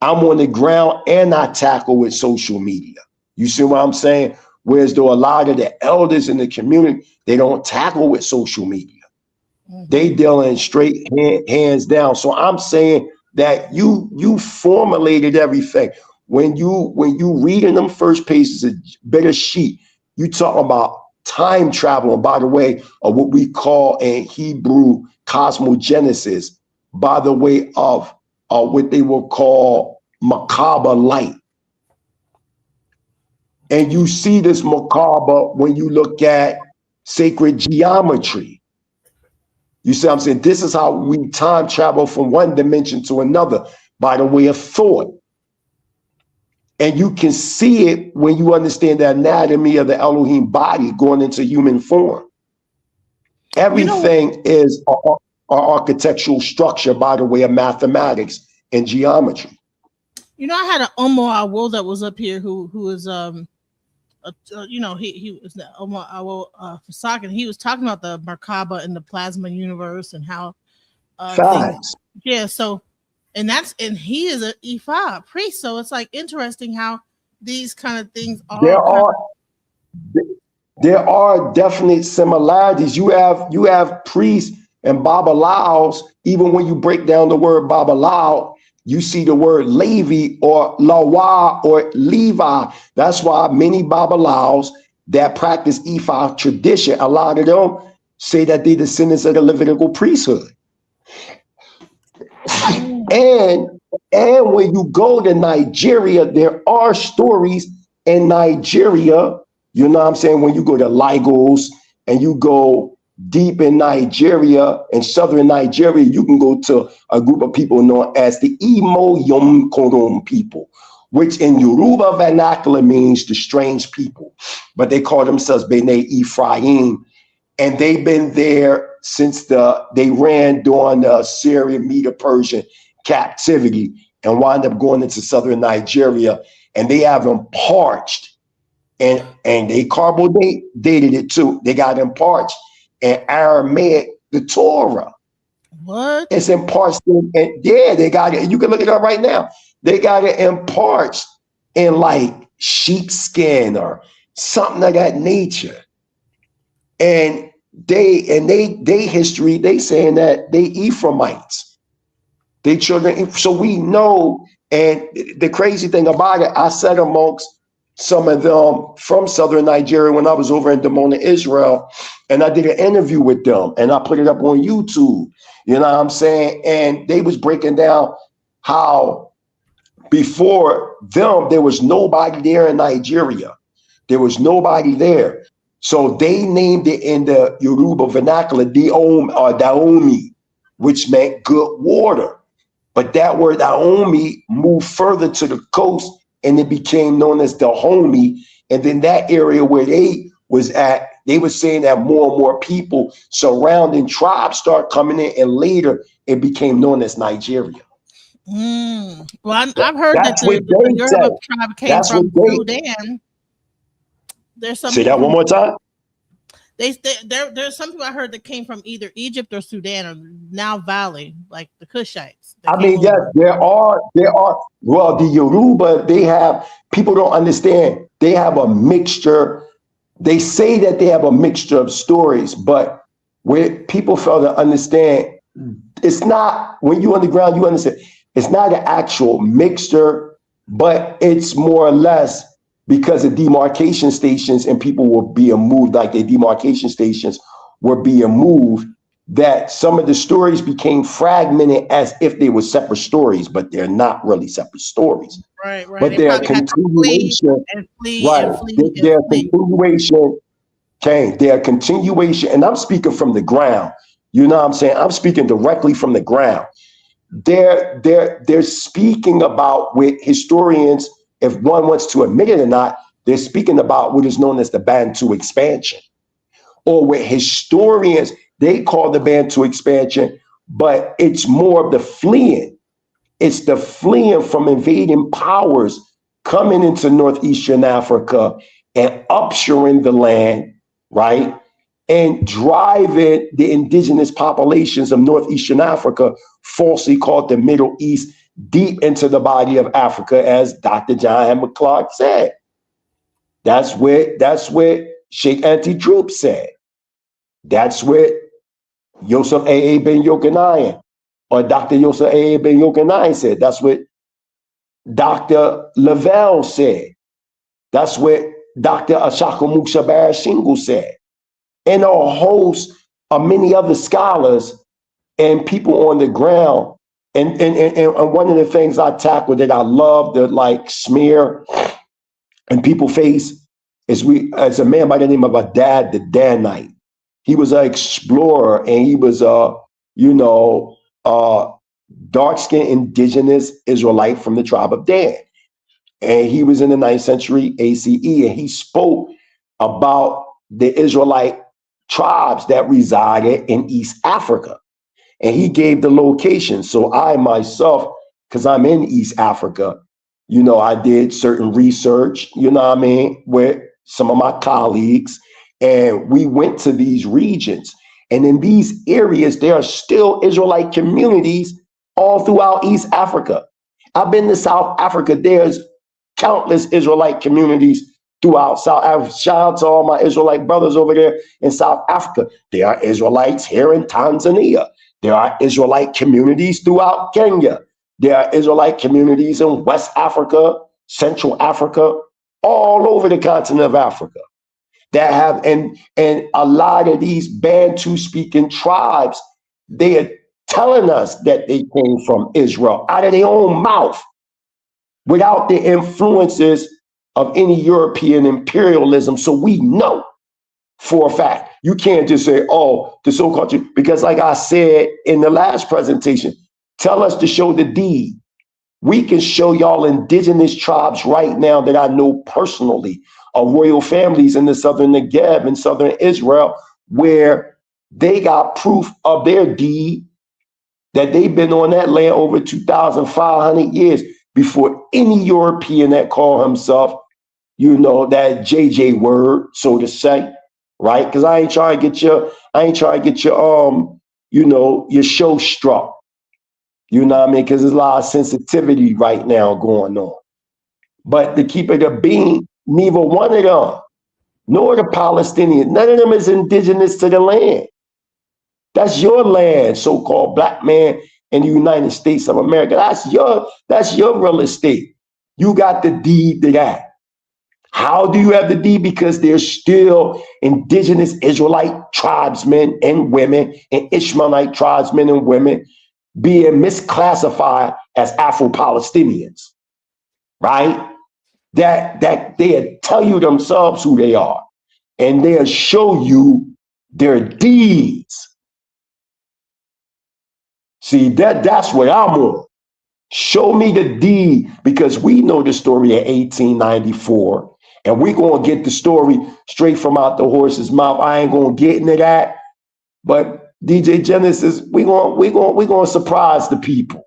I'm on the ground and I tackle with social media. You see what I'm saying? Whereas though a lot of the elders in the community, they don't tackle with social media. They dealing straight hands down. So I'm saying that you formulated everything. When you reading them first pages of Bitter Sheet, you talk about time travel, and by the way, of what we call in Hebrew cosmogenesis, by the way of what they will call Merkaba light. And you see this Merkaba when you look at sacred geometry. You see what I'm saying? This is how we time travel from one dimension to another by the way of thought. And you can see it when you understand the anatomy of the Elohim body going into human form. Everything is our architectural structure by the way of mathematics and geometry. You know, I had an Omar Awol that was up here who was you know, he was the Omar Awol Fasak, and he was talking about the Merkaba and the plasma universe and how Facts. Yeah, so and he is an Ifa priest, so it's like interesting how these kind of things are. There are definite similarities. You have priests and Babalaos. Even when you break down the word Babalao, you see the word Levi or Lawa or Levi. That's why many Babalaos that practice Ifa tradition, a lot of them say that they're descendants of the Levitical priesthood. And when you go to Nigeria, there are stories in Nigeria. You know what I'm saying? When you go to Lagos and you go deep in Nigeria, in southern Nigeria, you can go to a group of people known as the Imo Yom Korom people, which in Yoruba vernacular means the strange people, but they call themselves B'nai Ephraim. And they've been there since they ran during the Assyrian Medo-Persian captivity and wound up going into southern Nigeria, and they have them parched and they dated it too. They got them parched in Aramaic, the Torah. What? It's in parched they got it. You can look it up right now. They got it in parched in like sheepskin or something of that nature. And they history, they saying that they Ephraimites. They children. So we know, and the crazy thing about it, I sat amongst some of them from southern Nigeria when I was over in Dimona, Israel, and I did an interview with them and I put it up on YouTube. You know what I'm saying? And they was breaking down how before them, there was nobody there in Nigeria. There was nobody there. So they named it in the Yoruba vernacular, Daomi, which meant good water. But that word Daomi moved further to the coast and it became known as Dahomey. And then that area where they was at, they were saying that more and more people surrounding tribes start coming in, and later it became known as Nigeria. Well, I've heard that the Yoruba tribe came from Sudan. There's some. Say that one more time. There's some people I heard that came from either Egypt or Sudan or Nile Valley, like the Cushites. I mean, yes, there are. Well, the Yoruba, they have, people don't understand. They have a mixture. They say that they have a mixture of stories, but where people fail to understand, it's not, when you're on the ground, you understand, it's not an actual mixture, but it's more or less because of demarcation stations and people were being moved, like their demarcation stations were being moved, that some of the stories became fragmented as if they were separate stories, but they're not really separate stories. Right. But they're a continuation. They're a continuation. Okay, they're a continuation. And I'm speaking from the ground. You know what I'm saying? I'm speaking directly from the ground. They're speaking about, with historians, if one wants to admit it or not, they're speaking about what is known as the Bantu expansion. Or with historians, they call the Bantu expansion, but it's more of the fleeing. It's the fleeing from invading powers coming into Northeastern Africa and upsuring the land, right? And driving the indigenous populations of Northeastern Africa, falsely called the Middle East, deep into the body of Africa, as Dr. John Henrik Clarke said. That's what Sheikh Anta Diop said. That's what Yosef A.A. Ben Yochanan or Dr. Yosef A.A. Ben Yochanan said. That's what Dr. Lavelle said. That's what Dr. Ashaka Muksha Barashingu said. And a host of many other scholars and people on the ground. And one of the things I tackle that I love to like smear and people face is as a man by the name of Adad the Danite. He was an explorer and he was dark-skinned indigenous Israelite from the tribe of Dan. And he was in the 9th century ACE, and he spoke about the Israelite tribes that resided in East Africa. And he gave the location. So I myself, because I'm in East Africa, I did certain research, with some of my colleagues, and we went to these regions. And in these areas, there are still Israelite communities all throughout East Africa. I've been to South Africa. There's countless Israelite communities throughout South Africa. Shout out to all my Israelite brothers over there in South Africa. There are Israelites here in Tanzania. There are Israelite communities throughout Kenya. There are Israelite communities in West Africa, Central Africa, all over the continent of Africa that have, and a lot of these Bantu speaking tribes, they are telling us that they came from Israel out of their own mouth without the influences of any European imperialism. So we know for a fact. You can't just say, oh, the so-called, because like I said in the last presentation, tell us to show the deed. We can show y'all indigenous tribes right now that I know personally, of royal families in the southern Negev and southern Israel, where they got proof of their deed that they've been on that land over 2,500 years before any European that called himself, that JJ word, so to say, right? Because I ain't trying to get your your show struck. You know what I mean? Because there's a lot of sensitivity right now going on. But to keep it a bean, neither one of them, nor the Palestinians, none of them is indigenous to the land. That's your land, so-called black man in the United States of America. That's your real estate. You got the deed to that. How do you have the deed? Because there's still indigenous Israelite tribesmen and women and Ishmaelite tribesmen and women being misclassified as Afro-Palestinians, right? That they'll tell you themselves who they are, and they'll show you their deeds. See, that's what I'm on. Show me the deed, because we know the story of 1894, and we're going to get the story straight from out the horse's mouth. I ain't going to get into that, but DJ Genesis, we're going to surprise the people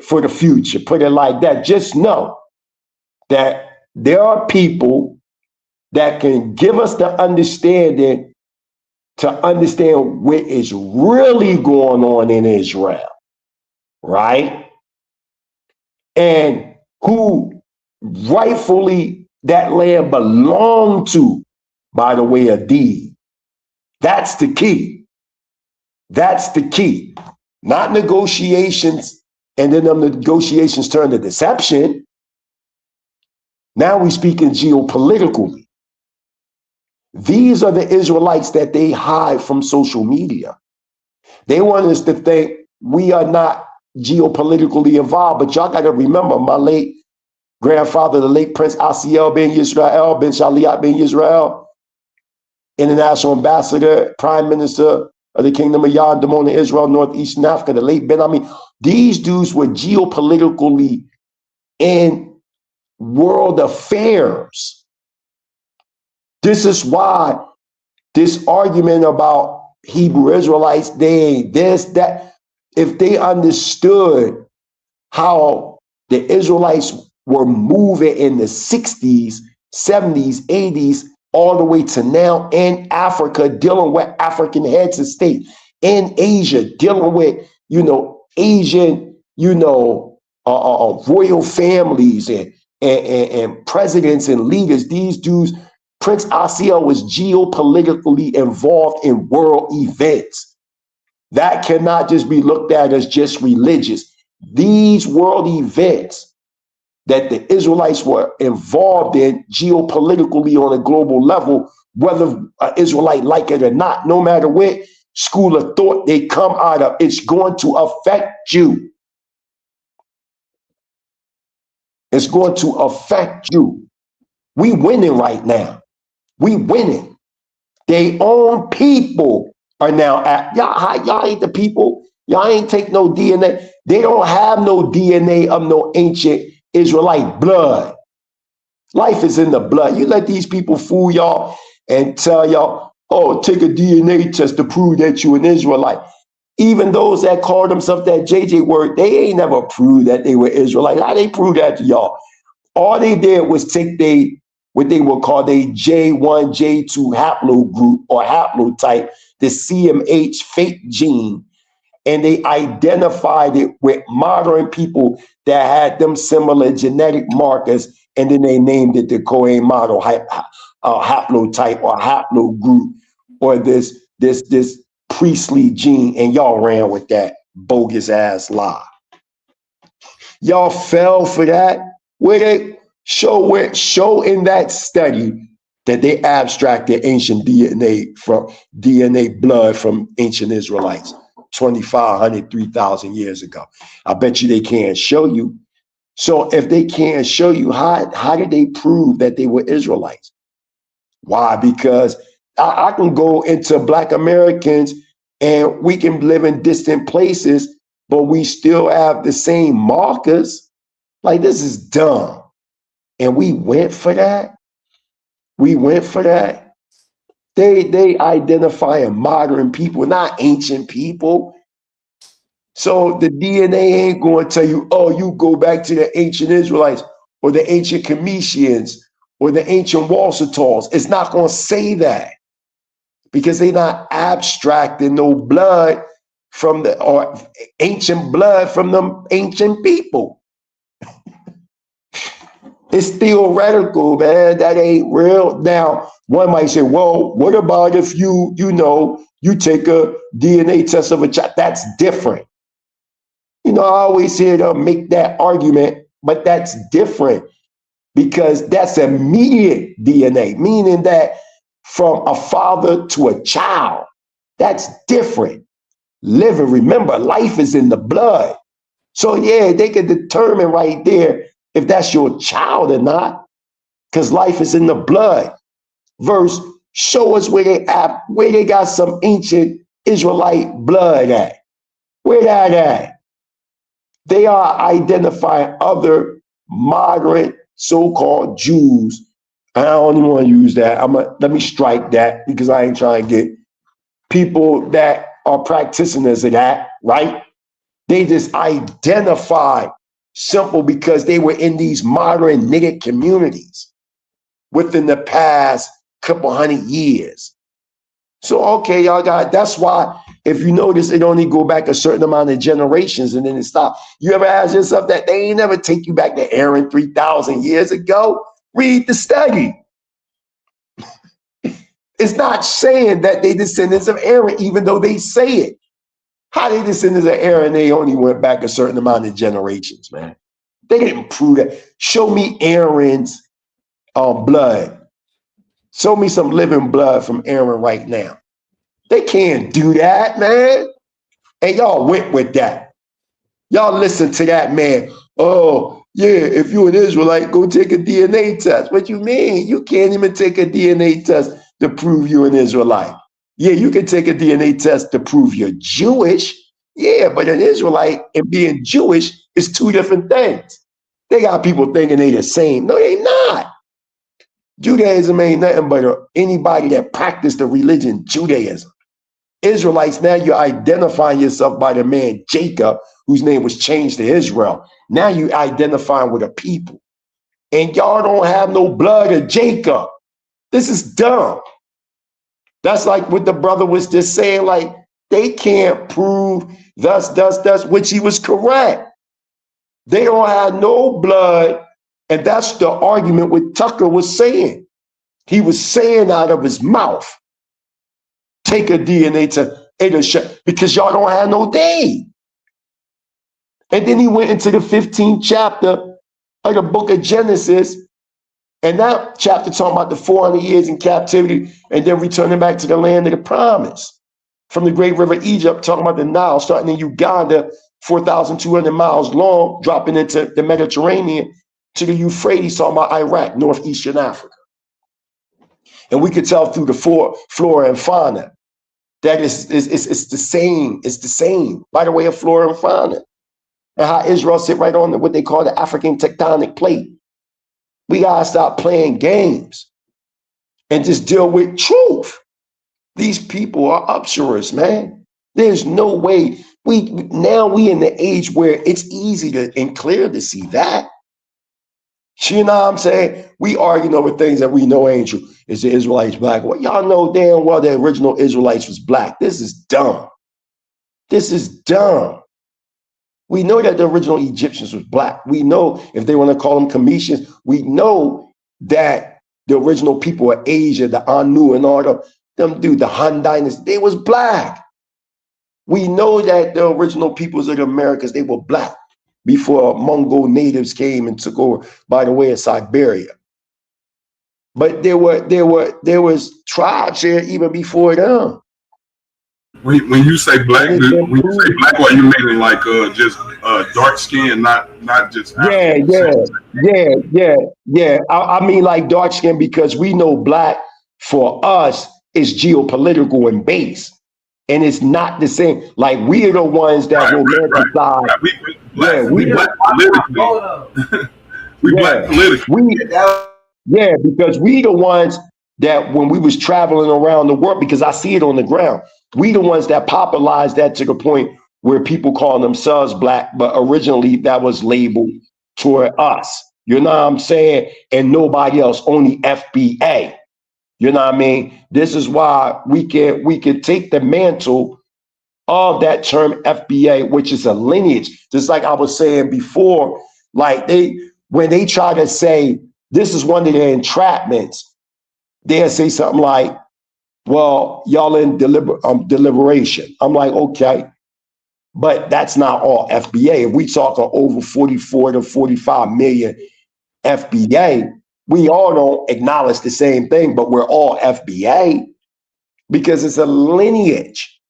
for the future. Put it like that. Just know that there are people that can give us the understanding to understand what is really going on in Israel, right? And who rightfully that land belonged to by the way of deed. That's the key. That's the key. Not negotiations, and then them negotiations turn to deception. Now we speaking geopolitically. These are the Israelites that they hide from social media. They want us to think we are not geopolitically involved, but y'all got to remember my late grandfather, the late Prince Asiel ben Yisrael, ben Shaliat ben Yisrael, international ambassador, prime minister of the Kingdom of Yah, Damona, Israel, Northeastern Africa, the late Ben Ami. These dudes were geopolitically in world affairs. This is why this argument about Hebrew Israelites, they ain't this, that, if they understood how the Israelites were moving in the 60s, 70s, 80s, all the way to now in Africa, dealing with African heads of state, in Asia, dealing with, Asian you know, royal families and presidents and leaders. These dudes, Prince Asiel was geopolitically involved in world events. That cannot just be looked at as just religious. These world events that the Israelites were involved in geopolitically on a global level, whether an Israelite like it or not, no matter what school of thought they come out of, it's going to affect you. It's going to affect you. We winning right now. We winning. Their own people are now at y'all ain't the people. Y'all ain't take no DNA. They don't have no DNA of no ancient Israelite blood. Life is in the blood. You let these people fool y'all and tell y'all, oh, take a DNA test to prove that you an Israelite. Even those that call themselves that JJ word, they ain't never proved that they were Israelite. How they prove that to y'all? All they did was take what they would call their J1, J2 haplogroup or haplotype, the CMH fake gene, and they identified it with modern people that had them similar genetic markers, and then they named it the Cohen model haplotype or haplogroup, or this priestly gene, and y'all ran with that bogus ass lie. Y'all fell for that. Where they show in that study that they abstracted ancient DNA blood from ancient Israelites 2,500, 3,000 years ago. I bet you they can't show you. So if they can't show you, how did they prove that they were Israelites? Why? Because I can go into Black Americans and we can live in distant places, but we still have the same markers. Like, this is dumb. And we went for that. We went for that. They identify modern people, not ancient people. So the DNA ain't going to tell you, oh, you go back to the ancient Israelites or the ancient Cometians or the ancient Walsatals. It's not going to say that because they're not abstracting no blood from or ancient blood from them ancient people. It's theoretical, man. That ain't real. Now, one might say, well, what about if you take a DNA test of a child? That's different. I always hear them make that argument, but that's different because that's immediate DNA, meaning that from a father to a child, that's different. Remember, life is in the blood. So yeah, they can determine right there if that's your child or not, because life is in the blood. Verse, show us where they got some ancient Israelite blood at. Where that at? They are identifying other modern so-called Jews. I don't even want to use that. Let me strike that because I ain't trying to get people that are practitioners of that, right? They just identify simple because they were in these modern knitted communities within the past couple hundred years. So, okay, y'all that's why if you notice, it only go back a certain amount of generations and then it stops. You ever ask yourself that they ain't never take you back to Aaron 3,000 years ago? Read the study. It's not saying that they descendants of Aaron, even though they say it. How they descendants of Aaron, they only went back a certain amount of generations, man. They didn't prove that. Show me Aaron's blood. Show me some living blood from Aaron right now. They can't do that, man. And y'all went with that. Y'all listen to that man. Oh, yeah, if you're an Israelite, go take a DNA test. What you mean? You can't even take a DNA test to prove you're an Israelite. Yeah, you can take a DNA test to prove you're Jewish. Yeah, but an Israelite and being Jewish is two different things. They got people thinking they the same. No, they not. Judaism ain't nothing but anybody that practiced the religion Judaism. Israelites, now you're identifying yourself by the man Jacob, whose name was changed to Israel. Now you identifying with a people. And y'all don't have no blood of Jacob. This is dumb. That's like what the brother was just saying, like, they can't prove thus, which he was correct. They don't have no blood. And that's the argument what Tucker was saying. He was saying out of his mouth, take a DNA to because y'all don't have no day. And then he went into the 15th chapter of the book of Genesis. And that chapter talking about the 400 years in captivity and then returning back to the land of the promise. From the great river Egypt, talking about the Nile, starting in Uganda, 4,200 miles long, dropping into the Mediterranean to the Euphrates, talking about Iraq, northeastern Africa. And we could tell through the flora and fauna that it's the same. It's the same by the way of flora and fauna. And how Israel sit right on what they call the African tectonic plate. We gotta stop playing games and just deal with truth. These people are upsurers, man. There's no way. We in the age where it's easy and clear to see that. You know what I'm saying? We arguing over things that we know ain't true. Is the Israelites black? Well, y'all know damn well the original Israelites was black. This is dumb. This is dumb. We know that the original Egyptians was black. We know, if they want to call them Cometians, we know that the original people of Asia, the Anu and all them dude, the Han dynasty, they was black. We know that the original peoples of the Americas, they were black before Mongol natives came and took over by the way of Siberia. But there was tribes here even before them. When you say black, are you meaning like just dark skin, not just African? Yeah. I mean like dark skin because we know black for us is geopolitical and base, and it's not the same. Like we are the ones that romanticize. We black politically. Black politically. Because we the ones that when we was traveling around the world, because I see it on the ground, we the ones that popularized that to the point where people call themselves black, but originally that was labeled toward us. You know what I'm saying? And nobody else, only FBA. You know what I mean? This is why we can take the mantle of that term FBA, which is a lineage. Just like I was saying before, like when they try to say this is one of their entrapments, they'll say something like, well, y'all in deliberation. I'm like, okay, but that's not all FBA. If we talk over 44 to 45 million FBA, we all don't acknowledge the same thing, but we're all FBA because it's a lineage.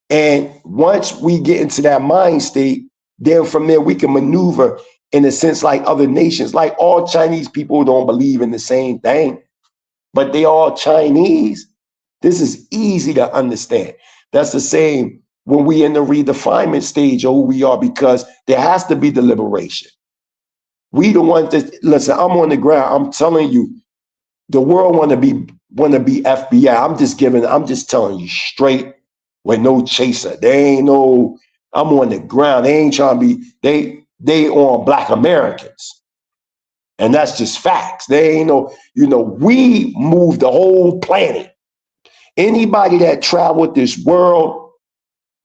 And once we get into that mind state, then from there we can maneuver in a sense like other nations. Like all Chinese people don't believe in the same thing, but they all Chinese. This is easy to understand. That's the same when we in the redefinement stage of who we are, because there has to be deliberation. We the ones that, listen, I'm on the ground. I'm telling you, the world want to be FBI. I'm just telling you straight with no chaser. They ain't no, I'm on the ground. They ain't trying to be, they on Black Americans. And that's just facts. They ain't no, we move the whole planet. Anybody that traveled this world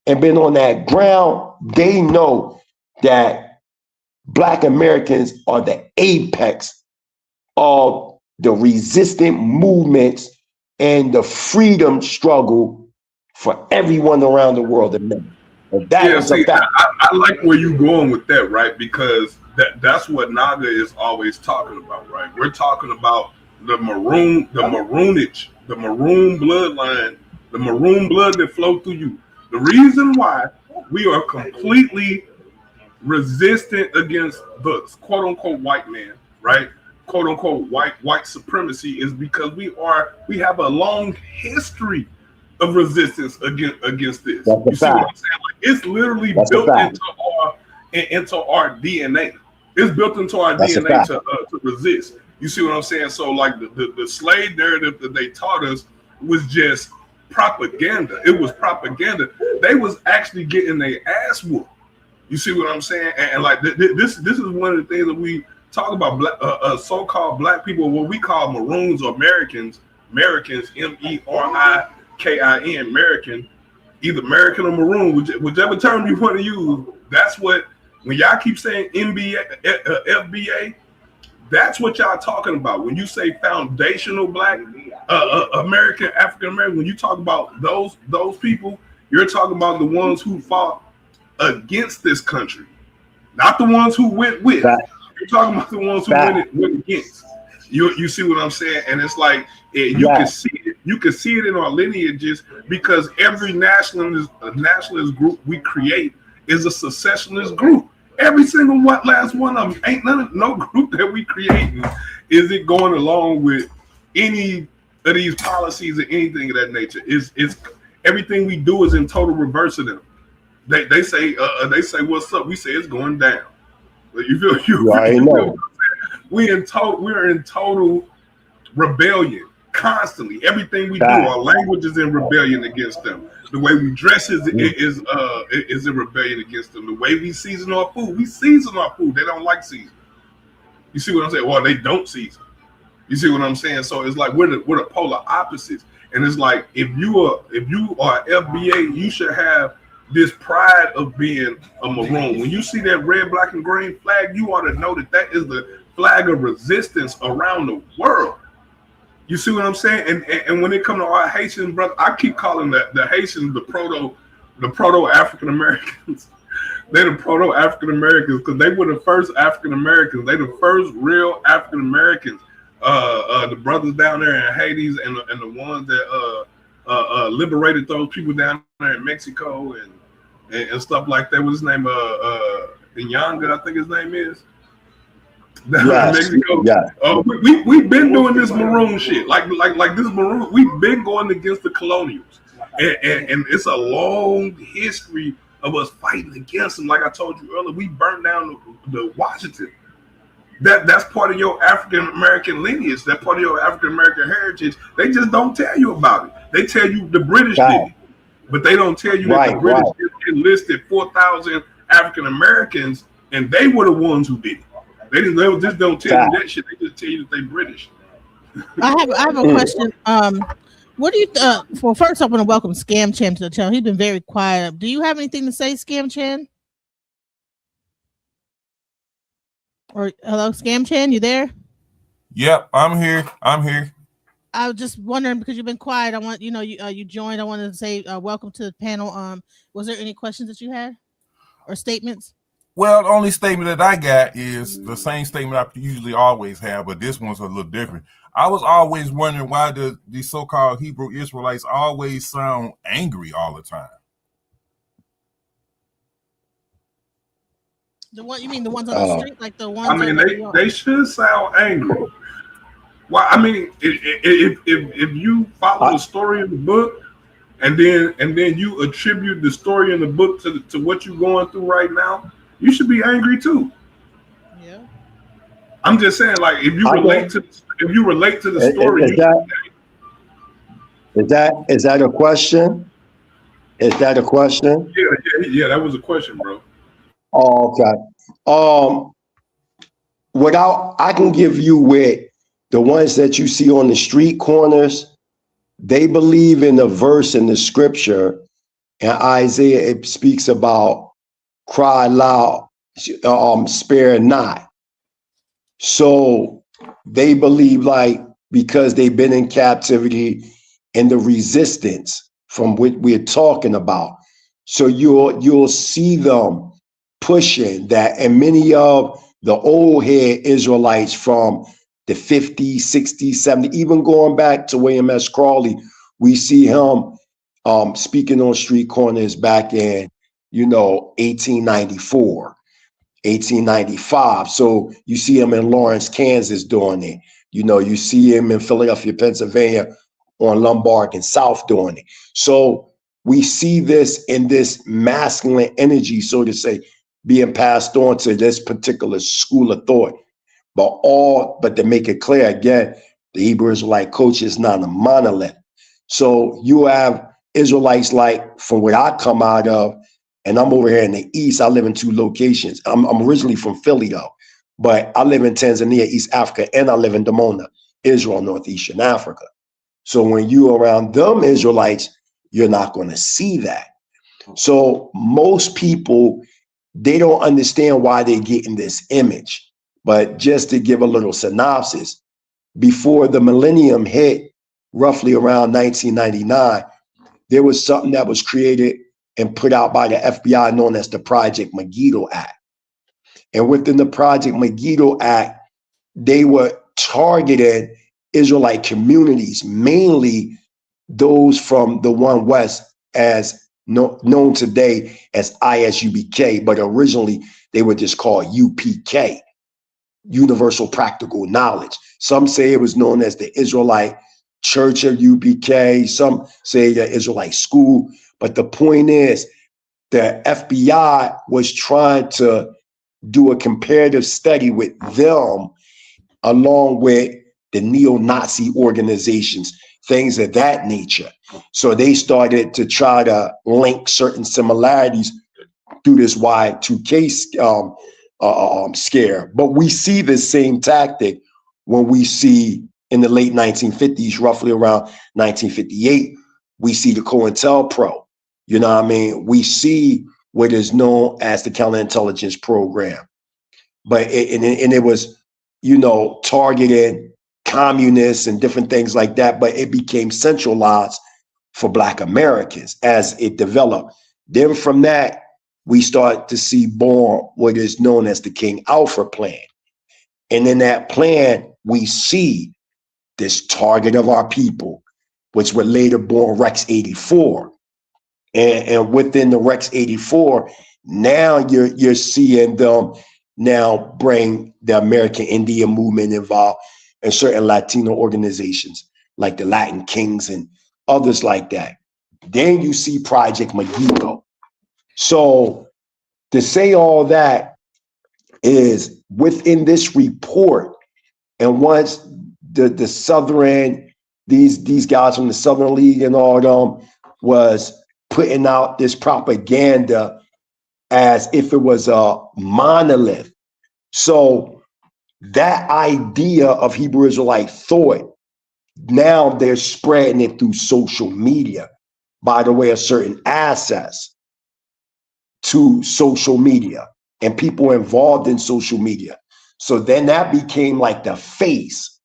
and been on that ground, they know that Black Americans are the apex of the resistant movements and the freedom struggle for everyone around the world. And that is a fact. I like where you're going with that, right? Because that's what Naga is always talking about, right? We're talking about the maroonage, the maroon bloodline, the maroon blood that flow through you. The reason why we are completely resistant against the quote unquote white man, right? Quote unquote white supremacy is because we have a long history of resistance against this. You see what I'm saying? Like it's literally built into our DNA. It's built into our DNA to resist. You see what I'm saying? So like the slave narrative that they taught us was just propaganda. It was propaganda. They was actually getting their ass whooped. You see what I'm saying? And like this is one of the things that we talk about. So-called black people, what we call maroons or Americans, MERIKIN, American, either American or maroon, whichever term you want to use. That's what When y'all keep saying NBA, FBA, that's what y'all talking about. When you say foundational Black American, African American, when you talk about those people, you're talking about the ones who fought against this country, not the ones who went with. You're talking about the ones who went against. You see what I'm saying? And it's like you can see it. You can see it in our lineages because every nationalist group we create is a secessionist group. Every single last one of them. Ain't no group that we creating is it going along with any of these policies or anything of that nature. Is everything we do is in total reverse of them. They say what's up. We say it's going down. You feel you? I know. We're in total rebellion constantly. Everything we do, our language is in rebellion against them. The way we dress is in rebellion against them. The way we season our food, They don't like season. You see what I'm saying? Well, they don't season. You see what I'm saying? So it's like we're the polar opposites. And it's like if you are FBA, you should have this pride of being a Maroon. When you see that red, black, and green flag, you ought to know that is the flag of resistance around the world. You see what I'm saying? And when it comes to our Haitian brother, I keep calling the Haitians the proto African Americans. They're the proto African Americans because they were the first African Americans. They the first real African Americans. The brothers down there in Haiti and the ones that liberated those people down there in Mexico and stuff like that. What's his name? Inyanga, I think his name is. Yes, Mexico. yes. We've been doing this Maroon shit. Like this Maroon, we've been going against the colonials. And it's a long history of us fighting against them. Like I told you earlier, we burned down the Washington. That's part of your African American lineage. That part of your African American heritage. They just don't tell you about it. They tell you the British did it, but they don't tell you that the British enlisted 4,000 African Americans, and they were the ones who did it. They just don't tell you that shit. They just tell you that they British. I have a question. What do you? Well, first I want to welcome Scam Chan to the channel. He's been very quiet. Do you have anything to say, Scam Chan? Or hello, Scam Chan, you there? Yep, I'm here. I was just wondering because you've been quiet. I want you joined. I wanted to say welcome to the panel. Was there any questions that you had or statements? Well, the only statement that I got is the same statement I usually always have, but this one's a little different. I was always wondering why the so-called Hebrew Israelites always sound angry all the time. The one you mean the ones on the street, like the ones? I mean, they should sound angry. Well, I mean, if you follow the story in the book, and then you attribute the story in the book to what you're going through right now, you should be angry too. Yeah. I'm just saying, like, if you relate to the story, is that a question? Is that a question? Yeah, that was a question, bro. Oh, okay. I can give you with the ones that you see on the street corners, they believe in the verse in the scripture. In Isaiah, it speaks about cry loud, spare not. So they believe like because they've been in captivity and the resistance from what we're talking about. So you'll see them pushing that, and many of the old head Israelites from the 50s, 60s, 70s, even going back to William S. Crawley, we see him speaking on street corners back in 1894, 1895. So you see him in Lawrence, Kansas doing it. You see him in Philadelphia, Pennsylvania on Lombard and South doing it. So we see this in this masculine energy, so to say, being passed on to this particular school of thought. But to make it clear again, the Hebrew Israelite coach is not a monolith. So you have Israelites like from where I come out of, and I'm over here in the East. I live in two locations. I'm originally from Philly though, but I live in Tanzania, East Africa, and I live in Dimona, Israel, Northeastern Africa. So when you around them Israelites, you're not going to see that. So most people, they don't understand why they're getting this image. But just to give a little synopsis, before the millennium hit, roughly around 1999, there was something that was created and put out by the FBI known as the Project Megiddo Act. And within the Project Megiddo Act, they were targeting Israelite communities, mainly those from the One West, as known today as ISUBK, but originally they were just called UPK, Universal Practical Knowledge. Some say it was known as the Israelite Church of UPK. Some say the Israelite School. But the point is, the FBI was trying to do a comparative study with them, along with the neo-Nazi organizations, things of that nature. So they started to try to link certain similarities through this Y2K scare. But we see the same tactic when we see in the late 1950s, roughly around 1958, we see the COINTELPRO. You know what I mean? We see what is known as the counterintelligence program. But it was, you know, targeted communists and different things like that, but it became centralized for Black Americans as it developed. Then from that, we start to see born what is known as the King Alfred Plan. And in that plan, we see this target of our people, which were later born Rex 84. And within the Rex 84, now you're seeing them now bring the American Indian movement involved and certain Latino organizations like the Latin Kings and others like that. Then you see Project Megiddo. So to say all that is within this report, and once the Southern, these guys from the Southern League and all them was putting out this propaganda as if it was a monolith. So that idea of Hebrew Israelite thought, now they're spreading it through social media by the way of certain access to social media and people involved in social media. So then that became like the face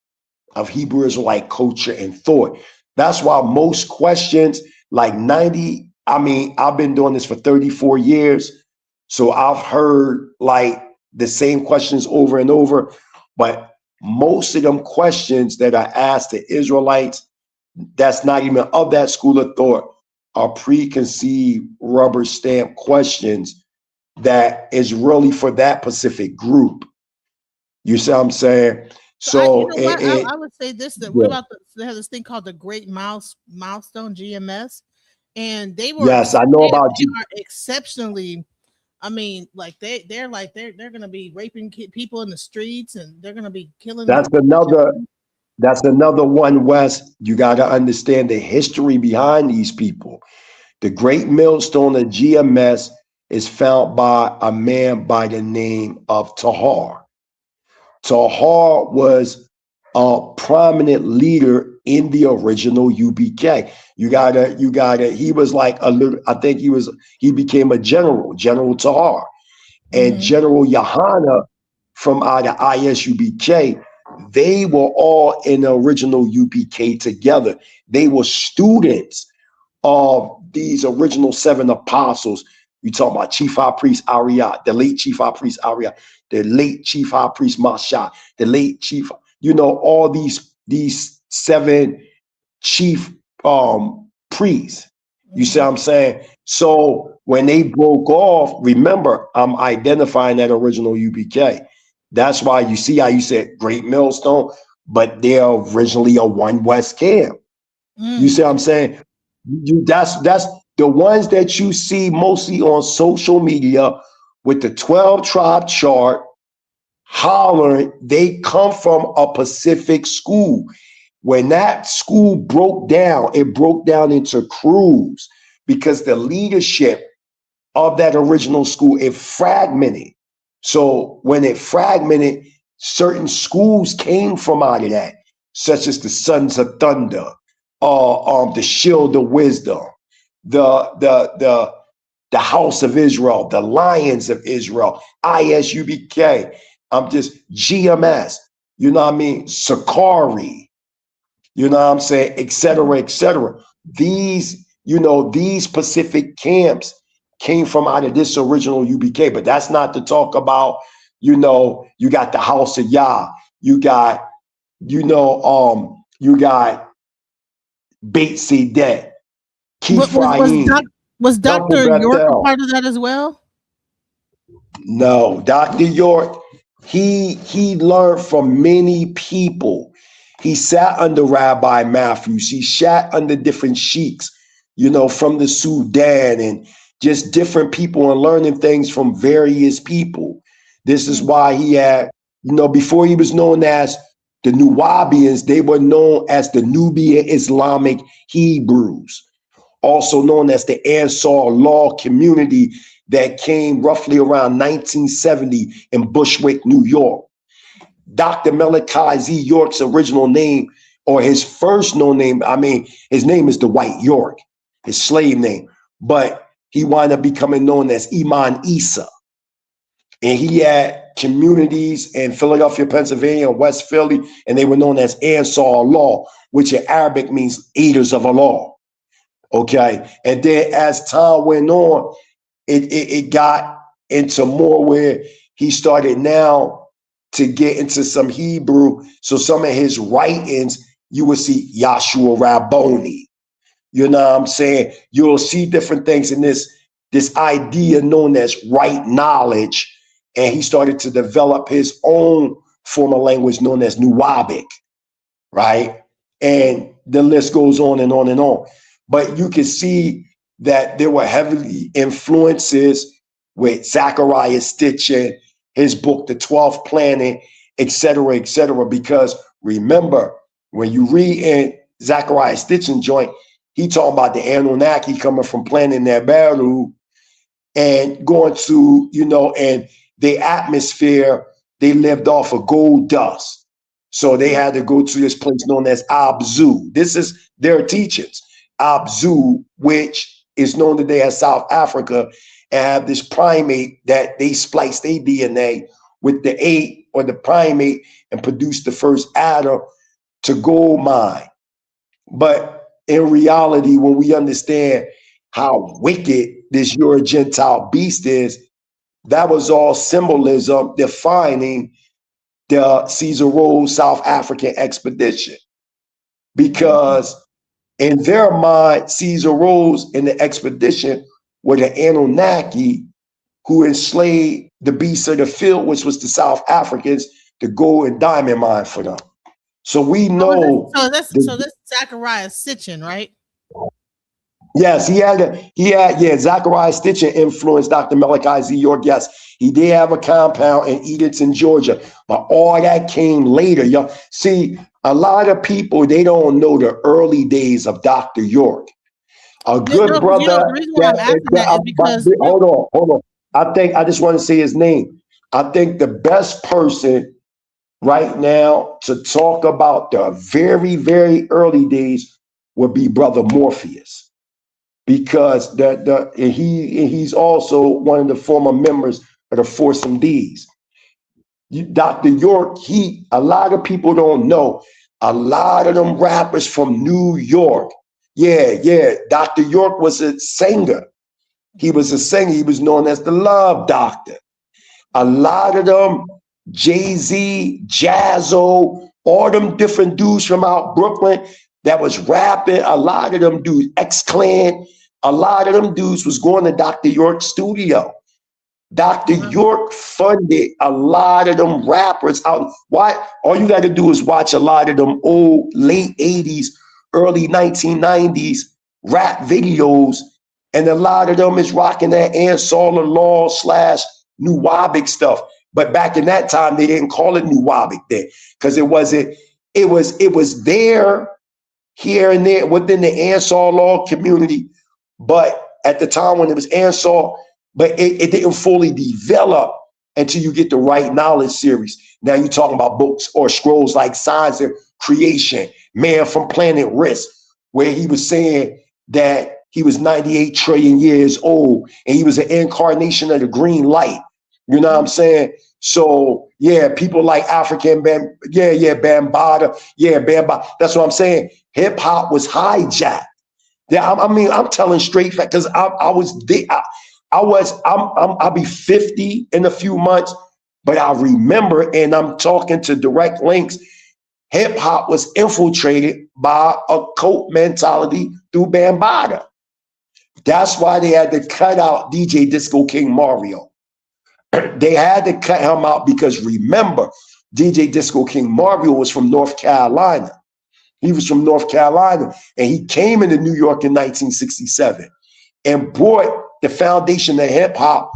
of Hebrew Israelite culture and thought. That's why most questions, like I've been doing this for 34 years. So I've heard like the same questions over and over, but most of them questions that are asked to Israelites, that's not even of that school of thought, are preconceived rubber stamp questions that is really for that specific group. You see what I'm saying? So I would say this, that what about they have this thing called the Great Milestone, GMS, and they were, yes, I know about they are exceptionally, I mean, like they're gonna be raping people in the streets, and they're gonna be killing. That's another One West. You got to understand the history behind these people. The Great Millstone of GMS is found by a man by the name of Tahar. Tahar was a prominent leader in the original UPK. You gotta, he was like a little, I think he became a General Tahar. And General Yohana from out of ISUBK, they were all in the original UPK together. They were students of these original 7 apostles. You talk about Chief High Priest Ariat, the late Chief High Priest Ariat, the late Chief High Priest Masha, the late Chief, all these 7 chief priests. You see what I'm saying? So when they broke off, remember, I'm identifying that original UPK. That's why you see how you said Great Millstone, but they're originally a One West camp. You see what I'm saying? That's the ones that you see mostly on social media with the 12 tribe chart hollering, they come from a Pacific school. When that school broke down, it broke down into crews because the leadership of that original school, it fragmented. So when it fragmented, certain schools came from out of that, such as the Sons of Thunder, the Shield of Wisdom, the the House of Israel, the Lions of Israel, ISUBK, I'm just GMS, you know what I mean? Sakari, you know what I'm saying, et cetera, et cetera. These, you know, these Pacific camps came from out of this original UBK, but that's not to talk about, you know, you got the House of Yah, you got, you know, you got Beit Sedet, Kifraim. Was Dr. York a part of that as well? No, Dr. York, he learned from many people. He sat under Rabbi Matthews. He sat under different sheiks, you know, from the Sudan and just different people, and learning things from various people. This is why he had, you know, before he was known as the Nuwabians, they were known as the Nubian Islamic Hebrews, also known as the Ansar Law community that came roughly around 1970 in Bushwick, New York. Dr. Malachi Z. York's original name, or his first known name, I mean, his name is Dwight York, his slave name, but he wound up becoming known as Iman Isa. And he had communities in Philadelphia, Pennsylvania, West Philly, and they were known as Ansar Law, which in Arabic means aiders of Allah. Okay. And then as time went on, it got into more where he started now to get into some Hebrew. So some of his writings, you will see Yahshua Rabboni. You know what I'm saying? You'll see different things in this idea known as right knowledge. And he started to develop his own form of language known as Nuwabic, right? And the list goes on and on and on. But you can see that there were heavily influences with Zachariah Stitchin, his book, The 12th Planet, et cetera, because remember, when you read in Zachariah Stitchin joint, he talking about the Anunnaki coming from planet Neberu and going to, you know, and the atmosphere, they lived off of gold dust. So they had to go to this place known as Abzu. This is their teachings. Abzu, which is known today as South Africa, and have this primate that they spliced their DNA with the ape or the primate and produced the first Adam to gold mine. But in reality, when we understand how wicked this Euro Gentile beast is, that was all symbolism defining the Caesar Rose South African expedition. Because in their mind, Caesar Rose and the expedition were the Anunnaki who enslaved the beasts of the field, which was the South Africans, to gold and diamond mine for them. So we know. So that's Zachariah Sitchin, right? Yes, he had Zachariah Stitchin influenced Dr. Malachi Z. York. Yes, he did have a compound in Edenton, Georgia, but all that came later. Y'all see, a lot of people, they don't know the early days of Dr. York. A good brother. You know, the reason why I'm asking that is because hold on. I just want to say his name. I think the best person right now to talk about the very, very early days would be Brother Morpheus, because he's also one of the former members of the Foursome D's. Dr. York, a lot of people don't know. A lot of them rappers from New York. Yeah. Dr. York was a singer. He was a singer. He was known as the Love Doctor. A lot of them, Jay-Z, Jazzo, all them different dudes from out Brooklyn that was rapping, a lot of them dudes, X-Clan, a lot of them dudes was going to Dr. York's studio. Dr. York funded a lot of them rappers out. Why? All you got to do is watch a lot of them old late 80s, early 1990s rap videos, and a lot of them is rocking that Ansar Law / Nuwabic stuff. But back in that time, they didn't call it Nuwabic then, because it was there, here and there within the Ansar Law community. But at the time when it was Ansar, but it didn't fully develop until you get the Right Knowledge series. Now you're talking about books or scrolls like Signs of Creation, Man from Planet Risk, where he was saying that he was 98 trillion years old, and he was an incarnation of the green light. You know what I'm saying? So yeah, people like African Bambaataa, Bambaataa. That's what I'm saying. Hip hop was hijacked. Yeah, I'm telling straight fact, because I was there. I'll be 50 in a few months, but I remember, and I'm talking to direct links. Hip hop was infiltrated by a cult mentality through Bambaataa. That's why they had to cut out DJ Disco King Mario. They had to cut him out because remember, DJ Disco King Mario was from North Carolina. He was from North Carolina, and he came into New York in 1967 and brought the foundation of hip hop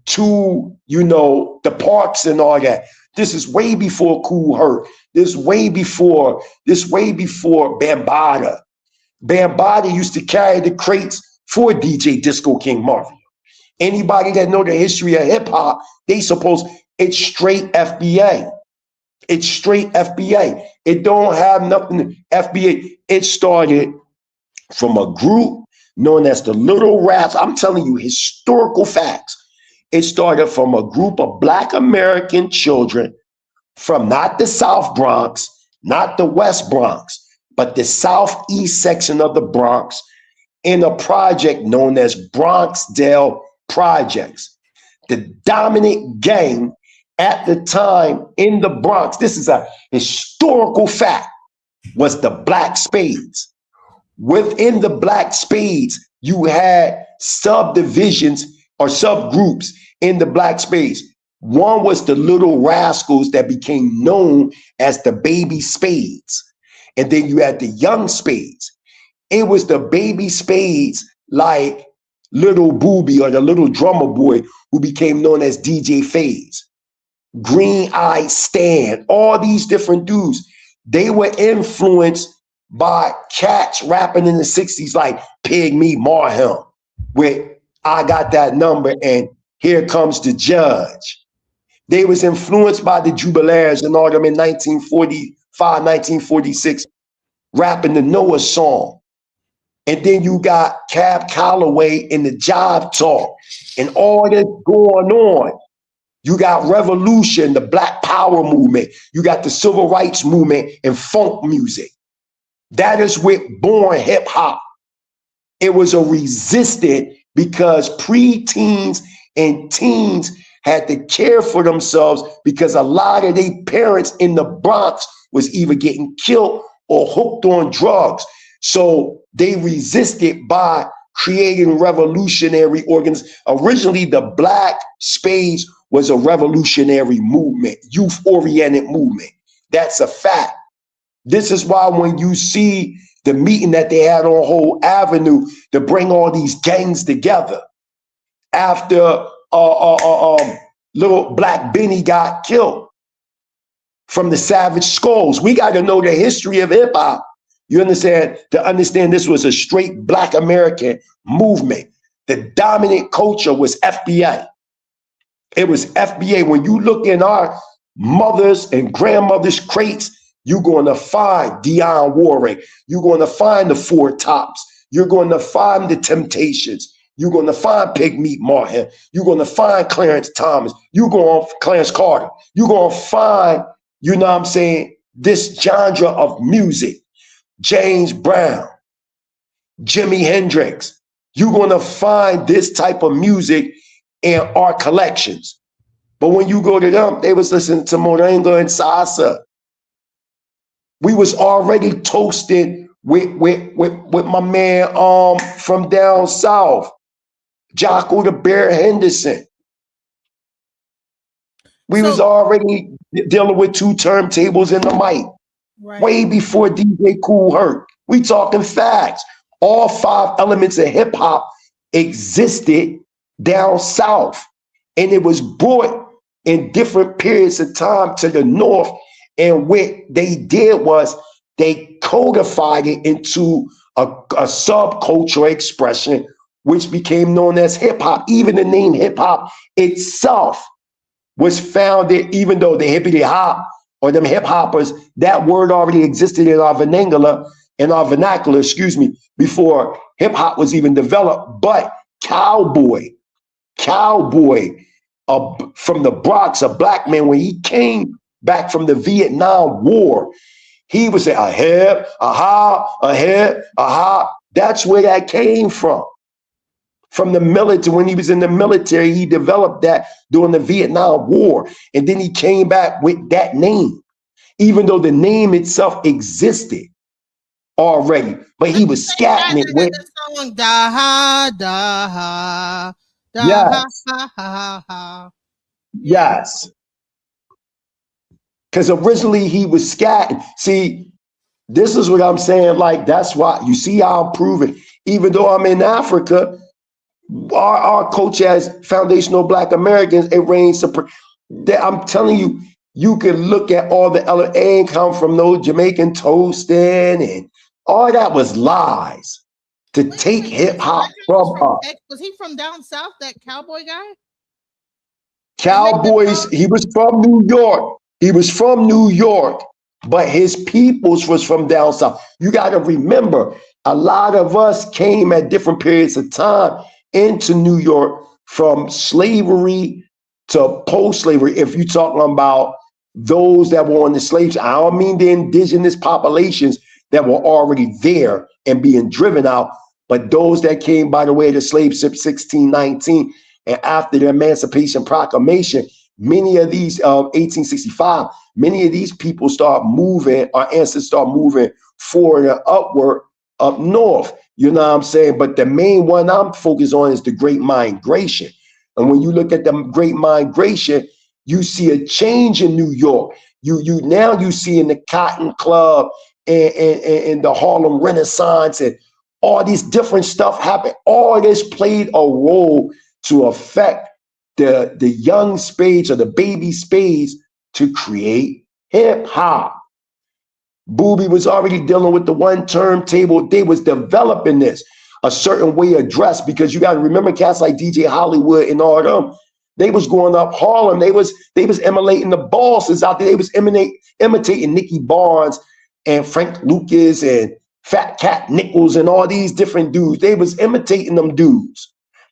to, the parks and all that. This is way before Kool Herc. This way before Bambaataa. Bambaataa used to carry the crates for DJ Disco King Mario. Anybody that know the history of hip hop, they suppose it's straight FBA. It's straight FBA. It don't have nothing FBA. It started from a group known as the Little Raps. I'm telling you historical facts. It started from a group of Black American children from not the South Bronx, not the West Bronx, but the southeast section of the Bronx in a project known as Bronxdale Projects. The dominant gang at the time in the Bronx, this is a historical fact, was the Black Spades. Within the Black Spades, you had subdivisions or subgroups in the Black Spades. One was the Little Rascals that became known as the Baby Spades. And then you had the Young Spades. It was the Baby Spades like Little Booby or the Little Drummer Boy who became known as DJ Faze. Green Eye Stan, all these different dudes, they were influenced by cats rapping in the 60s like Pygmy Marham with I Got That Number and Here Comes the Judge. They was influenced by the Jubilaires and all them in 1945, 1946, rapping the Noah song. And then you got Cab Calloway in the Jive Talk and all that going on. You got revolution, the Black Power movement. You got the Civil Rights movement and funk music. That is what born hip hop. It was a resistance because preteens and teens had to care for themselves because a lot of their parents in the Bronx was either getting killed or hooked on drugs. So they resisted by creating revolutionary organs. Originally, the Black Spades was a revolutionary movement, youth-oriented movement. That's a fact. This is why when you see the meeting that they had on Whole Avenue to bring all these gangs together after little Black Benny got killed from the Savage Skulls. We got to know the history of hip hop. You understand? To understand this was a straight Black American movement. The dominant culture was FBA. It was FBA. When you look in our mothers and grandmothers' crates, you're going to find Dionne Warwick. You're going to find the Four Tops. You're going to find the Temptations. You're going to find Pygmy Martin. You're going to find Clarence Thomas. You're going to Clarence Carter. You're going to find, you know what I'm saying, this genre of music. James Brown, Jimi Hendrix. You're going to find this type of music in our collections. But when you go to them, they was listening to Moringa and Salsa. We was already toasted with my man from down south, Jocko the Bear Henderson. We was already dealing with two turntables in the mic. Right. Way before DJ Kool Herc. We talking facts. All 5 elements of hip hop existed down south. And it was brought in different periods of time to the north. And what they did was they codified it into a subcultural expression, which became known as hip hop. Even the name hip hop itself was founded, even though the hippity hop or them hip hoppers, that word already existed in our vernacular. in our vernacular, excuse me, before hip hop was even developed. But cowboy from the Bronx, a black man, when he came back from the Vietnam War, he would say, a hip, a hip, That's where that came from. From the military, when he was in the military, he developed that during the Vietnam War. And then he came back with that name, even though the name itself existed already. But he was scatting it with the song da ha da ha da yes. ha ha ha. Yes. Because originally he was scatting. See, this is what I'm saying. Like, that's why you see how I'm proving. Even though I'm in Africa, our culture as foundational Black Americans, it reigns supreme. I'm telling you, you can look at all the other and come from those Jamaican toasting and all that was lies to take hip hop from us. Was he from down south, that cowboy guy? Cowboys, he was from New York. He was from New York, but his peoples was from down south. You got to remember, a lot of us came at different periods of time into New York from slavery to post-slavery. If you're talking about those that were on the slaves, I don't mean the indigenous populations that were already there and being driven out, but those that came by the way of the slave ship 1619 and after the Emancipation Proclamation, many of these 1865, many of these people start moving, our ancestors start moving forward and upward up north. You know what I'm saying? But the main one I'm focused on is the Great Migration. And when you look at the Great Migration, you see a change in New York. You see in the Cotton Club and the Harlem Renaissance and all these different stuff happen. All this played a role to affect the young spades or the baby spades to create hip hop. Booby was already dealing with the one turntable. They was developing this a certain way of dress, because you got to remember cats like DJ Hollywood and all them. They was going up Harlem. They was emulating the bosses out there. They was imitating Nicky Barnes and Frank Lucas and Fat Cat Nichols and all these different dudes. They was imitating them dudes.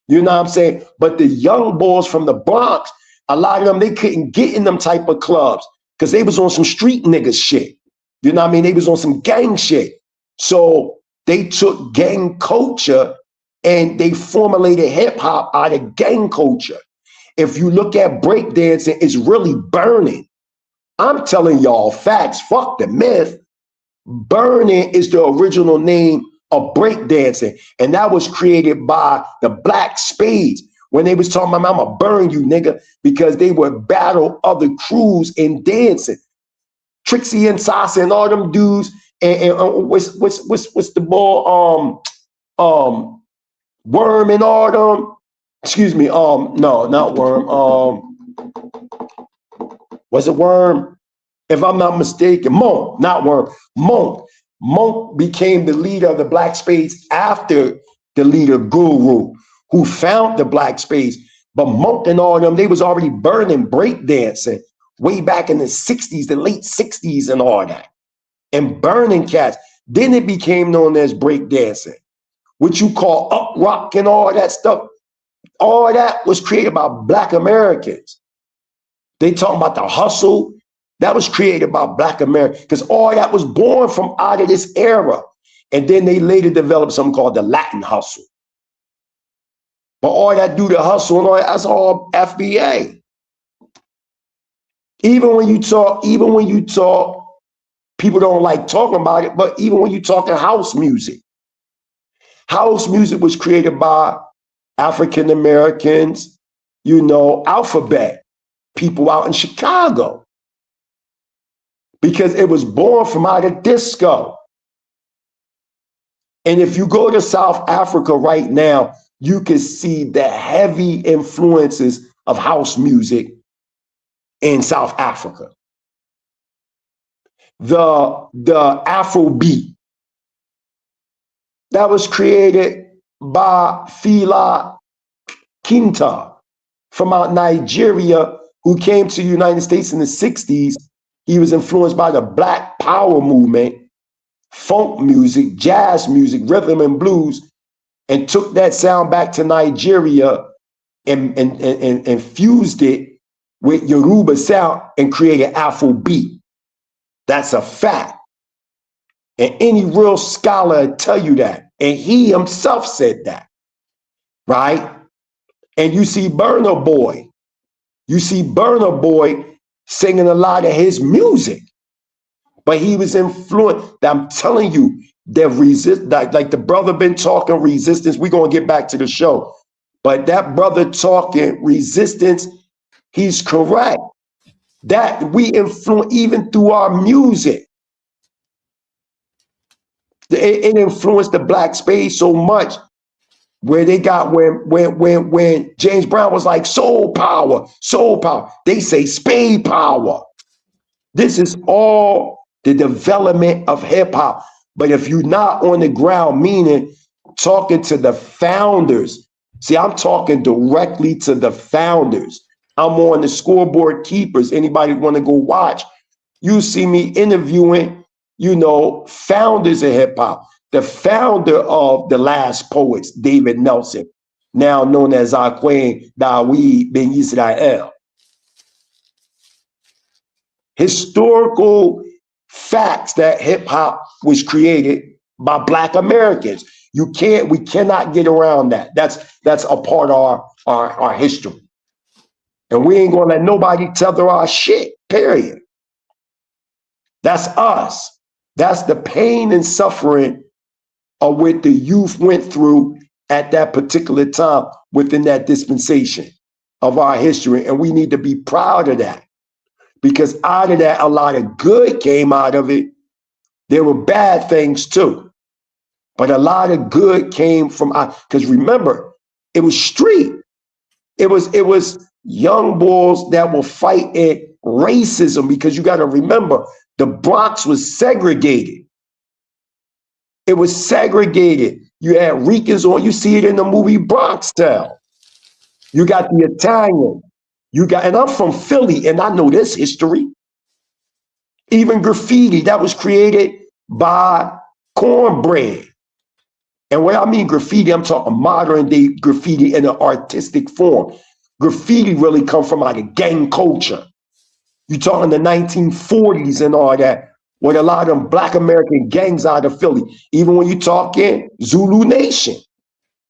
You know what I'm saying? But the young boys from the Bronx, a lot of them, they couldn't get in them type of clubs because they was on some street niggas shit. You know what I mean? They was on some gang shit. So they took gang culture and they formulated hip hop out of gang culture. If you look at breakdancing, it's really burning. I'm telling y'all facts, fuck the myth. Burning is the original name of breakdancing. And that was created by the Black Spades. When they was talking about, I'ma burn you, nigga, because they would battle other crews in dancing. Trixie and Sasa and all them dudes, and what's the ball? Worm and all them. Excuse me. No, not Worm. Was it Worm? If I'm not mistaken, Monk, not Worm. Monk. Monk became the leader of the Black Spades after the leader Guru, who found the Black Spades. But Monk and all them, they was already burning breakdancing way back in the 60s, the late 60s and all that, and burning cats. Then it became known as breakdancing, what you call up rock and all that stuff. All that was created by Black Americans. They talking about the hustle. That was created by Black Americans because all that was born from out of this era. And then they later developed something called the Latin hustle. But all that do the hustle and all that, that's all FBA. Even when you talk, people don't like talking about it, but even when you talking house music was created by African Americans, alphabet people out in Chicago, because it was born from out of disco. And if you go to South Africa right now, you can see the heavy influences of house music in South Africa. The Afrobeat that was created by Fela Kinta from out Nigeria, who came to the United States in the 60s. He was influenced by the Black Power movement funk music, jazz music, rhythm and blues, and took that sound back to Nigeria and fused it with Yoruba sound and created Afro beat. That's a fact. And any real scholar will tell you that. And he himself said that, right? And you see Burna Boy. You see Burna Boy singing a lot of his music. But he was influenced. I'm telling you, the like the brother been talking resistance. We're going to get back to the show. But that brother talking resistance, he's correct. That we influence even through our music. It influenced the black space so much where they got when James Brown was like soul power, they say spade power. This is all the development of hip hop. But if you're not on the ground, meaning talking to the founders, see, I'm talking directly to the founders. I'm on the Scoreboard Keepers. Anybody want to go watch? You see me interviewing, founders of hip hop. The founder of The Last Poets, David Nelson, now known as Aquain Dawid Ben Israel. Historical facts that hip hop was created by Black Americans. We cannot get around that. That's a part of our history. And we ain't gonna let nobody tether our shit, period. That's us. That's the pain and suffering of what the youth went through at that particular time within that dispensation of our history. And we need to be proud of that. Because out of that, a lot of good came out of it. There were bad things too. But a lot of good came from, because remember, it was street. It was young bulls that were fighting racism, because you got to remember, the Bronx was segregated. It was segregated. You had Ricans on, you see it in the movie Bronx Tale. You got the Italian. And I'm from Philly, and I know this history. Even graffiti, that was created by Cornbread. And when I mean graffiti, I'm talking modern day graffiti in an artistic form. Graffiti really come from out of gang culture. You're talking the 1940s and all that, with a lot of them Black American gangs out of Philly. Even when you talking Zulu Nation.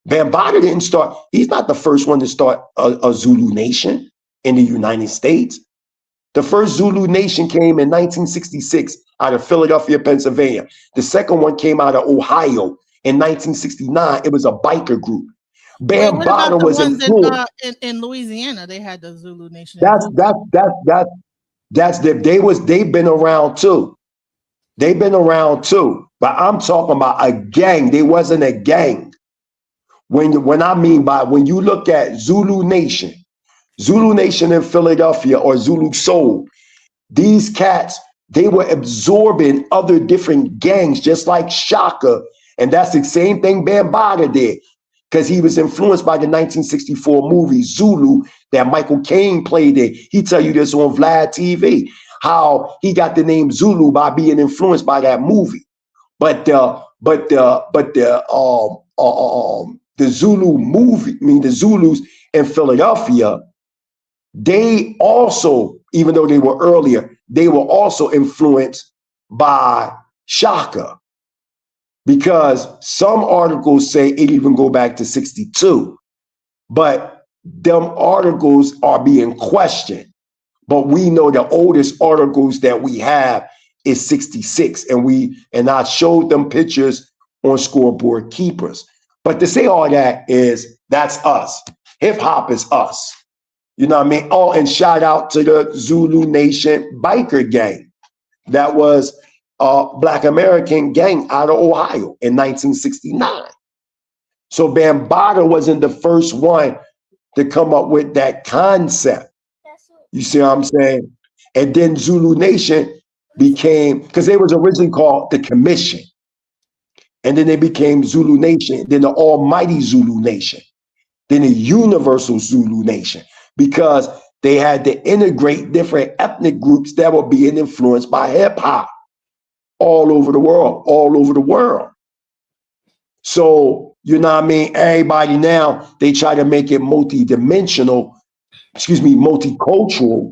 Bambaataa didn't start, he's not the first one to start a Zulu Nation in the United States. The first Zulu Nation came in 1966 out of Philadelphia, Pennsylvania. The second one came out of Ohio in 1969. It was a biker group. Bambaataa was in Louisiana. They had the Zulu Nation. They've been around too. They've been around too. But I'm talking about a gang. They wasn't a gang. When you look at Zulu Nation in Philadelphia, or Zulu Soul, these cats, they were absorbing other different gangs, just like Shaka. And that's the same thing Bambaataa did, because he was influenced by the 1964 movie Zulu that Michael Caine played in. He tell you this on Vlad TV, how he got the name Zulu by being influenced by that movie. But the Zulu movie, the Zulus in Philadelphia, they also, even though they were earlier, they were also influenced by Shaka, because some articles say it even go back to 62, but them articles are being questioned. But we know the oldest articles that we have is 66, and I showed them pictures on Scoreboard Keepers. But to say all that is, that's us. Hip hop is us. You know what I mean? Oh, and shout out to the Zulu Nation biker gang. That was a Black American gang out of Ohio in 1969. So Bambaataa wasn't the first one to come up with that concept. You see what I'm saying? And then Zulu Nation became, because they was originally called the Commission. And then they became Zulu Nation, then the Almighty Zulu Nation, then the Universal Zulu Nation, because they had to integrate different ethnic groups that were being influenced by hip hop. all over the world, all over the world. So, you know what I mean? Everybody now, they try to make it multicultural,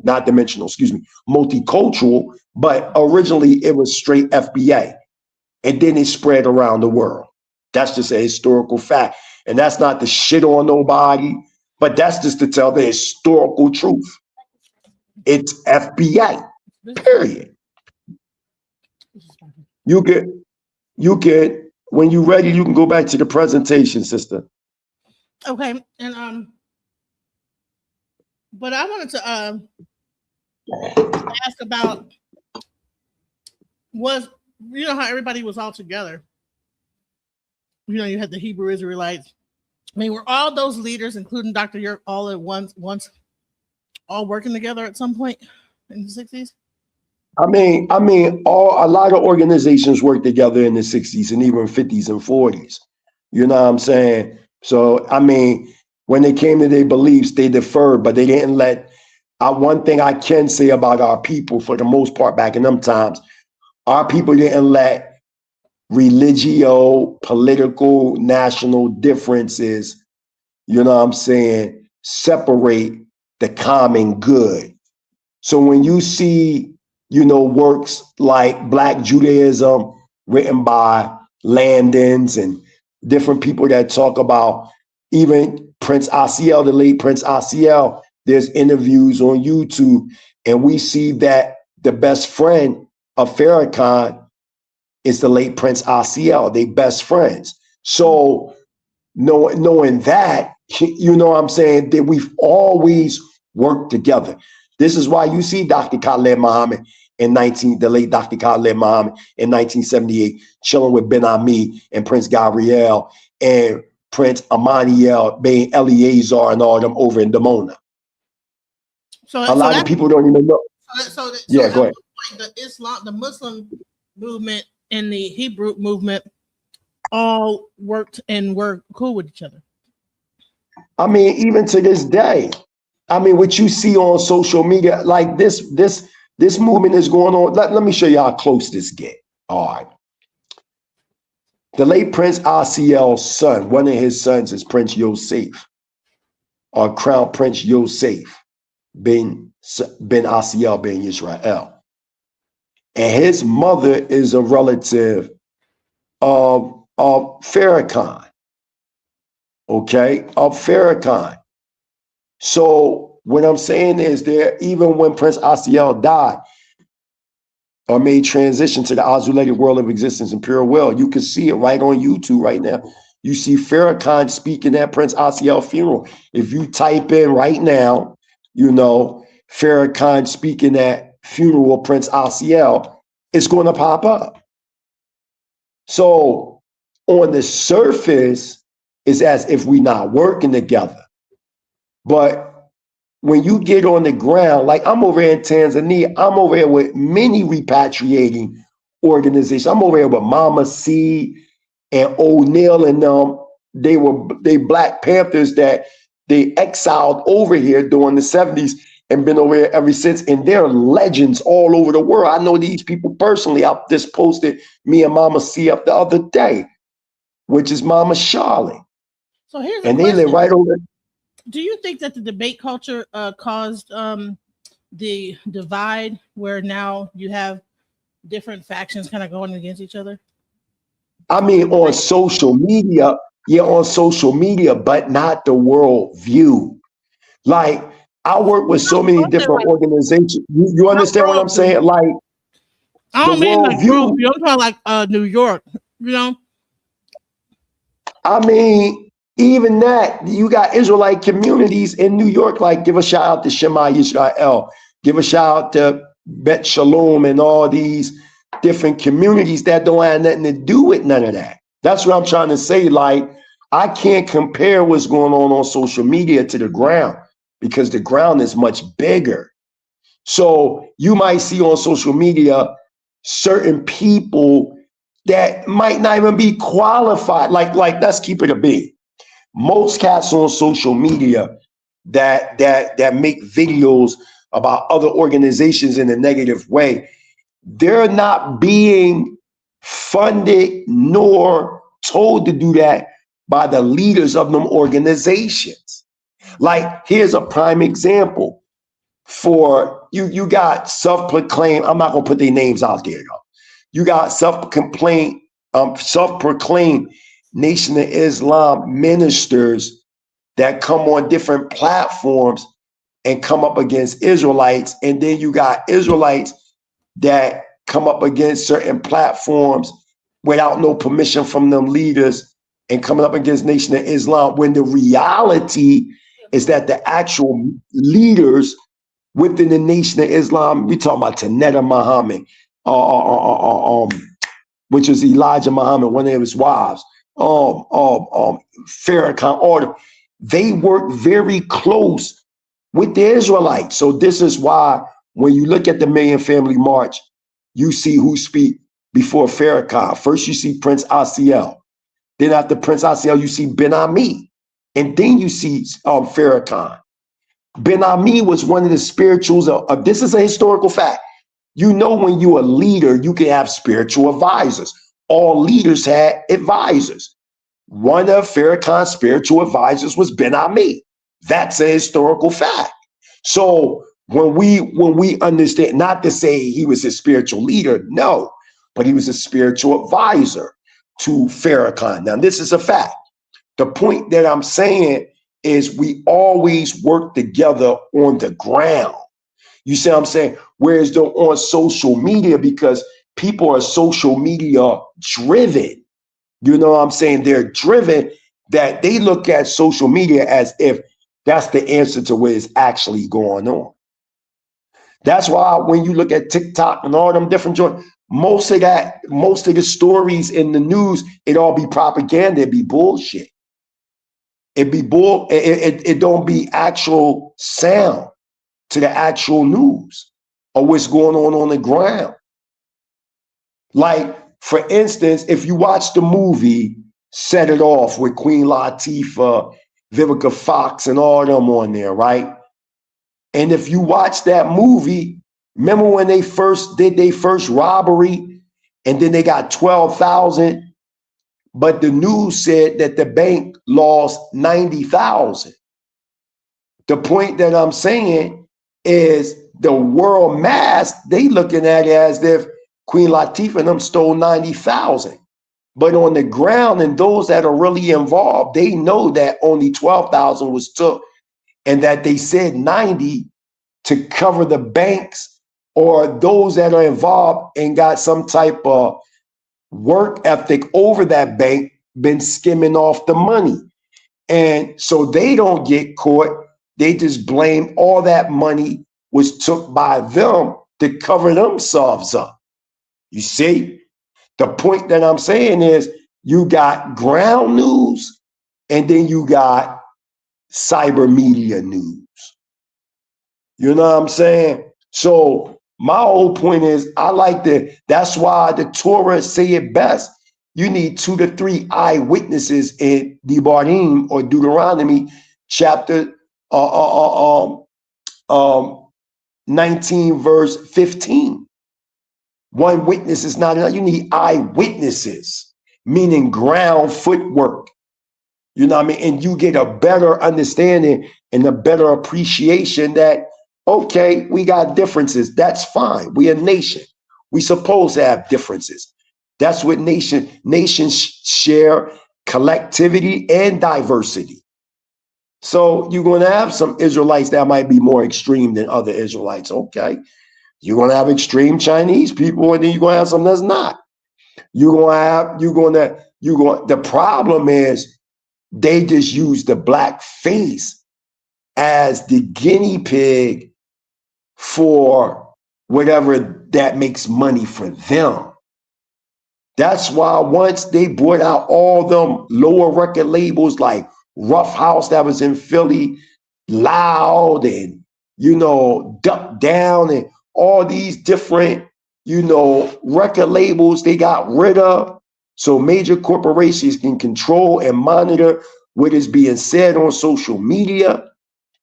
not dimensional, multicultural, but originally it was straight FBA. And then it spread around the world. That's just a historical fact. And that's not to shit on nobody, but that's just to tell the historical truth. It's FBA, period. You could, when you're ready, you can go back to the presentation, sister. Okay, and but I wanted to ask about you know how everybody was all together. You know, you had the Hebrew Israelites. I mean, were all those leaders, including Dr. York, all at once all working together at some point in the 60s? I mean, a lot of organizations worked together in the 60s and even 50s and 40s. You know what I'm saying? So, I mean, when they came to their beliefs, they deferred, but they didn't let. One thing I can say about our people, for the most part, back in them times, our people didn't let religio, political, national differences, you know what I'm saying, separate the common good. So when you see, you know, works like Black Judaism written by Landons and different people that talk about, even Prince Asiel, the late Prince Asiel, there's interviews on YouTube, and we see that the best friend of Farrakhan is the late Prince Asiel. They best friends. So knowing that, you know what I'm saying, that we've always worked together. This is why you see Dr. Khaled Muhammad the late Dr. Khaled Muhammad in 1978, chilling with Ben Ami and Prince Gabriel and Prince Amaniel, Ben Eleazar, and all them over in Dimona. A lot of people don't even know. So go ahead. The Muslim movement and the Hebrew movement all worked and were cool with each other. I mean, even to this day, I mean, what you see on social media, like this movement is going on. Let me show you how close this get. All right. The late Prince Asiel's son, one of his sons is Prince Yosef, or Crown Prince Yosef bin Asiel bin Yisrael. And his mother is a relative of Farrakhan. Okay, of Farrakhan. So what I'm saying is even when Prince Asiel died or made transition to the isolated world of existence and pure will, you can see it right on YouTube right now. You see Farrakhan speaking at Prince Asiel's funeral. If you type in right now, you know, Farrakhan speaking at funeral of Prince Asiel, it's going to pop up. So on the surface, it's as if we're not working together. But when you get on the ground, like I'm over here in Tanzania, I'm over here with many repatriating organizations. I'm over here with Mama C and O'Neill and them. They Black Panthers that they exiled over here during the 70s and been over here ever since. And they're legends all over the world. I know these people personally. I just posted me and Mama C up the other day, which is Mama Charlotte. So here's and they live right over. Do you think that the debate culture caused the divide where now you have different factions kind of going against each other? I mean, on social media, but not the world view. Like, I work with so many different organizations. You understand what I'm saying? Like, I don't mean like world view. I'm talking like New York, you know? I mean, even that, you got Israelite communities in New York, like give a shout out to Shema Yisrael, give a shout out to Bet Shalom and all these different communities that don't have nothing to do with none of that. That's what I'm trying to say. Like, I can't compare what's going on social media to the ground because the ground is much bigger. So you might see on social media certain people that might not even be qualified. Like let's keep it a beat. Most cats on social media that make videos about other organizations in a negative way, they're not being funded nor told to do that by the leaders of them organizations. Like, here's a prime example for you. You got self-proclaimed, I'm not gonna put their names out there though. You got self-proclaimed Nation of Islam ministers that come on different platforms and come up against Israelites. And then you got Israelites that come up against certain platforms without no permission from them leaders and coming up against Nation of Islam, when the reality is that the actual leaders within the Nation of Islam, we talking about Tanetta Muhammad, which is Elijah Muhammad, one of his wives, Farrakhan, all they work very close with the Israelites. So this is why when you look at the Million Family March, you see who speak before Farrakhan. First, you see Prince Asiel. Then after Prince Asiel, you see Ben Ami. And then you see Farrakhan. Ben Ami was one of the spirituals of this is a historical fact. You know, when you're a leader, you can have spiritual advisors. All leaders had advisors. One of Farrakhan's spiritual advisors was Ben Ami. That's a historical fact. So when we understand, not to say he was a spiritual leader, no, but he was a spiritual advisor to Farrakhan. Now, this is a fact. The point that I'm saying is we always work together on the ground. You see what I'm saying? Whereas though on social media, because people are social media driven, you know what I'm saying? They're driven that they look at social media as if that's the answer to what is actually going on. That's why when you look at TikTok and all them different joints, most of the stories in the news, it all be propaganda, it be bullshit. It be it don't be actual sound to the actual news or what's going on the ground. Like, for instance, if you watch the movie Set It Off with Queen Latifah, Vivica Fox, and all them on there, right? And if you watch that movie, remember when they first did their first robbery and then they got 12,000, but the news said that the bank lost 90,000. The point that I'm saying is the world mass, they looking at it as if Queen Latifah and them stole 90,000. But on the ground, and those that are really involved, they know that only 12,000 was took, and that they said 90 to cover the banks or those that are involved and got some type of work ethic over that bank, been skimming off the money. And so they don't get caught. They just blame all that money was took by them to cover themselves up. You see, the point that I'm saying is you got ground news and then you got cyber media news. You know what I'm saying? So my whole point is that's why the Torah say it best. You need 2 to 3 eyewitnesses in Devarim or Deuteronomy chapter 19 verse 15. One witness is not enough. You need eyewitnesses, meaning ground footwork. You know what I mean? And you get a better understanding and a better appreciation that, okay, we got differences. That's fine. We a nation. We supposed to have differences. That's what nations share, collectivity and diversity. So you're going to have some Israelites that might be more extreme than other Israelites. Okay. You're going to have extreme Chinese people, and then you're going to have some that's not. The problem is they just use the black face as the guinea pig for whatever that makes money for them. That's why once they brought out all them lower record labels like Rough House that was in Philly, Loud, and, Duck Down, and all these different, record labels they got rid of. So major corporations can control and monitor what is being said on social media.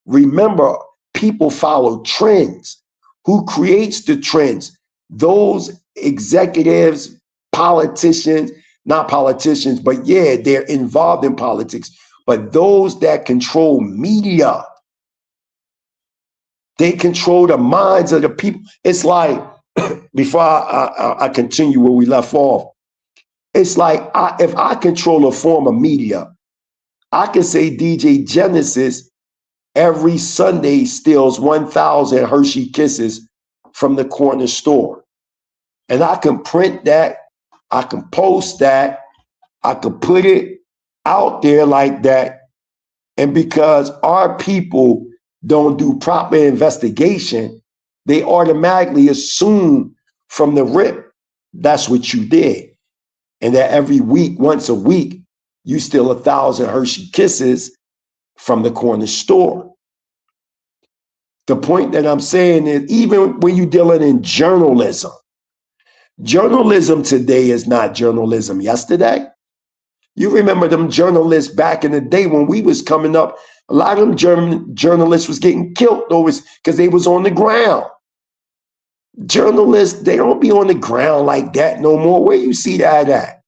Remember, people follow trends. Who creates the trends? Those executives, politicians, not politicians, but yeah, they're involved in politics. But those that control media, they control the minds of the people. It's like, before I continue where we left off, it's like if I control a form of media, I can say DJ Genesis every Sunday steals 1,000 Hershey Kisses from the corner store. And I can print that, I can post that, I can put it out there like that. And because our people don't do proper investigation, they automatically assume from the rip, that's what you did. And that every week, once a week, you steal 1,000 Hershey Kisses from the corner store. The point that I'm saying is, even when you're dealing in journalism, journalism today is not journalism yesterday. You remember them journalists back in the day when we was coming up, a lot of them journalists was getting killed though, because they was on the ground. Journalists, they don't be on the ground like that no more. Where you see that at?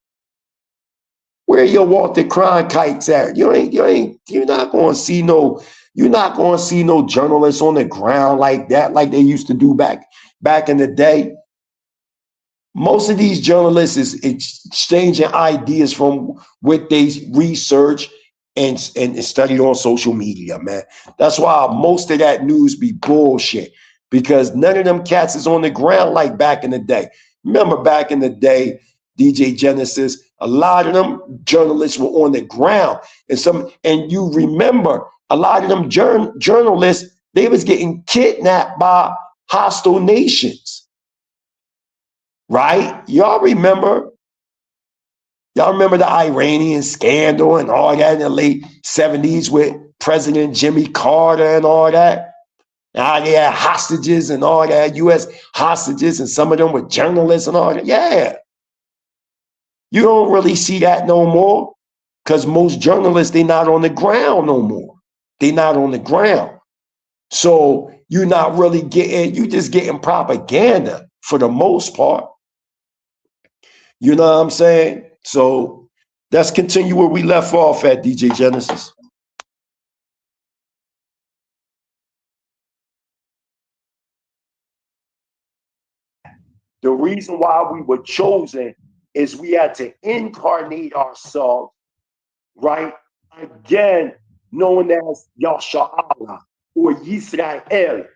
Where your Walter Cronkites at? You're not gonna see no journalists on the ground like that, like they used to do back in the day. Most of these journalists is exchanging ideas from what they research and studied on social media, man. That's why most of that news be bullshit, because none of them cats is on the ground like back in the day. Remember back in the day, DJ Genesis, a lot of them journalists were on the ground. And you remember a lot of them journalists, they was getting kidnapped by hostile nations. Right? Y'all remember the Iranian scandal and all that in the late 70s with President Jimmy Carter and all that? Now they had hostages and all that, US hostages, and some of them were journalists and all that. Yeah. You don't really see that no more, because most journalists, they're not on the ground no more. They're not on the ground. So you're not really you're just getting propaganda for the most part. You know what I'm saying? So let's continue where we left off at, DJ Genesis. The reason why we were chosen is we had to incarnate ourselves, right? Again, known as Yasha'Allah or Yisrael.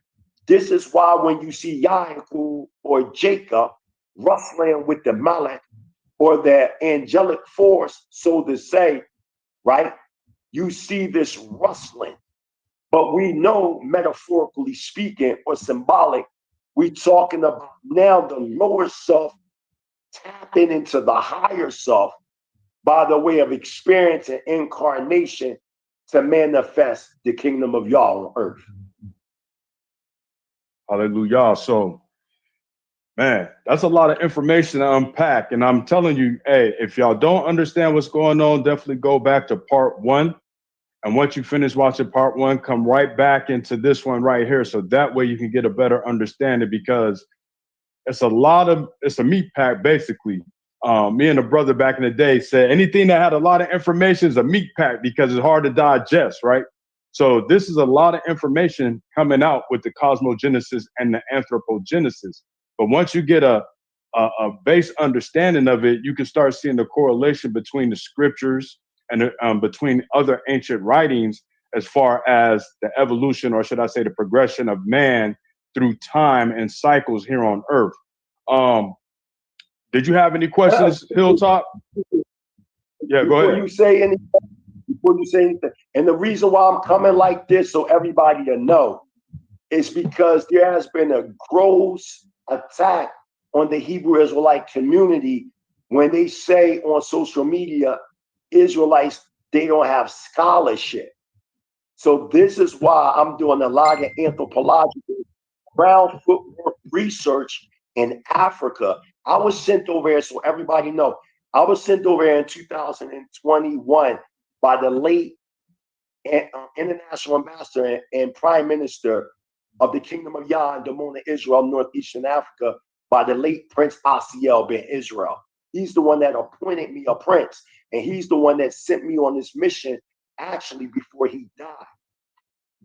This is why when you see Yaakov or Jacob wrestling with the Malach or the angelic force, so to say, right? You see this rustling. But we know, metaphorically speaking or symbolic, we're talking about now the lower self tapping into the higher self by the way of experience and incarnation to manifest the kingdom of Yah on earth. Hallelujah. So, man, that's a lot of information to unpack. And I'm telling you, hey, if y'all don't understand what's going on, definitely go back to part 1. And once you finish watching part 1, come right back into this one right here. So that way you can get a better understanding, because it's a meat pack, basically. Me and a brother back in the day said anything that had a lot of information is a meat pack because it's hard to digest, right? So this is a lot of information coming out with the cosmogenesis and the anthropogenesis. But once you get a base understanding of it, you can start seeing the correlation between the scriptures and between other ancient writings as far as the evolution, or should I say the progression of man through time and cycles here on earth. Did you have any questions, Hilltop? Yeah, go ahead. Before you say anything, and the reason why I'm coming like this, so everybody will know, is because there has been a gross attack on the Hebrew Israelite community when they say on social media, Israelites, they don't have scholarship. So this is why I'm doing a lot of anthropological ground footwork research in Africa. I was sent over here, so everybody know, I was sent over here in 2021 by the late international ambassador and prime minister of the Kingdom of Yah and Damona, Israel, Northeastern Africa, by the late Prince Asiel ben Israel. He's the one that appointed me a prince. And he's the one that sent me on this mission actually before he died.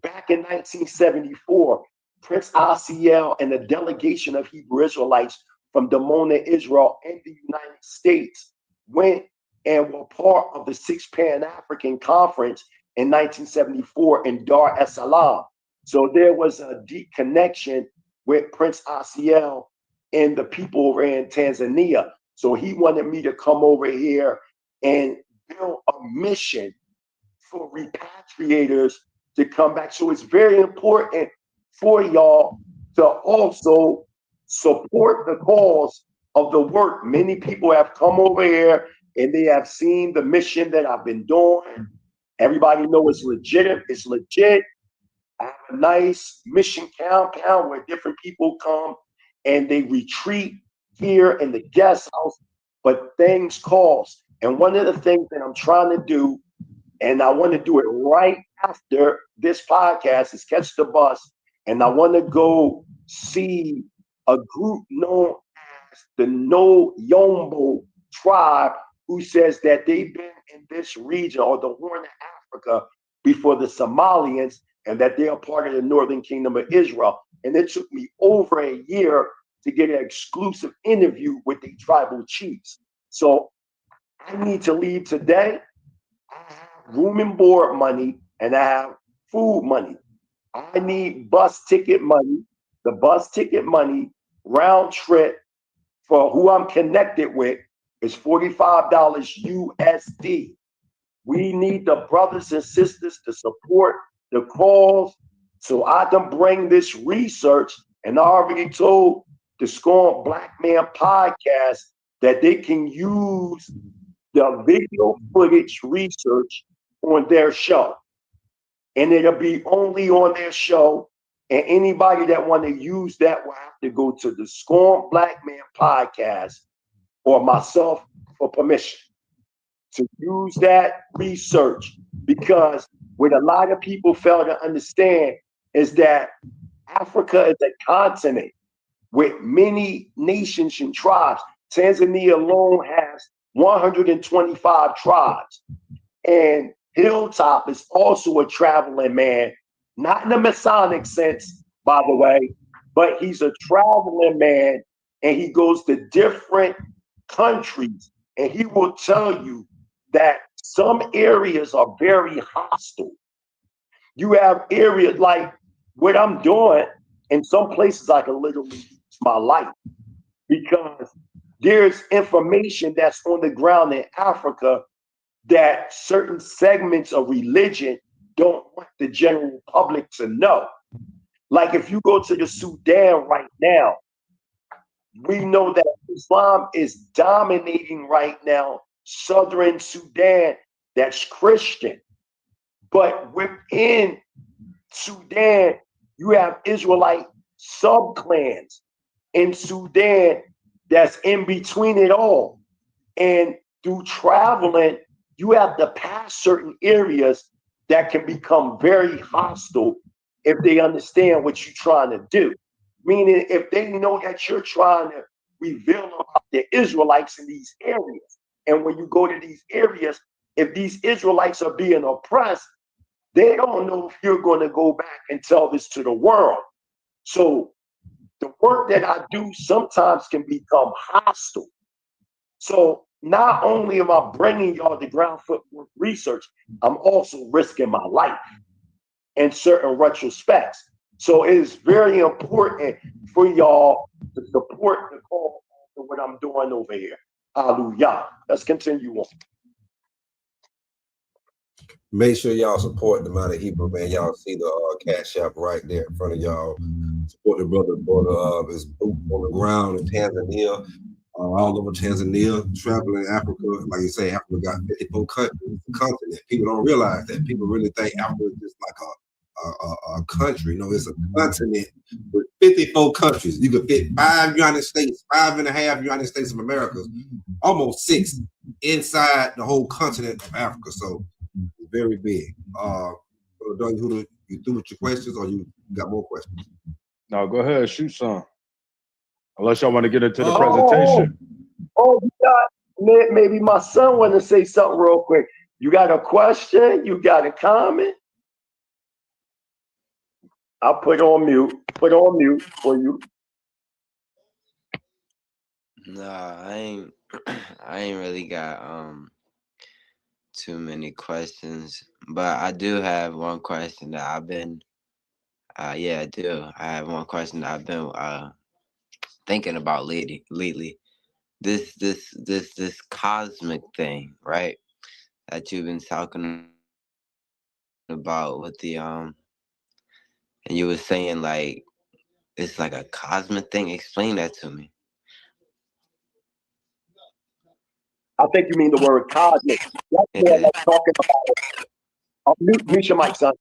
Back in 1974, Prince Asiel and a delegation of Hebrew Israelites from Dimona, Israel, and the United States went and were part of the Sixth Pan-African Conference in 1974 in Dar es Salaam. So there was a deep connection with Prince Asiel and the people over in Tanzania. So he wanted me to come over here and build a mission for repatriators to come back. So it's very important for y'all to also support the cause of the work. Many people have come over here and they have seen the mission that I've been doing. Everybody knows it's legit. It's legit. I have a nice mission compound where different people come and they retreat here in the guest house, but things cost. And one of the things that I'm trying to do, and I want to do it right after this podcast, is catch the bus, and I want to go see a group known as the No Yombo tribe, who says that they've been in this region or the Horn of Africa before the Somalians, and that they are part of the Northern Kingdom of Israel. And it took me over a year to get an exclusive interview with the tribal chiefs. So I need to leave today. I have room and board money and I have food money. I need bus ticket money. The bus ticket money round trip for who I'm connected with is $45 USD. We need the brothers and sisters to support the cause so I can bring this research. And I already told the Scorn Black Man podcast that they can use the video footage research on their show. And it'll be only on their show. And anybody that want to use that will have to go to the Scorn Black Man podcast or myself for permission to use that research. Because what a lot of people fail to understand is that Africa is a continent with many nations and tribes. Tanzania alone has 125 tribes. And Hilltop is also a traveling man, not in the Masonic sense, by the way, but he's a traveling man and he goes to different countries and he will tell you that some areas are very hostile. You have areas like what I'm doing, in some places I can literally lose my life because there's information that's on the ground in Africa that certain segments of religion don't want the general public to know. Like if you go to the Sudan right now, we know that Islam is dominating right now southern Sudan, that's Christian. But within Sudan, you have Israelite sub-clans in Sudan that's in between it all. And through traveling, you have to pass certain areas that can become very hostile if they understand what you're trying to do. Meaning, if they know that you're trying to reveal about the Israelites in these areas, and when you go to these areas, if these Israelites are being oppressed, they don't know if you're going to go back and tell this to the world. So the work that I do sometimes can become hostile. So not only am I bringing y'all the ground footwork research, I'm also risking my life in certain retrospects. So it is very important for y'all to support the cause of what I'm doing over here. Hallelujah. Let's continue on. Make sure y'all support the Mighty Hebrew, man. Y'all see the Cash App right there in front of y'all. Support the brother his boot on the ground in Tanzania, all over Tanzania, traveling Africa. Like you say, Africa got 54 countries, continent. People don't realize that. People really think Africa is just like a country. You know, it's a continent with 54 countries. You could fit 5 United States, 5.5 United States of America, almost 6 inside the whole continent of Africa. So it's very big. You through with your questions, or you got more questions? No, go ahead, shoot some. Unless y'all want to get into the presentation. Oh, Maybe my son want to say something real quick. You got a question? You got a comment? I'll put on mute. Put on mute for you. Nah, I ain't really got too many questions, but I do have one question that I've been yeah, I do. I have one question that I've been thinking about lately. This cosmic thing, right? That you've been talking about with the and you were saying like it's like a cosmic thing. Explain that to me. I think you mean the word cosmic. That's what I'm talking about. Mute your mic, son.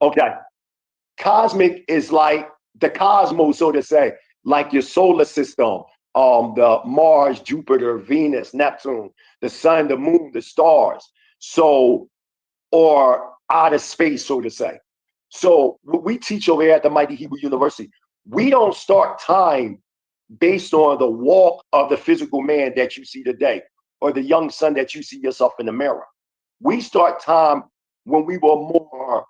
Okay. Cosmic is like the cosmos, so to say, like your solar system, the Mars, Jupiter, Venus, Neptune, the sun, the moon, the stars. So, or outer space, so to say. So what we teach over here at the Mighty Hebrew University, we don't start time based on the walk of the physical man that you see today, or the young son that you see yourself in the mirror. We start time when we were more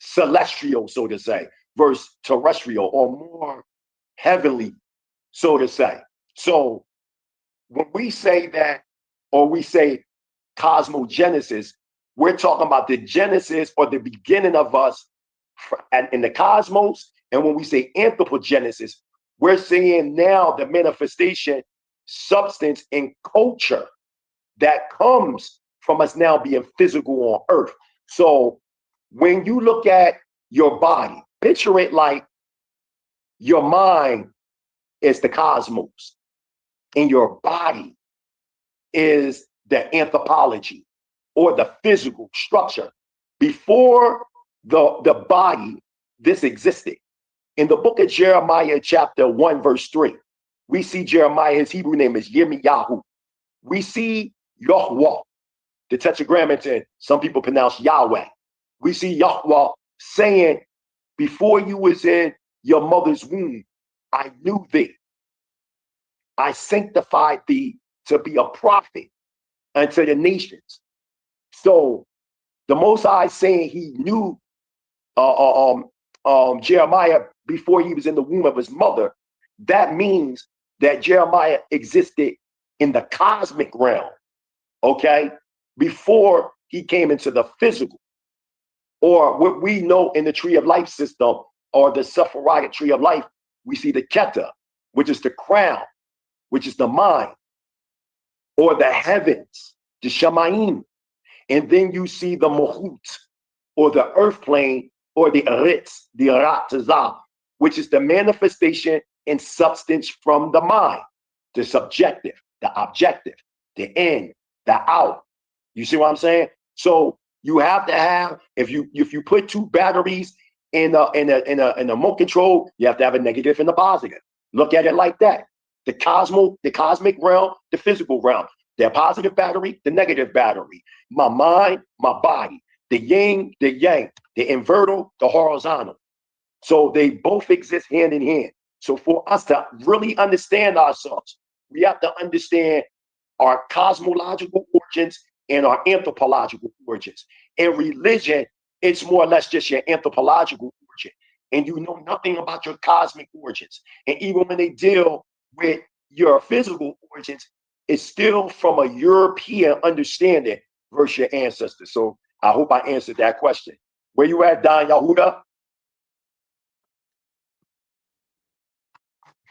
celestial, so to say, versus terrestrial, or more heavenly, so to say. So when we say that, or we say cosmogenesis, we're talking about the genesis or the beginning of us in the cosmos. And when we say anthropogenesis, we're seeing now the manifestation, substance, and culture that comes from us now being physical on earth. So when you look at your body, picture it like your mind is the cosmos and your body is the anthropology or the physical structure. Before the body, this existed. In the book of Jeremiah, chapter 1, verse 3, we see Jeremiah, his Hebrew name is Yirmiyahu. We see Yahweh, the tetragrammaton, some people pronounce Yahweh. We see Yahweh saying, before you was in your mother's womb, I knew thee. I sanctified thee to be a prophet unto the nations. So the Most High saying he knew Jeremiah before he was in the womb of his mother. That means that Jeremiah existed in the cosmic realm, okay, before he came into the physical, or what we know in the tree of life system, or the Sephirotic tree of life. We see the Keter, which is the crown, which is the mind, or the heavens, the Shamayim. And then you see the Mohut, or the earth plane, or the Eretz, the Aratazah, which is the manifestation and substance from the mind, the subjective, the objective, the in, the out. You see what I'm saying? So you have to have, if you put two batteries in a remote control, you have to have a negative and a positive. Look at it like that. The cosmic realm, the physical realm, the positive battery, the negative battery. My mind, my body, the yin, the yang, the inverter, the horizontal. So they both exist hand in hand. So for us to really understand ourselves, we have to understand our cosmological origins and our anthropological origins. In religion, it's more or less just your anthropological origin, and you know nothing about your cosmic origins. And even when they deal with your physical origins, it's still from a European understanding versus your ancestors. So I hope I answered that question. Where you at, Don Yahuda?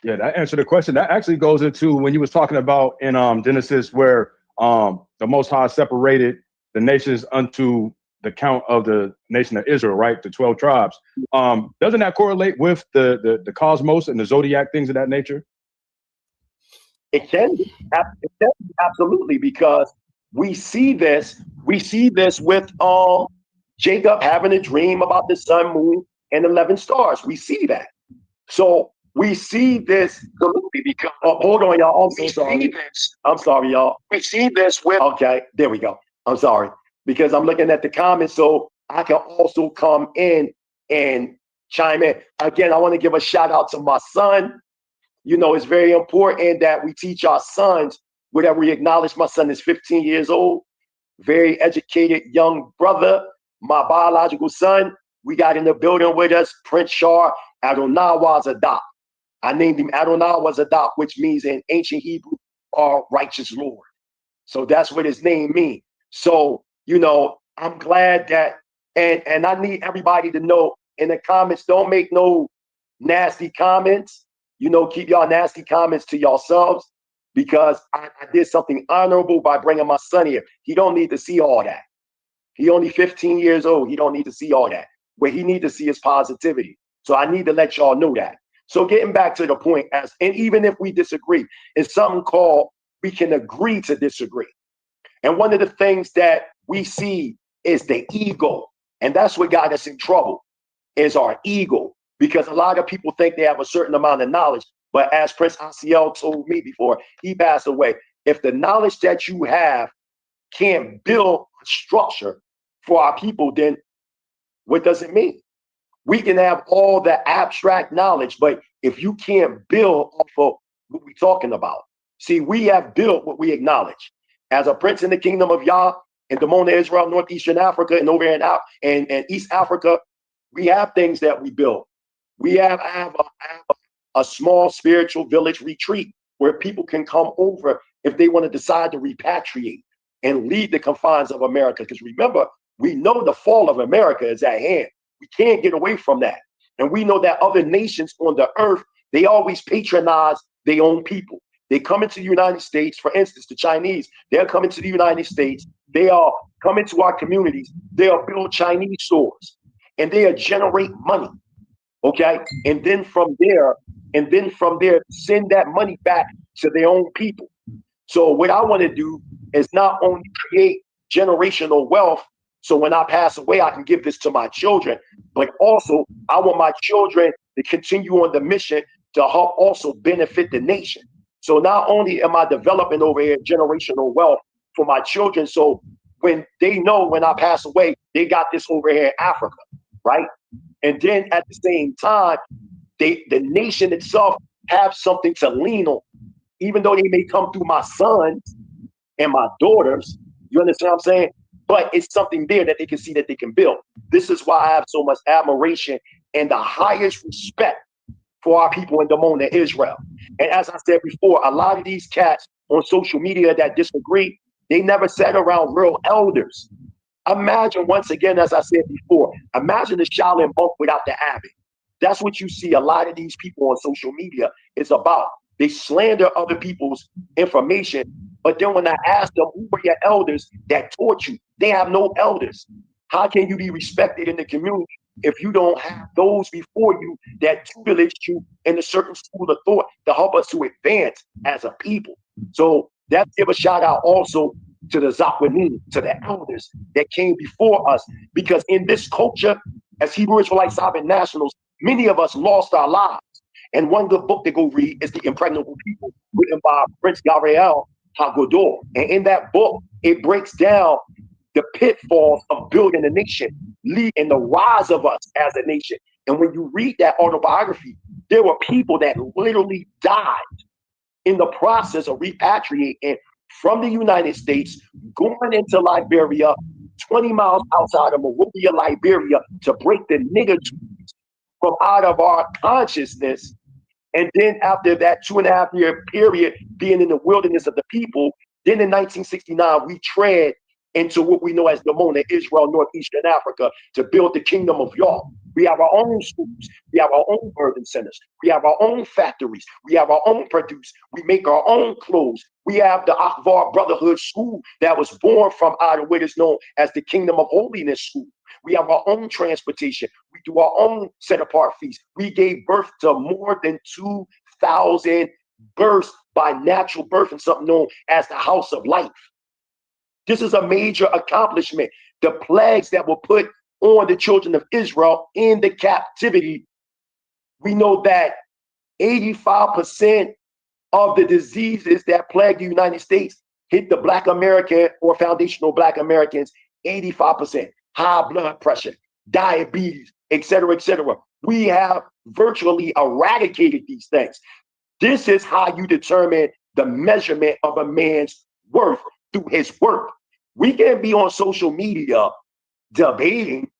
Yeah, that answered the question. That actually goes into when you was talking about in Genesis, where the Most High separated the nations unto the count of the nation of Israel, right? The 12 tribes. Doesn't that correlate with the cosmos and the zodiac, things of that nature? It can be, absolutely, because we see this with Jacob having a dream about the sun, moon, and 11 stars. We see that. So we see this because hold on, y'all. I'm so sorry. I'm sorry, y'all. We see this with okay, there we go. I'm sorry. Because I'm looking at the comments, so I can also come in and chime in. Again, I want to give a shout out to my son. it's very important that we teach our sons whatever we acknowledge. My son is 15 years old, very educated young brother, my biological son. We got in the building with us, Prince Shar Adonai Zadok. I named him Adonai Zadok, which means in ancient Hebrew, our righteous Lord. So that's what his name means. So, I'm glad that, and I need everybody to know in the comments, don't make no nasty comments. Keep y'all nasty comments to yourselves, because I did something honorable by bringing my son here. He don't need to see all that. He only 15 years old. He don't need to see all that. What he need to see is positivity. So I need to let y'all know that. So getting back to the point, and even if we disagree, it's something called we can agree to disagree. And one of the things that we see is the ego. And that's what got us in trouble, is our ego. Because a lot of people think they have a certain amount of knowledge. But as Prince Asiel told me before he passed away, if the knowledge that you have can't build a structure for our people, then what does it mean? We can have all the abstract knowledge, but if you can't build off of what we're talking about, see, we have built what we acknowledge. As a prince in the kingdom of Yah, in Damona, Israel, Northeastern Africa, and over in East Africa, we have things that we build. We have a small spiritual village retreat where people can come over if they want to decide to repatriate and leave the confines of America. Because remember, we know the fall of America is at hand. We can't get away from that. And we know that other nations on the earth, they always patronize their own people. They come into the United States, for instance, the Chinese, they're coming to the United States. They are coming to our communities. They'll build Chinese stores and they'll generate money. Okay. And then from there, send that money back to their own people. So what I want to do is not only create generational wealth, so when I pass away, I can give this to my children, but also I want my children to continue on the mission to help also benefit the nation. So not only am I developing over here generational wealth for my children, so when they know when I pass away, they got this over here in Africa, right? And then at the same time, the nation itself have something to lean on, even though they may come through my sons and my daughters. You understand what I'm saying? But it's something there that they can see that they can build. This is why I have so much admiration and the highest respect for our people in Damona, Israel. And as I said before, a lot of these cats on social media that disagree, they never sat around real elders. Imagine, once again, as I said before, imagine the Shaolin monk without the abbot. That's what you see a lot of these people on social media is about. They slander other people's information, but then when I ask them, who were your elders that taught you? They have no elders. How can you be respected in the community if you don't have those before you that tutelage you in a certain school of thought to help us to advance as a people? So that's give a shout out also to the Zakwanim, to the elders that came before us, because in this culture, as Hebrew Israelite Sovereign Nationals, many of us lost our lives. And one good book to go read is The Impregnable People, written by Prince Gabriel Hagodor. And in that book, it breaks down the pitfalls of building a nation, and the rise of us as a nation. And when you read that autobiography, there were people that literally died in the process of repatriating from the United States, going into Liberia, 20 miles outside of Monrovia, Liberia, to break the nigger from out of our consciousness. And then after that 2.5-year period being in the wilderness of the people, then in 1969, we tread into what we know as Damona, Israel, Northeastern Africa, to build the kingdom of Yah. We have our own schools. We have our own urban centers. We have our own factories. We have our own produce. We make our own clothes. We have the Akbar Brotherhood School that was born from out of what is known as the Kingdom of Holiness School. We have our own transportation. We do our own set-apart feasts. We gave birth to more than 2,000 births by natural birth in something known as the House of Life. This is a major accomplishment. The plagues that were put on the children of Israel in the captivity, we know that 85% of the diseases that plague the United States hit the Black American or foundational Black Americans, 85%. High blood pressure, diabetes, et cetera, et cetera. We have virtually eradicated these things. This is how you determine the measurement of a man's worth through his work. We can be on social media debating.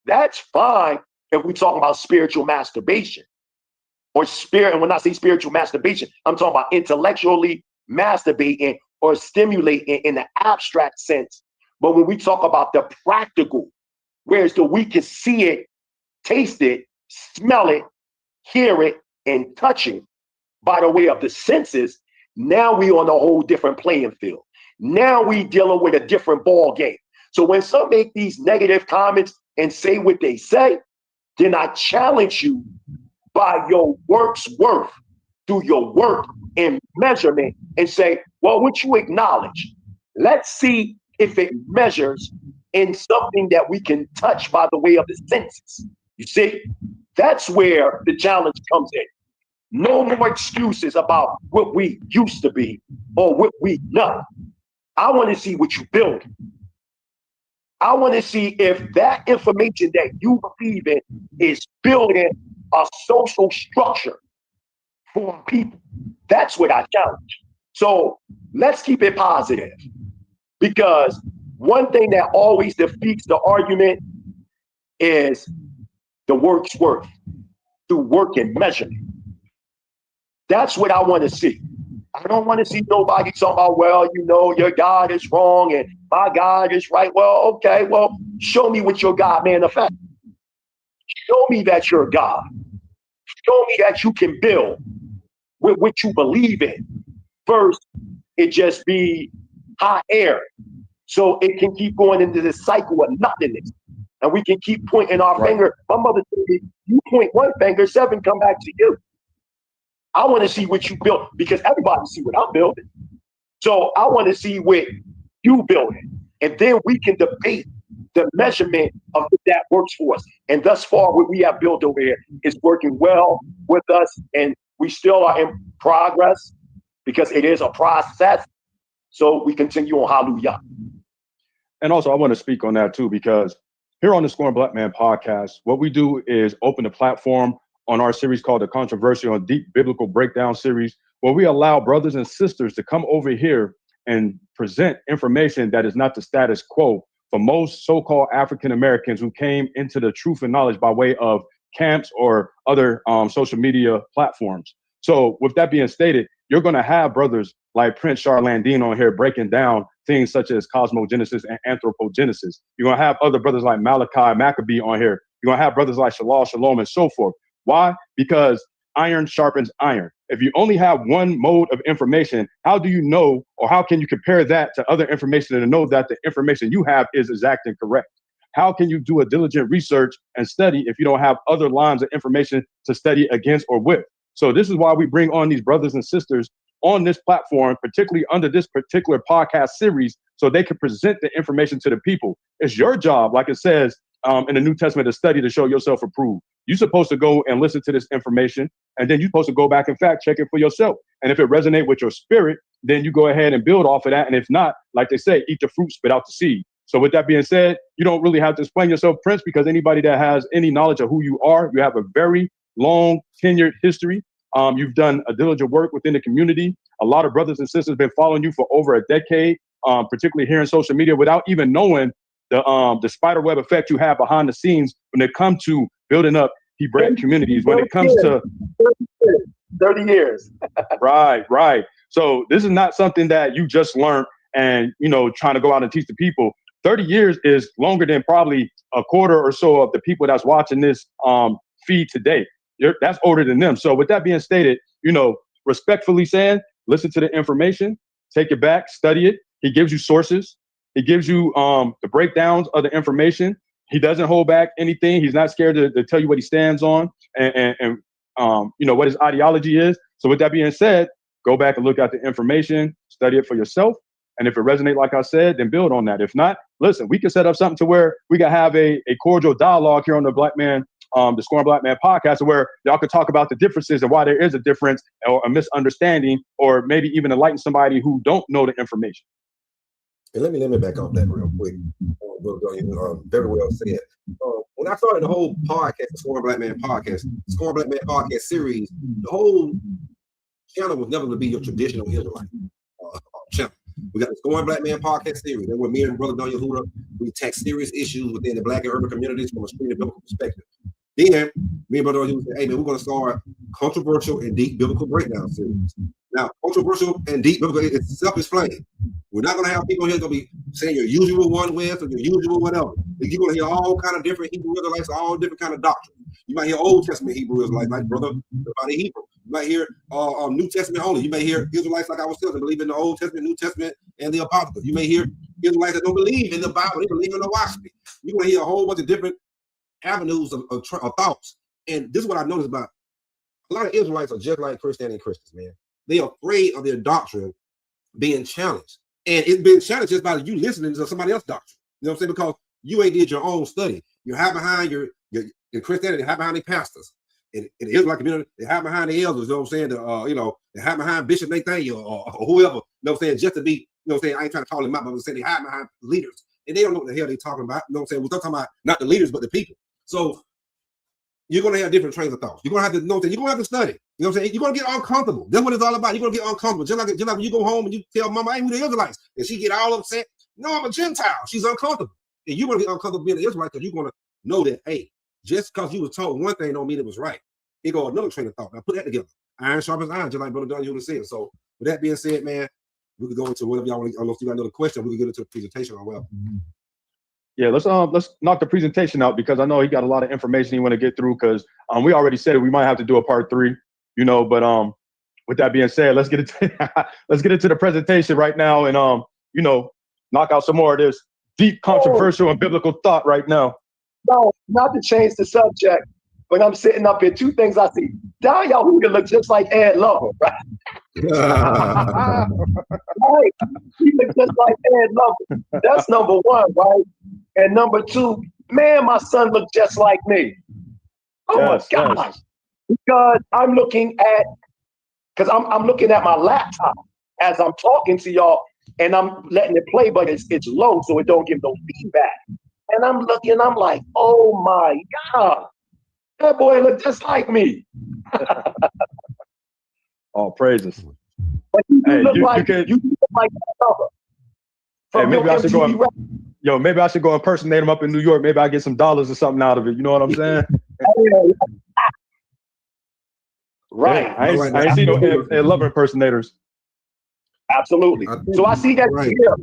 That's fine if we talk about spiritual masturbation or spirit. And when I say spiritual masturbation, I'm talking about intellectually masturbating or stimulating in the abstract sense. But when we talk about the practical, whereas we can see it, taste it, smell it, hear it, and touch it by the way of the senses, now we on a whole different playing field. Now we dealing with a different ball game. So when some make these negative comments and say what they say, then I challenge you by your work's worth, through your work and measurement, and say, well, what you acknowledge, let's see if it measures in something that we can touch by the way of the senses. You see, that's where the challenge comes in. No more excuses about what we used to be or what we know. I want to see what you build. I want to see if that information that you believe in is building a social structure for people. That's what I challenge. So let's keep it positive, because one thing that always defeats the argument is the work's worth through work and measurement. That's what I want to see. I don't want to see nobody talking about, well, you know, your God is wrong and my God is right. Well, okay, well, show me what your God manifests. Show me that you're God. Show me that you can build with what you believe in. First, it just be hot air. So it can keep going into this cycle of nothingness. And we can keep pointing our finger. My mother told me, you point one finger, 7 come back to you. I want to see what you built, because everybody see what I'm building. So I want to see what you building. And then we can debate the measurement of if that works for us. And thus far, what we have built over here is working well with us. And we still are in progress because it is a process. So we continue on. Hallelujah. And also, I want to speak on that too, because here on the Scorn Black Man podcast, what we do is open the platform on our series called the Controversial and Deep Biblical Breakdown series, where we allow brothers and sisters to come over here and present information that is not the status quo for most so-called African Americans who came into the truth and knowledge by way of camps or other social media platforms. So with that being stated, you're going to have brothers like Prince Charlandine on here breaking down things such as cosmogenesis and anthropogenesis. You're going to have other brothers like Malachi Maccabee on here. You're going to have brothers like Shalal Shalom and so forth. Why? Because iron sharpens iron. If you only have one mode of information, how do you know, or how can you compare that to other information and know that the information you have is exact and correct? How can you do a diligent research and study if you don't have other lines of information to study against or with? So this is why we bring on these brothers and sisters on this platform, particularly under this particular podcast series, so they can present the information to the people. It's your job, like it says in the New Testament, to study to show yourself approved. You're supposed to go and listen to this information, and then you're supposed to go back and fact check it for yourself. And if it resonates with your spirit, then you go ahead and build off of that. And if not, like they say, eat the fruit, spit out the seed. So with that being said, you don't really have to explain yourself, Prince, because anybody that has any knowledge of who you are, you have a very long tenured history. You've done a diligent work within the community. A lot of brothers and sisters have been following you for over a decade, particularly here in social media, without even knowing the spider web effect you have behind the scenes when it comes to building up Hebraic communities, when it comes to 30 years. Right. So this is not something that you just learned and, trying to go out and teach the people. 30 years is longer than probably a quarter or so of the people that's watching this feed today. That's older than them. So with that being stated, respectfully saying, listen to the information, take it back, study it. He gives you sources. He gives you the breakdowns of the information. He doesn't hold back anything. He's not scared to tell you what he stands on and what his ideology is. So with that being said, go back and look at the information, study it for yourself. And if it resonates, like I said, then build on that. If not, listen, we can set up something to where we can have a cordial dialogue here on the the Scorn Black Man podcast, where y'all could talk about the differences and why there is a difference or a misunderstanding, or maybe even enlighten somebody who don't know the information. And let me back off that real quick. Very well said. When I started the whole podcast, the Scorn Black Man podcast series, the whole channel was never going to be your traditional Israelite channel. We got this Going Black Man podcast series. Then with me and Brother Don Yehuda, we attack serious issues within the Black and urban communities from a street biblical perspective. Then me and Brother Don Yehuda said, hey man, we're going to start controversial and deep biblical breakdown series. Now, controversial and deep biblical, it's self-explaining. We're not going to have people here going to be saying your usual one with or your usual whatever. You're going to hear all kind of different Hebrew Israelites, all different kind of doctrine. You might hear Old Testament Hebrew Israelites like Brother Body Hebrew. You might hear New Testament only. You may hear Israelites like I was telling, believe in the Old Testament, New Testament, and the Apocrypha. You may hear Israelites that don't believe in the Bible, they believe in the WASP. You're going to hear a whole bunch of different avenues of thoughts. And this is what I noticed about a lot of Israelites are just like Christianity and Christians, man. They're afraid of their doctrine being challenged. And it's been challenged just by you listening to somebody else's doctrine. You know what I'm saying? Because you ain't did your own study. You hide behind your Christianity, hide behind the pastors. In the Israelite community, they hide behind the elders, you know what I'm saying? They hide behind Bishop Nathaniel or whoever, you know what I'm saying? Just to be, you know what I'm saying? I ain't trying to call them out, but I'm saying they hide behind leaders. And they don't know what the hell they're talking about. You know what I'm saying? We're talking about not the leaders, but the people. So you're going to have different trains of thoughts. You're going to have to know that you're going to have to study. You know what I'm saying? You're going to get uncomfortable. That's what it's all about. You're going to get uncomfortable. Just like when you go home and you tell mama, hey, we the Israelites, and she get all upset. No, I'm a Gentile. She's uncomfortable. And you're going to get uncomfortable being an Israelite because you're going to know that, hey, just because you was told one thing don't mean it was right. It go another train of thought. Now put that together. Iron sharpens iron, just like Brother Don Yehuda said. So with that being said, man, we could go into whatever y'all want to. I don't know if you got another question. We can get into a presentation or well. Yeah, let's knock the presentation out because I know he got a lot of information he want to get through because we already said it, we might have to do a part 3, you know, but with that being said, let's get into the presentation right now and you know, knock out some more of this deep controversial and biblical thought right now. No, not to change the subject, but I'm sitting up here, 2 things I see. Don Yehuda looks just like Ed Lover, right? Right. He looks just like Ed Lover. That's number 1, right? And number 2, man, my son looks just like me. Oh yes, my gosh. Yes. Because I'm looking at my laptop as I'm talking to y'all, and I'm letting it play, but it's low, so it don't give no feedback. And I'm looking, I'm like, oh my God, that boy look just like me. All praises. But you look like that cover. Hey, maybe I should go. Maybe I should go impersonate him up in New York. Maybe I get some dollars or something out of it. You know what I'm saying? Right. Yeah, I ain't seen no Lover impersonators. Absolutely. So I see that here.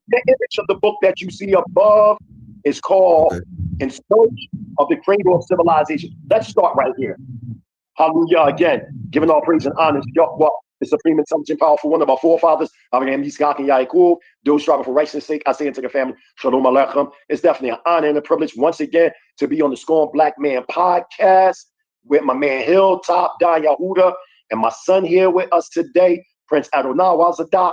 The image of the book that you see above is called In Search of the Cradle of Civilization. Let's start right here. Hallelujah. Again, giving all praise and honor to God, the supreme intelligent, powerful one of our forefathers, Abraham, Yitzchak, and Yaakov. Those striving for righteousness' sake, I say into the family, Shalom Aleichem. It's definitely an honor and a privilege once again to be on the Scorn Black Man podcast with my man Hilltop, Don Yehuda, and my son here with us today, Prince Adonai Zadak.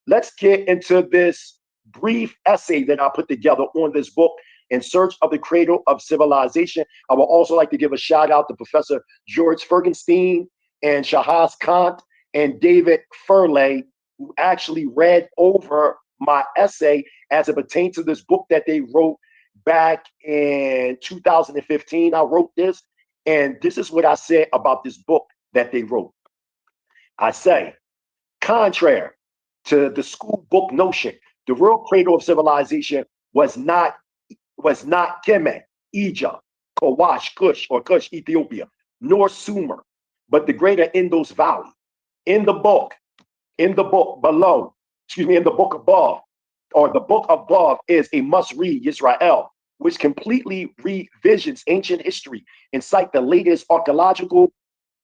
Let's get into this brief essay that I put together on this book, In Search of the Cradle of Civilization. I would also like to give a shout out to Professor George Fergenstein and Shahaz Kant and David Furley, who actually read over my essay as it pertains to this book that they wrote back in 2015. I wrote this, and this is what I said about this book that they wrote. I say, contrary to the school book notion, the real cradle of civilization was not Kemet, Egypt, Kawash, Kush, or Kush, Ethiopia, nor Sumer, but the greater Indus Valley. In the book above, or the book above is a must-read, Israel, which completely revisions ancient history and cite the latest archaeological,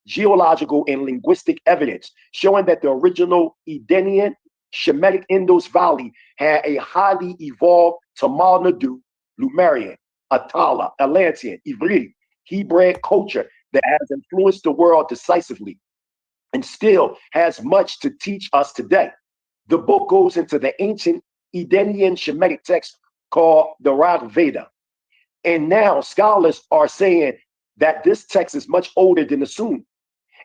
geological, and linguistic evidence showing that the original Edenian Shemitic Indus Valley had a highly evolved Tamil Nadu, Lemurian, Atala, Atlantean, Ivri, Hebrew culture that has influenced the world decisively and still has much to teach us today. The book goes into the ancient Edenian Shemitic text called the Rig Veda. And now scholars are saying that this text is much older than the Sumer,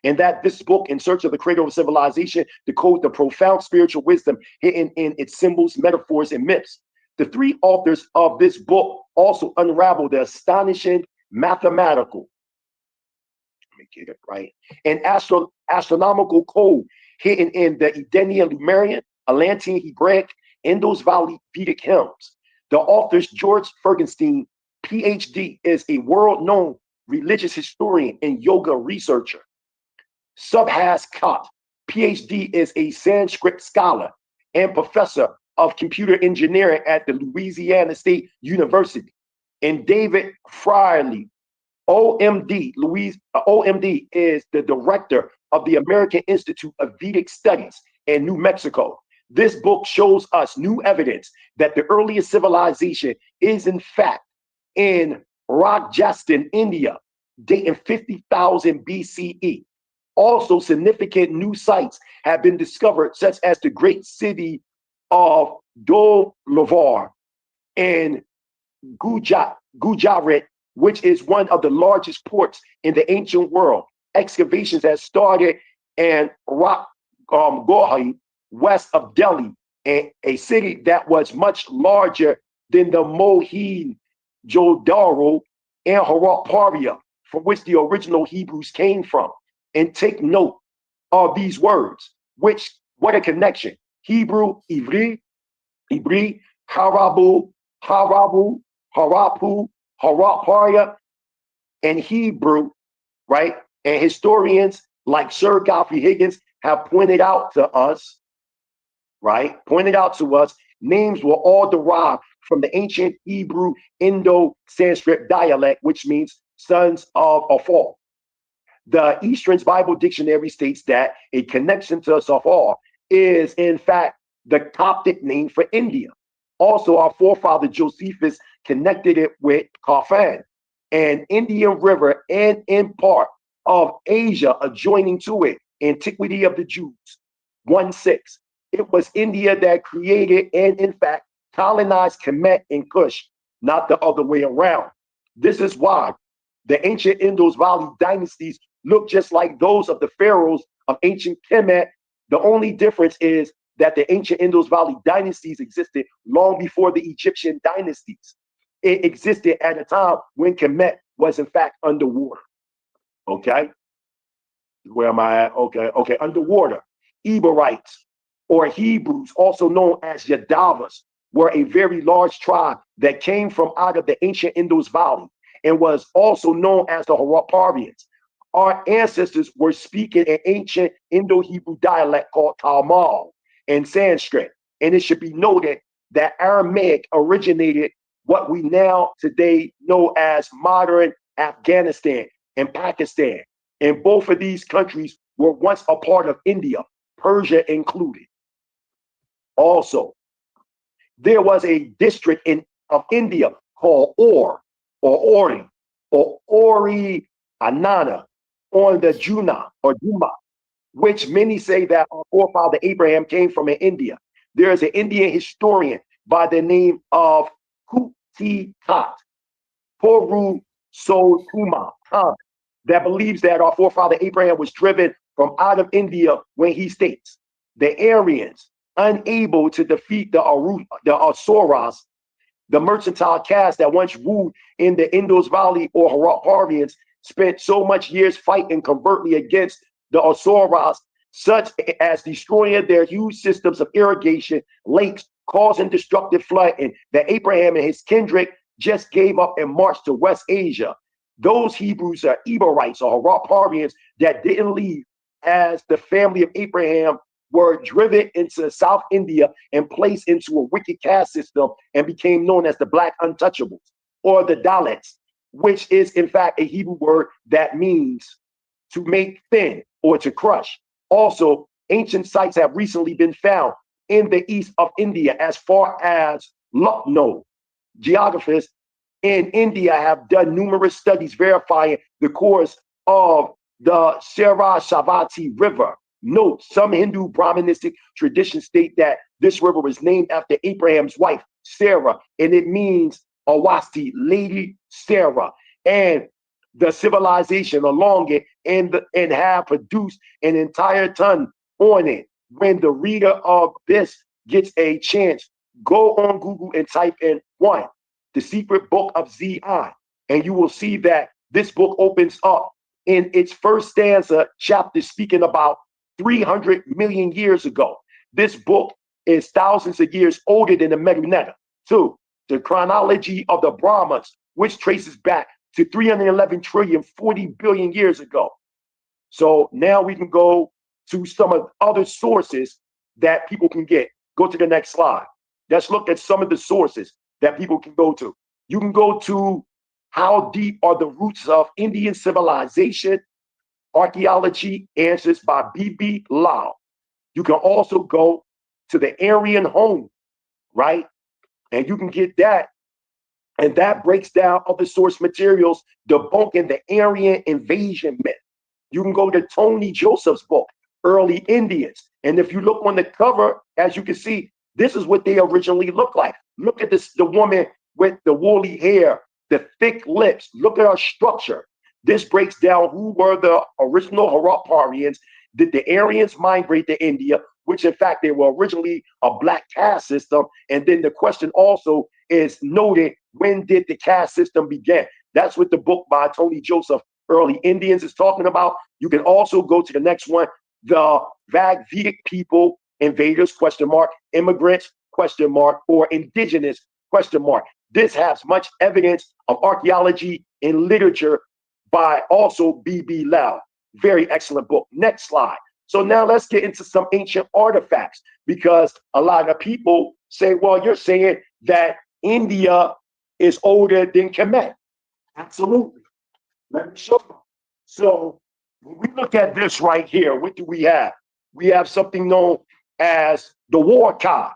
and that this book, In Search of the Cradle of Civilization, decodes the profound spiritual wisdom hidden in its symbols, metaphors, and myths. The 3 authors of this book also unravel the astonishing mathematical. Let me me get it right. An astronomical code hidden in the Edenian, Lemurian, Atlantean, Hebraic, Indus Valley Vedic hymns. The author's George Fergenstein, PhD, is a world-known religious historian and yoga researcher. Subhas Khat, PhD, is a Sanskrit scholar and professor of computer engineering at the Louisiana State University. And David Frierly, OMD, OMD, is the director of the American Institute of Vedic Studies in New Mexico. This book shows us new evidence that the earliest civilization is in fact in Rajasthan, India, dating 50,000 BCE. Also, significant new sites have been discovered, such as the great city of Dolavar and Gujarat, which is one of the largest ports in the ancient world. Excavations have started in Gohi, west of Delhi, and a city that was much larger than the Mohenjo-daro and Harappa, from which the original Hebrews came from. And take note of these words, what a connection. Hebrew, Ivri, Harabu, Harapu, Harappa, and Hebrew, right? And historians like Sir Godfrey Higgins have pointed out to us, right? Names were all derived from the ancient Hebrew Indo-Sanskrit dialect, which means sons of Afar. The Eastern's Bible Dictionary states that a connection to Safar is, in fact, the Coptic name for India. Also, our forefather Josephus connected it with Kafan, an Indian river, and in part of Asia adjoining to it, Antiquity of the Jews, 1:6. It was India that created and, in fact, colonized Kemet and Kush, not the other way around. This is why the ancient Indus Valley dynasties look just like those of the pharaohs of ancient Kemet. The only difference is that the ancient Indus Valley dynasties existed long before the Egyptian dynasties. It existed at a time when Kemet was in fact underwater. Okay, where am I at? Okay, underwater. Eberites, or Hebrews, also known as Yadavas, were a very large tribe that came from out of the ancient Indus Valley and was also known as the Harappians. Our ancestors were speaking an ancient Indo-Hebrew dialect called Tamal in Sanskrit. And it should be noted that Aramaic originated what we now today know as modern Afghanistan and Pakistan. And both of these countries were once a part of India, Persia included. Also, there was a district of India called Ori Anana on the Juma, which many say that our forefather Abraham came from in India. There is an Indian historian by the name of Kutitat Puru Sotuma that believes that our forefather Abraham was driven from out of India when he states the Aryans, unable to defeat the Asuras, the mercantile caste that once ruled in the Indus Valley or Harappians, spent so much years fighting covertly against the Asuras, such as destroying their huge systems of irrigation, lakes, causing destructive flooding, that Abraham and his kindred just gave up and marched to West Asia. Those Hebrews are Eberites or Harappians that didn't leave, as the family of Abraham were driven into South India and placed into a wicked caste system and became known as the Black Untouchables or the Dalits, which is in fact a Hebrew word that means to make thin or to crush. Also, ancient sites have recently been found in the east of India as far as Lucknow. Geographers in India have done numerous studies verifying the course of the Sarasvati River. Note, some Hindu Brahmanistic traditions state that this river was named after Abraham's wife, Sarah, and it means Awasti, Lady Sarah, and the civilization along it and have produced an entire ton on it. When the reader of this gets a chance, go on Google and type in 1, the secret book of Zion, and you will see that this book opens up in its first stanza, chapter speaking about 300 million years ago. This book is thousands of years older than the Medu-Neter. 2, the chronology of the Brahmas, which traces back to 311 trillion, 40 billion years ago. So now we can go to some of other sources that people can get. Go to the next slide. Let's look at some of the sources that people can go to. You can go to How Deep Are the Roots of Indian Civilization? Archaeology Answers by B.B. Lau. You can also go to the Aryan Home, right? And you can get that. And that breaks down other source materials debunking the Aryan invasion myth. You can go to Tony Joseph's book, Early Indians. And if you look on the cover, as you can see, this is what they originally looked like. Look at this, the woman with the woolly hair, the thick lips. Look at her structure. This breaks down who were the original Harapparians. Did the Aryans migrate to India, which in fact they were originally a black caste system? And then the question also is noted, when did the caste system begin? That's what the book by Tony Joseph, Early Indians, is talking about. You can also go to the next one, the Vedic people, invaders, question mark, immigrants, question mark, or indigenous, question mark. This has much evidence of archaeology and literature by also B.B. Lau. Very excellent book. Next slide. So now let's get into some ancient artifacts, because a lot of people say, well, you're saying that India is older than Kemet. Absolutely. Let me show you. So when we look at this right here, what do we have? We have something known as the Warka.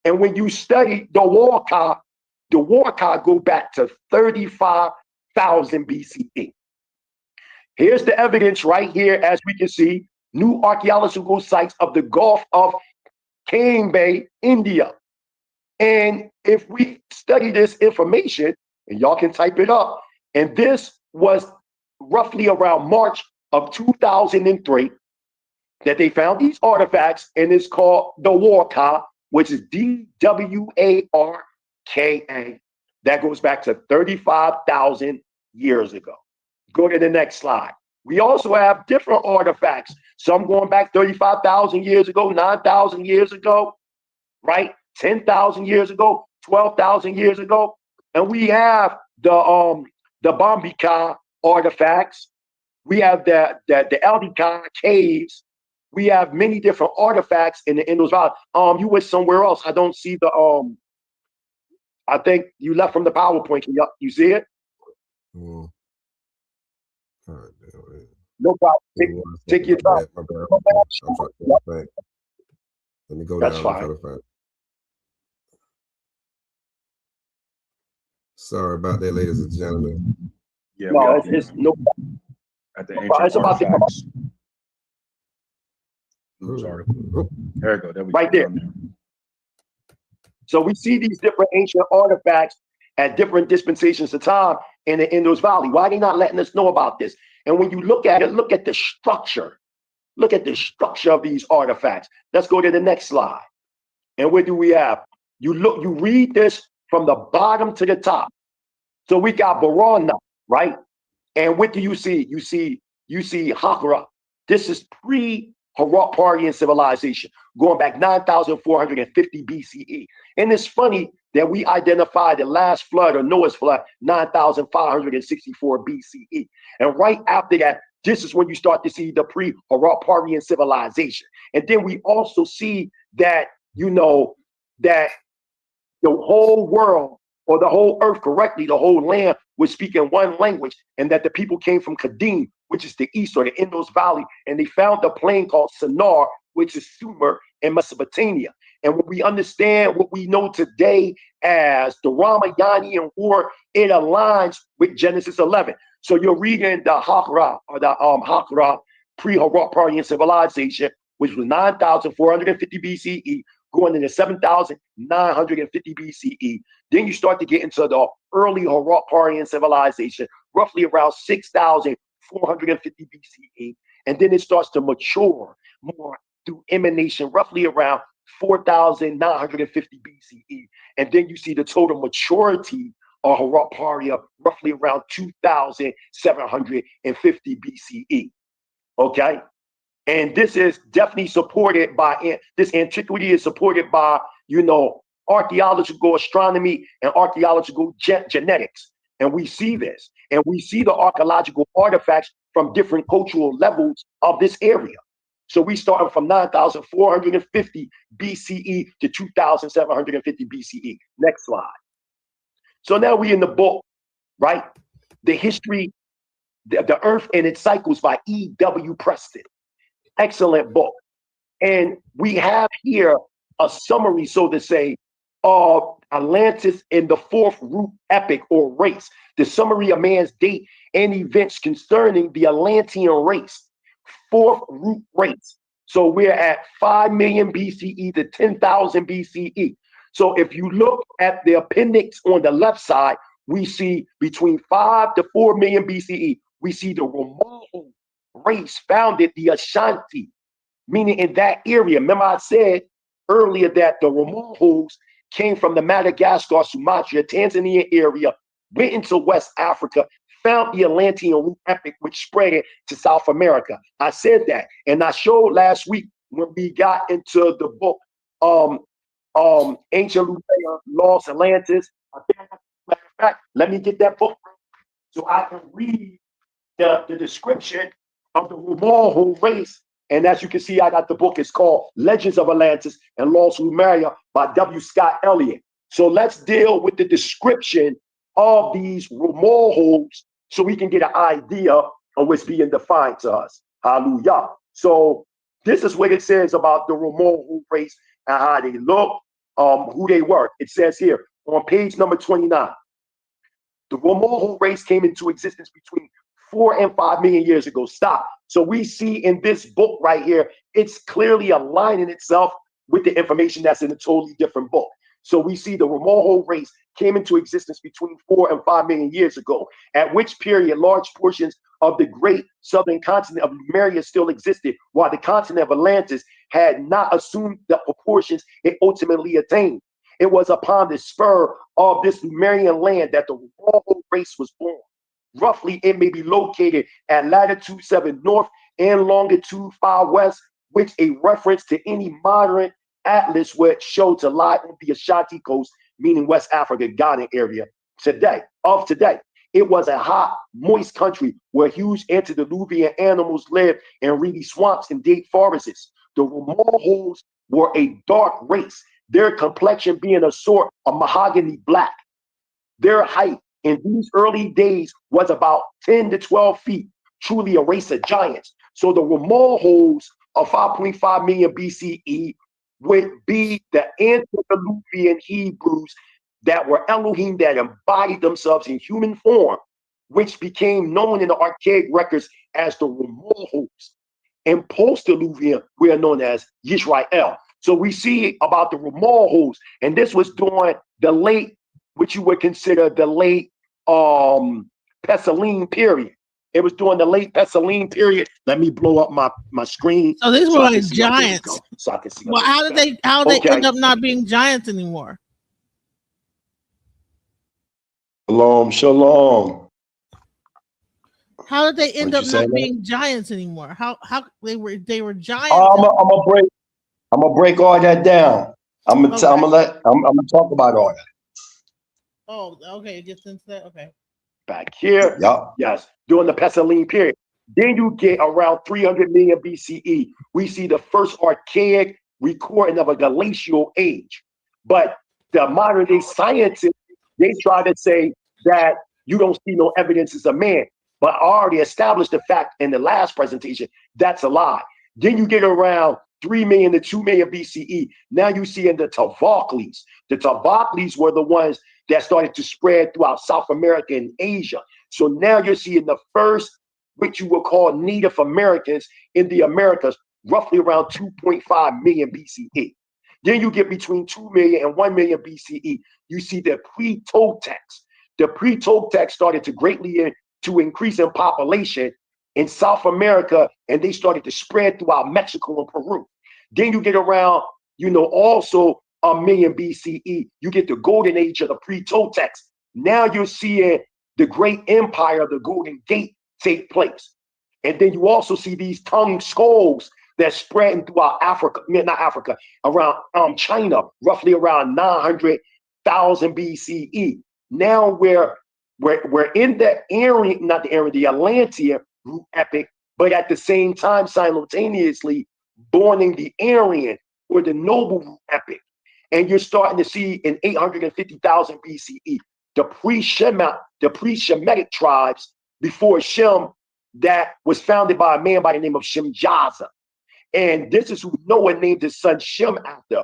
And when you study the Warka go back to 35,000 BCE. Here's the evidence right here, as we can see, new archaeological sites of the Gulf of Cambay, India. And if we study this information, and y'all can type it up, and this was roughly around March of 2003 that they found these artifacts, and it's called the Warka, which is D-W-A-R-K-A. That goes back to 35,000 years ago. Go to the next slide. We also have different artifacts, some going back 35,000 years ago, 9,000 years ago, right? 10,000 years ago, 12,000 years ago. And we have the Bambika artifacts. We have the Aldika caves. We have many different artifacts in the Indus Valley. You went somewhere else. I don't see the I think you left from the PowerPoint. You see it? No problem. Take your time. Let me go That's down. fine. Sorry about that, ladies and gentlemen. Yeah, No, it's no. at the ancient It's about to come artifacts. News article. There we go. There we Right go. there. So we see these different ancient artifacts at different dispensations of time in the Indus Valley. Why are they not letting us know about this? And when you look at it, look at the structure. Look at the structure of these artifacts. Let's go to the next slide. And what do we have? You read this from the bottom to the top. So we got Barana, right? And what do you see? You see Hakra. This is pre-Harapparian civilization, going back 9,450 BCE. And it's funny that we identified the last flood, or Noah's flood, 9,564 BCE. And right after that, this is when you start to see the pre-Harapparian civilization. And then we also see that, that the whole world, or the whole earth, correctly, the whole land was speaking one language, and that the people came from Kadim, which is the east or the Indus Valley, and they found a plain called Sinar, which is Sumer in Mesopotamia. And when we understand what we know today as the Ramayana War, it aligns with Genesis 11. So you're reading the Hakra, or the Hakra, pre-Harapparian civilization, which was 9,450 BCE, going into 7,950 BCE. Then you start to get into the early Harapparian civilization, roughly around 6,450 BCE. And then it starts to mature more through emanation, roughly around 4,950 BCE. And then you see the total maturity or Haraparia roughly around 2,750 BCE. Okay? And this is definitely supported by, this antiquity is supported by, archaeological astronomy and archaeological genetics. And we see this. And we see the archaeological artifacts from different cultural levels of this area. So we started from 9,450 BCE to 2,750 BCE. Next slide. So now we in the book, right? The History, the Earth and Its Cycles by E.W. Preston. Excellent book. And we have here a summary, so to say, of Atlantis in the fourth root epic or race. The summary of man's date and events concerning the Atlantean race. Fourth root race. So we're at 5 million BCE to 10,000 BCE. So if you look at the appendix on the left side, we see between 5 to 4 million BCE, we see the Romaho race founded the Ashanti, meaning in that area. Remember I said earlier that the Romahos came from the Madagascar, Sumatra, Tanzania area, went into West Africa, found the Atlantean root epic, which spread it to South America. I said that, and I showed last week when we got into the book, Ancient Lutheran Lost Atlantis. Matter of fact, let me get that book so I can read the description of the Romaho race. And as you can see, I got the book. It's called Legends of Atlantis and Lost Lemuria by W. Scott Elliott. So let's deal with the description of these Romahos so we can get an idea of what's being defined to us. Hallelujah. So this is what it says about the Romaho race and how they look, who they were. It says here on page number 29, the Romaho race came into existence between 4 and 5 million years ago. Stop. So we see in this book right here, it's clearly aligning itself with the information that's in a totally different book. So we see the Romaho race came into existence between 4 and 5 million years ago, at which period large portions of the great southern continent of Lemuria still existed, while the continent of Atlantis had not assumed the proportions it ultimately attained. It was upon the spur of this Lemurian land that the Romaho race was born. Roughly, it may be located at latitude 7 north and longitude 5 west, which a reference to any modern atlas would show to lie on the Ashanti coast, meaning West Africa, Ghana area today. It was a hot, moist country where huge antediluvian animals lived in reedy swamps and date forests. The Romahos were a dark race, their complexion being a sort of mahogany black. Their height in these early days was about 10 to 12 feet, truly a race of giants. So the Romahos of 5.5 million BCE would be the antediluvian Hebrews that were Elohim that embodied themselves in human form, which became known in the archaic records as the Romahos. And post-diluvian, we are known as Yisrael. So we see about the Romahos, and this was during the late, which you would consider the late Pesseline period. It was during the late Pesseline period. Let me blow up my screen. So these were like giants. So I can see. Well, how did they end up not being giants anymore? Shalom. How did they end up not being giants anymore? How they were giants? I'm gonna break all that down. I'm gonna talk about all that. Oh, okay. It gets into that. Okay. Back here, yes, during the Pesseline period. Then you get around 300 million BCE. We see the first archaic recording of a glacial age. But the modern day scientists, they try to say that you don't see no evidences of man. But I already established the fact in the last presentation, that's a lie. Then you get around 3 million to 2 million BCE. Now you see in the Tavakles. The Tavakles were the ones that started to spread throughout South America and Asia. So now you're seeing the first, which you will call Native Americans in the Americas, roughly around 2.5 million BCE. Then you get between 2 million and 1 million BCE. You see the pre-Toltecs. The pre-Toltecs started to greatly to increase in population in South America, and they started to spread throughout Mexico and Peru. Then you get around, also 1 million BCE. You get the golden age of the pre-Toltecs. Now you're seeing the great empire of the Golden Gate take place. And then you also see these tongue skulls that spreading throughout Africa, not Africa, around China, roughly around 900,000 BCE. Now we're in the Aryan, not the Aryan, the Atlantean root epic, but at the same time, simultaneously born in the Aryan or the noble root epic. And you're starting to see in 850,000 BCE, the pre-Shemitic tribes before Shem that was founded by a man by the name of Shemjaza. And this is who Noah named his son Shem after,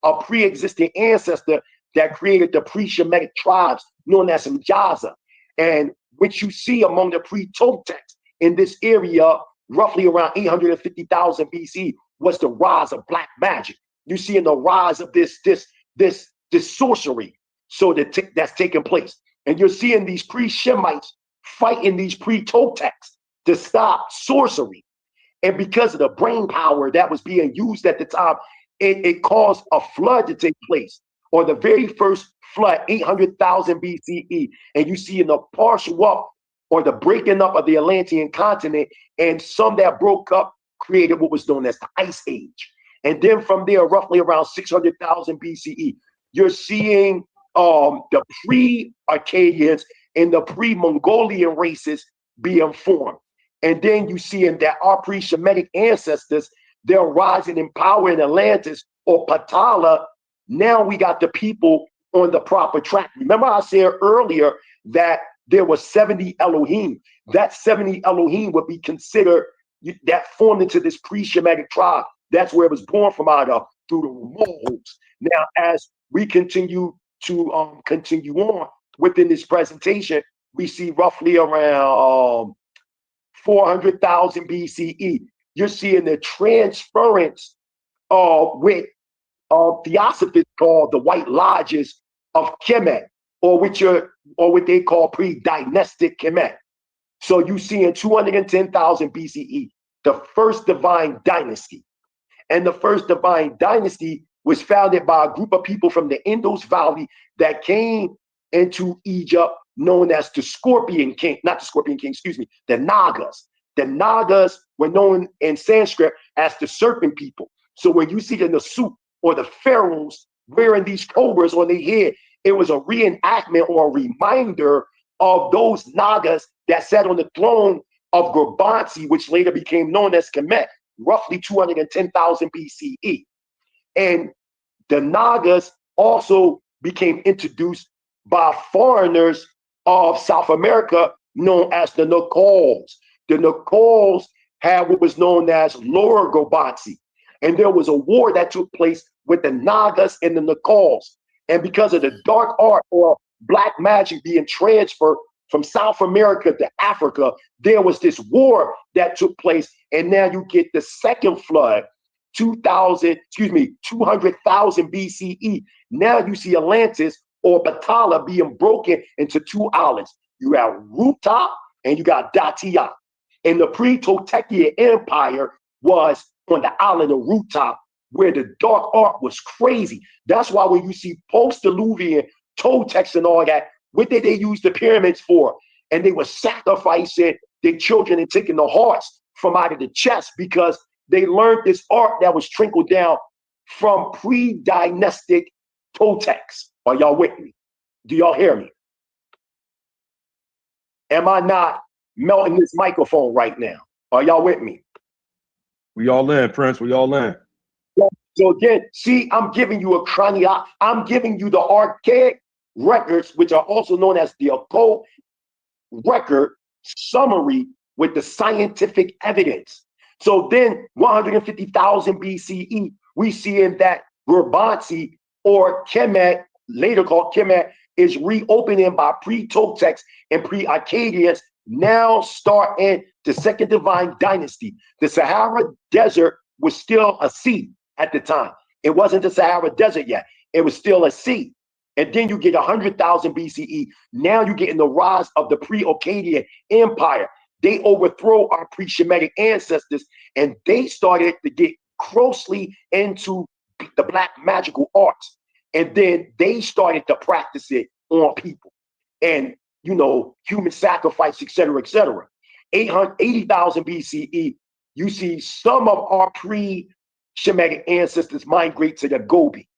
a pre-existing ancestor that created the pre-Shemitic tribes known as Shemjaza. And which you see among the pre-Toltecs in this area, roughly around 850,000 BC, was the rise of black magic. You see in the rise of this sorcery, so that's taking place. And you're seeing these pre-Shemites fighting these pre-Toltecs to stop sorcery. And because of the brain power that was being used at the time, it caused a flood to take place, or the very first flood, 800,000 BCE. And you see in the partial up or the breaking up of the Atlantean continent, and some that broke up created what was known as the Ice Age. And then from there, roughly around 600,000 BCE, you're seeing the pre-Akkadians and the pre-Mongolian races being formed. And then you see in that our pre-Shemitic ancestors, they're rising in power in Atlantis or Patala. Now we got the people on the proper track. Remember I said earlier that there were 70 Elohim. That 70 Elohim would be considered, that formed into this pre-Shemitic tribe. That's where it was born from out of, through the moles. Now, as we continue to continue on within this presentation, we see roughly around 400,000 BCE. You're seeing the transference with theosophists called the White Lodges of Kemet, or what they call pre-dynastic Kemet. So you see in 210,000 BCE, the first divine dynasty. And the first divine dynasty was founded by a group of people from the Indus Valley that came into Egypt, known as the Scorpion King, not the Scorpion King, excuse me, the Nagas. The Nagas were known in Sanskrit as the serpent people. So when you see in the suit or the pharaohs wearing these cobras on their head, it was a reenactment or a reminder of those Nagas that sat on the throne of Gurbansi, which later became known as Kemet, roughly 210,000 BCE. And the Nagas also became introduced by foreigners of South America known as the Nacals. The Nacals had what was known as Lower Gurbansi. And there was a war that took place with the Nagas and the Nacals. And because of the dark art or black magic being transferred from South America to Africa, there was this war that took place. And now you get the second flood, 200,000 BCE. Now you see Atlantis or Patala being broken into two islands. You have Ruta and you got Datia. And the pre-Toltecan Empire was on the island of Ruta, where the dark art was crazy. That's why when you see post-Diluvian Toltecs and all that, what did they use the pyramids for? And they were sacrificing their children and taking the hearts from out of the chest because they learned this art that was trickled down from pre-dynastic Toltecs. Are y'all with me? Do y'all hear me? Am I not melting this microphone right now? Are y'all with me? We all in, Prince. We all in. So again, see, I'm giving you I'm giving you the archaic records, which are also known as the occult record summary with the scientific evidence. So then 150,000 BCE, we see in that Gurbansi or Kemet, later called Kemet, is reopening by pre-Toltecs and pre-Akkadians, now starting the second divine dynasty. The Sahara Desert was still a sea at the time. It wasn't the Sahara Desert yet. It was still a sea. And then you get 100,000 BCE. Now you're getting the rise of the pre-Akkadian Empire. They overthrow our pre-Shemitic ancestors, and they started to get closely into the black magical arts. And then they started to practice it on people. and human sacrifice, etc., etc. 80,000 BCE, you see some of our pre-Shemitic ancestors migrate to the Gobi.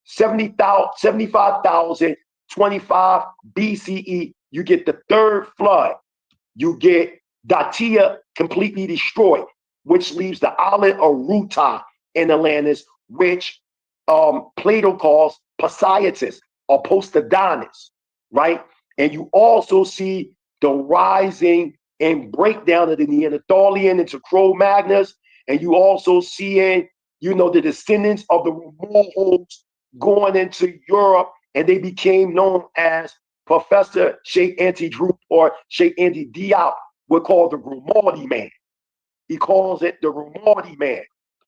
75,025 BCE, you get the third flood. You get Datia completely destroyed, which leaves the island of Ruta in Atlantis, which Plato calls Poseidonis or Poseidonus, right? And you also see the rising and breakdown of the Neanderthalian into Cro-Magnus, and you also seeing, the descendants of the Romanos going into Europe, and they became known as Professor Sheikh Anta Diop or Sheikh Anta Diop would call the Grimaldi man. He calls it the Grimaldi man.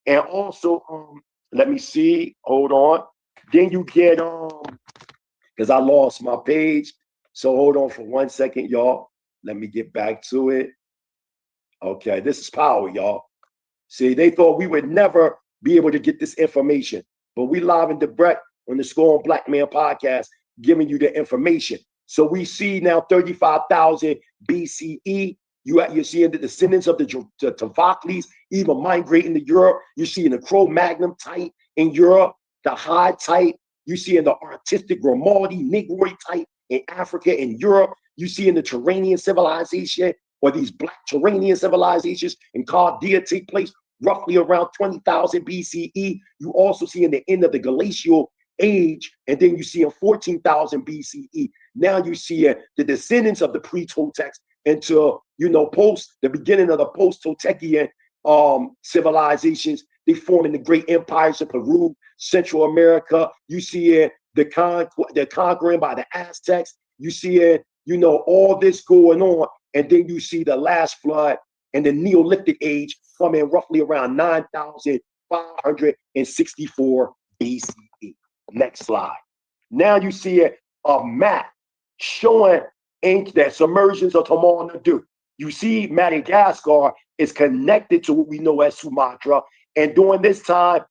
And also, let me see, hold on. Then you get, because I lost my page. So hold on for 1 second, y'all. Let me get back to it. Okay, this is power, y'all. See, they thought we would never be able to get this information, but we live in direct on the Score on Black Man podcast, giving you the information. So we see now 35,000 BCE. You're seeing the descendants of the Tavaklis even migrating to Europe. You're seeing the Cro-Magnon type in Europe, the High type. You see in the artistic Grimaldi, Negroid type in Africa and Europe. You see in the Turanian civilization, or these black Turanian civilizations in Chaldea take place roughly around 20,000 BCE. You also see in the end of the Glacial age, and then you see in 14,000 BCE. Now you see the descendants of the pre-Toltecs until post the beginning of the post-Toltecian civilizations. They forming the great empires of Peru, Central America. You see it, the conquering by the Aztecs. You see it, all this going on, and then you see the last flood and the Neolithic age coming roughly around 9,564 BCE. Next slide. Now you see a map showing that submersions of Tamal Nadu. You see Madagascar is connected to what we know as Sumatra. And during this time,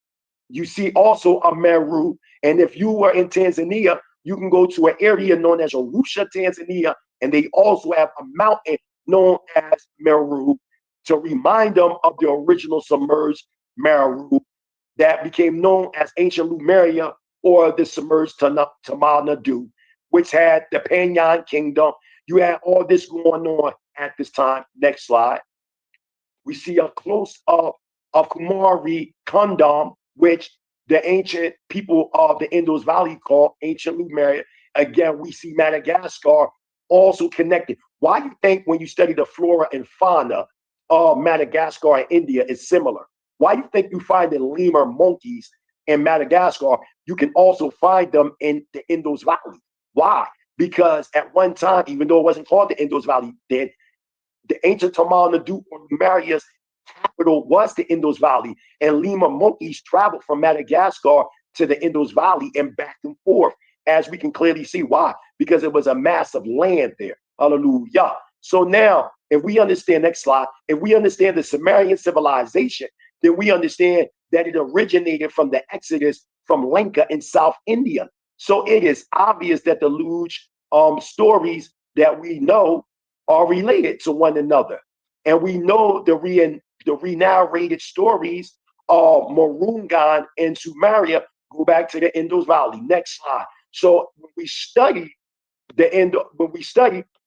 you see also a Meru. And if you were in Tanzania, you can go to an area known as Arusha, Tanzania, and they also have a mountain known as Meru to remind them of the original submerged Meru that became known as ancient Lemuria, or the submerged Tamal Nadu, which had the Panyan kingdom. You had all this going on at this time. Next slide. We see a close-up of Kumari Kundam, which the ancient people of the Indus Valley call ancient Lemuria. Again, we see Madagascar also connected. Why do you think when you study the flora and fauna of Madagascar and India is similar? Why do you think you find the lemur monkeys in Madagascar? You can also find them in the Indus Valley. Why? Because at one time, even though it wasn't called the Indus Valley then, the ancient Tamal Nadu or Lemuria's capital was the Indus Valley, and lemur monkeys traveled from Madagascar to the Indus Valley and back and forth, as we can clearly see. Why? Because it was a mass of land there. Hallelujah. So now, if we understand, next slide, if we understand the Sumerian civilization, then we understand that it originated from the Exodus from Lanka in South India. So it is obvious that the Luge stories that we know are related to one another. And we know the re-narrated stories of Marungan and Sumeria go back to the Indus Valley. Next slide. So when we study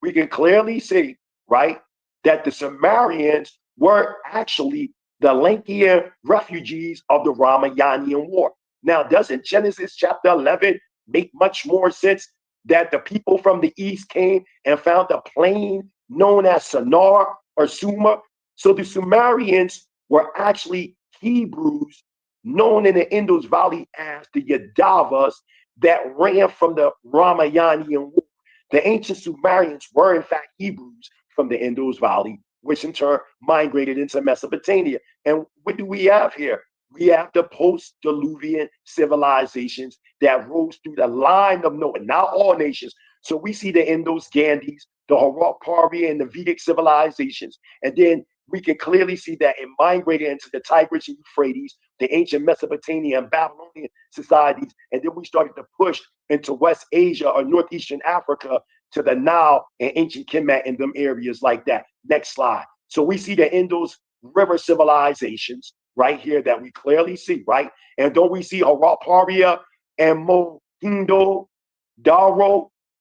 we can clearly see, right, that the Sumerians were actually the Lankian refugees of the Ramayanian War. Now, doesn't Genesis chapter 11 make much more sense that the people from the east came and found a plain known as Shinar or Sumer? So the Sumerians were actually Hebrews known in the Indus Valley as the Yadavas that ran from the Ramayanian War. The ancient Sumerians were in fact Hebrews from the Indus Valley, which in turn migrated into Mesopotamia. And what do we have here? We have the post-Diluvian civilizations that rose through the line of Noah, not all nations. So we see the Indus, Gandhis, the Harapari, and the Vedic civilizations. And then we can clearly see that it migrated into the Tigris and Euphrates, the ancient Mesopotamia and Babylonian societies. And then we started to push into West Asia or Northeastern Africa to the Nile and ancient Kemet in them areas like that. Next slide. So we see the Indus River civilizations right here that we clearly see, right? And don't we see Harapparia and Mohenjo-daro?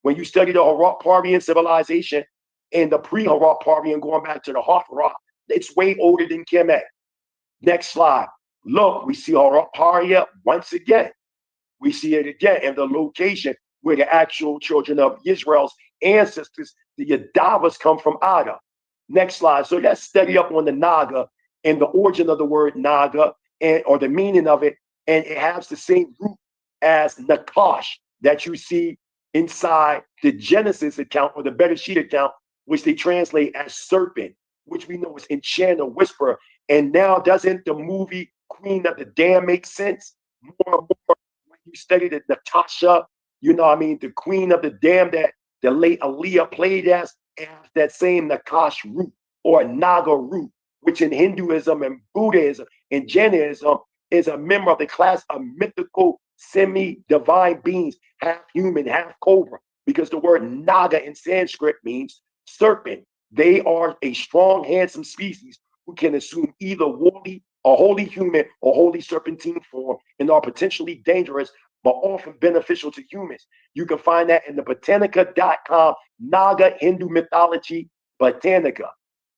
When you study the Harapparian civilization and the pre-Harapparian going back to the Harappa, it's way older than Kemet. Next slide. Look, we see Harapparia once again. We see it again in the location where the actual children of Israel's ancestors, the Yadavas, come from Ada. Next slide. So let's study up on the Naga and the origin of the word Naga or the meaning of it. And it has the same root as Nakash that you see inside the Genesis account or the Bereshit account, which they translate as serpent, which we know is enchanter, whisperer. And now doesn't the movie Queen of the Dam make sense? More and more when you study the Natasha, you know what I mean, the Queen of the Dam that the late Aaliyah played as that same Nakash root or Naga root, which in Hinduism and Buddhism and Jainism is a member of the class of mythical semi-divine beings, half human, half cobra, because the word Naga in Sanskrit means serpent. They are a strong, handsome species who can assume either woolly or wholly human or wholly serpentine form and are potentially dangerous but often beneficial to humans. You can find that in the Botanica.com Naga Hindu Mythology Botanica.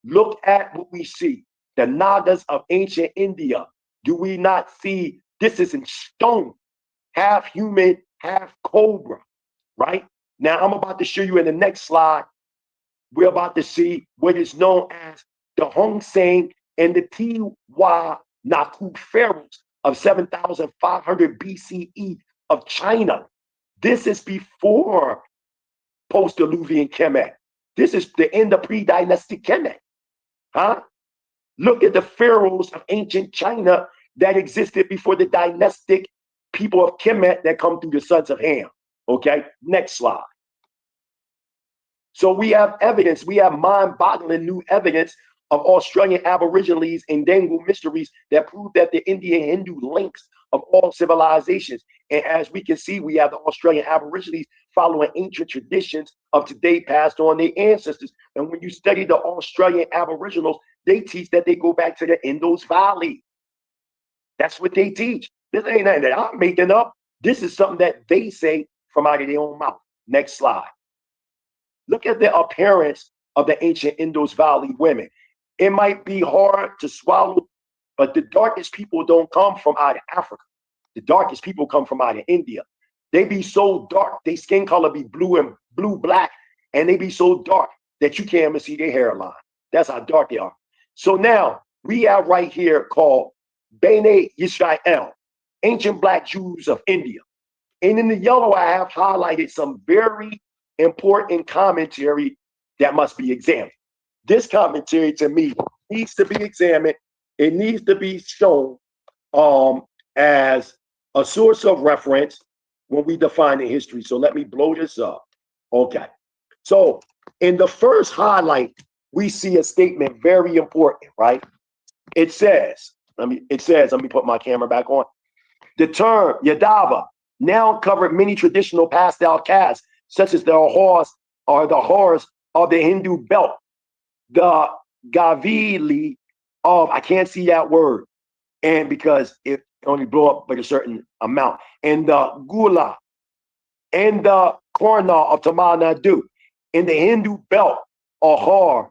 Look at what we see. The Nagas of ancient India. Do we not see this is in stone? Half human, half cobra, right? Now I'm about to show you in the next slide. We're about to see what is known as the Hongseng and the Tiwa Naku pharaohs of 7,500 BCE of China. This is before post-Diluvian Kemet. This is the end of pre-dynastic Kemet. Huh? Look at the pharaohs of ancient China that existed before the dynastic people of Kemet that come through the sons of Ham. Okay, next slide. So we have evidence, we have mind-boggling new evidence of Australian Aborigines and Dangu mysteries that prove that the Indian Hindu links of all civilizations. And as we can see, we have the Australian Aborigines following ancient traditions of today passed on their ancestors. And when you study the Australian Aboriginals, they teach that they go back to the Indus Valley. That's what they teach. This ain't nothing that I'm making up. This is something that they say from out of their own mouth. Next slide. Look at the appearance of the ancient Indus Valley women. It might be hard to swallow, but the darkest people don't come from out of Africa. The darkest people come from out of India. They be so dark, their skin color be blue and blue-black, and they be so dark that you can't even see their hairline. That's how dark they are. So now we have right here called Bene Yisrael, ancient black Jews of India. And in the yellow, I have highlighted some very important commentary that must be examined. This commentary to me needs to be examined. It needs to be shown as a source of reference when we define the history. So let me blow this up. Okay. So in the first highlight, we see a statement very important, right? It says, let me put my camera back on. The term Yadava now covered many traditional pastel casts, such as the horse or the horse of the Hindu belt, the Gavili of, I can't see that word, and because it only blow up by a certain amount, and the Gula, and the Korna of Tamil Nadu. In the Hindu belt, Ahar,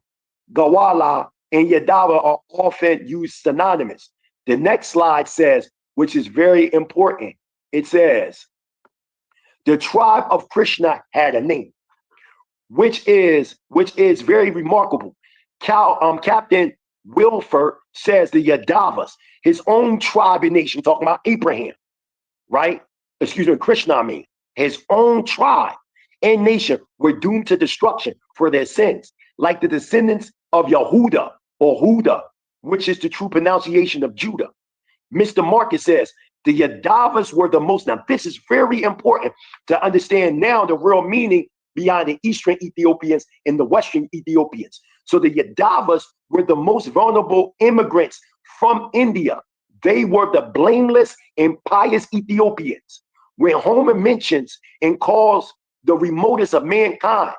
Gawala, and Yadava are often used synonymous. The next slide says, which is very important, it says, the tribe of Krishna had a name, which is very remarkable. Captain Wilford says the Yadavas, his own tribe and nation, talking about Abraham, right? Excuse me, Krishna, I mean, his own tribe and nation were doomed to destruction for their sins, like the descendants of Yehuda or Huda, which is the true pronunciation of Judah. Mr. Marcus says the Yadavas were the most, now this is very important to understand now the real meaning beyond the Eastern Ethiopians and the Western Ethiopians. So the Yadavas were the most vulnerable immigrants from India. They were the blameless and pious Ethiopians. When Homer mentions and calls the remotest of mankind,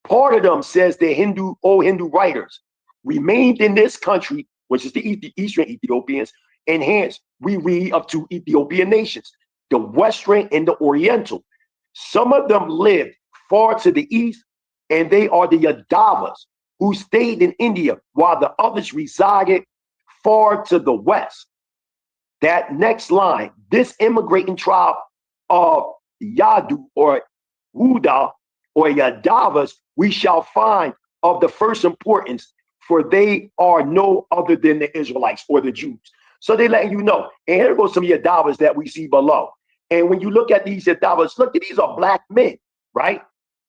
Part of them, says the old Hindu writers, remained in this country, which is the Eastern Ethiopians, and hence we read of two Ethiopian nations, the Western and the Oriental. Some of them lived far to the east, and they are the Yadavas, who stayed in India, while the others resided far to the west. That next line, this immigrating tribe of Yadu or Huda or Yadavas, we shall find of the first importance, for they are no other than the Israelites or the Jews. So they letting you know. And here goes some Yadavas that we see below. And when you look at these Yadavas, look at these are black men, right?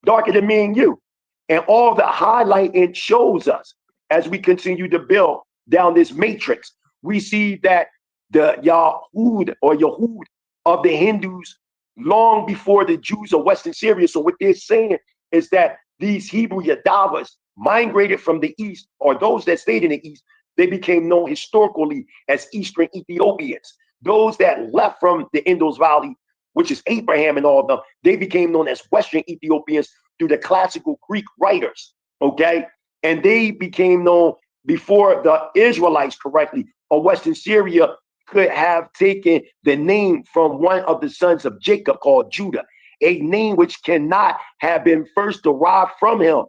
Darker than me and you. And all the highlighting shows us as we continue to build down this matrix, we see that the Yahud or Yahud of the Hindus long before the Jews of Western Syria. So what they're saying is that these Hebrew Yadavas migrated from the east, or those that stayed in the east, they became known historically as Eastern Ethiopians. Those that left from the Indus Valley, which is Abraham and all of them, they became known as Western Ethiopians through the classical Greek writers, okay? And they became known before the Israelites correctly, or Western Syria could have taken the name from one of the sons of Jacob called Judah, a name which cannot have been first derived from him,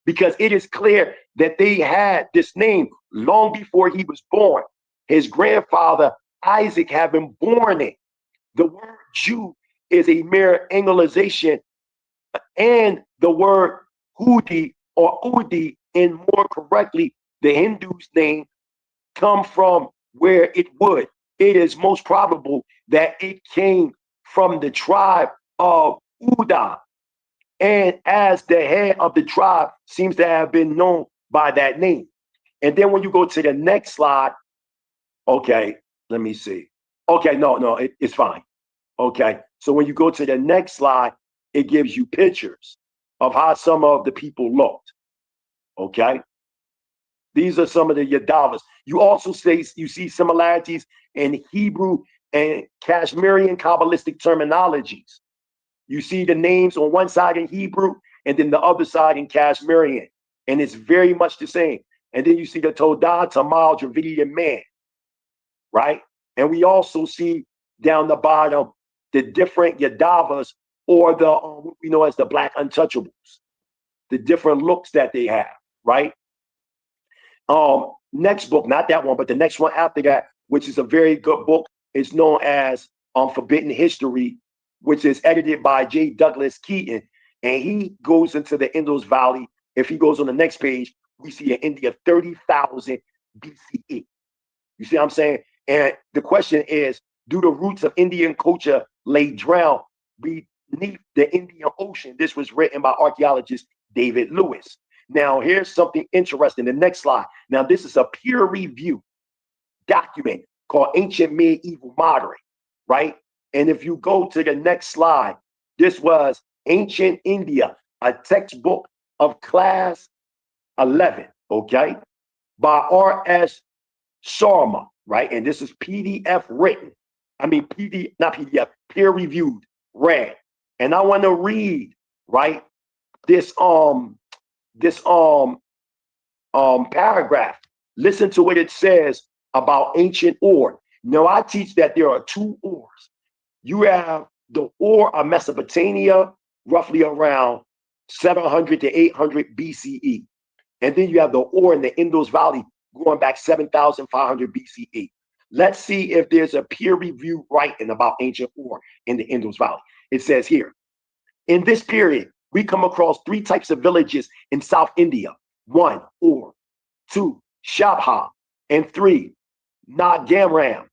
because it is clear that they had this name long before he was born. His grandfather, Isaac, having born it. The word Jew is a mere Anglicization, and the word Hudi or Udi, and more correctly, the Hindu's name, come from where it would. It is most probable that it came from the tribe of Uda, and as the head of the tribe seems to have been known by that name. And then when you go to the next slide, okay, let me see. Okay, no, it's fine. Okay, so when you go to the next slide, it gives you pictures of how some of the people looked. Okay, these are some of the Yadavas. You also you see similarities in Hebrew and Kashmirian Kabbalistic terminologies. You see the names on one side in Hebrew and then the other side in Kashmirian, and it's very much the same. And then you see the Todah, Tamal, Dravidian man, right? And we also see down the bottom the different Yadavas, or the what we know as the Black Untouchables, the different looks that they have, right? Next book, not that one, but the next one after that, which is a very good book, is known as Forbidden History, which is edited by J. Douglas Keaton, and he goes into the Indus Valley. If he goes on the next page, we see in India 30,000 BCE. You see what I'm saying? And the question is, do the roots of Indian culture lay drowned beneath the Indian Ocean? This was written by archaeologist David Lewis. Now, here's something interesting. The next slide. Now, this is a peer-reviewed document called Ancient Medieval Modern, right? And if you go to the next slide, this was Ancient India, a textbook of class 11, okay, by R.S. Sharma, right? And this is PDF written. I mean, not PDF, peer-reviewed, read. And I want to read, right, this paragraph. Listen to what it says about ancient ore. Now, I teach that there are two ores. You have the ore of Mesopotamia, roughly around 700 to 800 BCE. And then you have the ore in the Indus Valley going back 7,500 BCE. Let's see if there's a peer-reviewed writing about ancient ore in the Indus Valley. It says here, in this period, we come across three types of villages in South India. 1, Ur. 2, Shabha. And 3, Nagamram.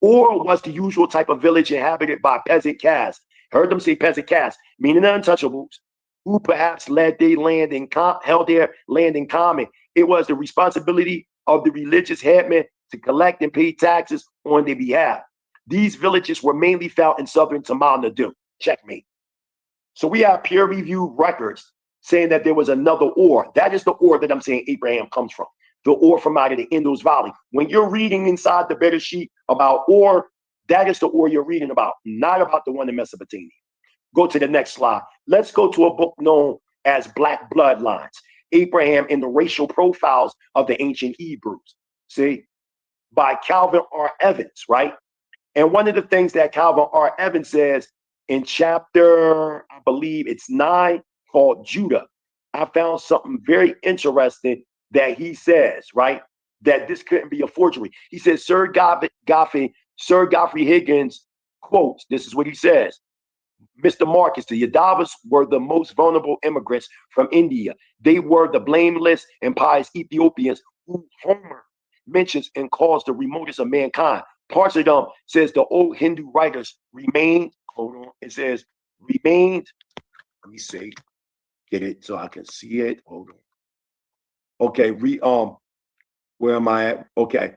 Ur was the usual type of village inhabited by peasant castes. Heard them say peasant castes, meaning the untouchables, who perhaps held their land in common. It was the responsibility of the religious headmen to collect and pay taxes on their behalf. These villages were mainly found in southern Tamil Nadu. Checkmate. So we have peer-reviewed records saying that there was another ore. That is the ore that I'm saying Abraham comes from. The ore from out of the Indus Valley. When you're reading inside the Bereshit about ore, that is the ore you're reading about, not about the one in Mesopotamia. Go to the next slide. Let's go to a book known as black bloodlines. Abraham in the racial profiles of the ancient Hebrews. See, by Calvin R. Evans, right? And one of the things that Calvin R. Evans says in chapter, I believe it's 9, called Judah, I found something very interesting that he says, right? That this couldn't be a forgery. He says, Sir Godfrey Higgins quotes, this is what he says. Mr. Marcus, the Yadavas were the most vulnerable immigrants from India. They were the blameless and pious Ethiopians who Homer mentions and calls the remotest of mankind. Parts of them, says the old Hindu writers, remained, hold on, it says, remained, let me see, get it so I can see it, hold on. Okay, where am I at? Okay.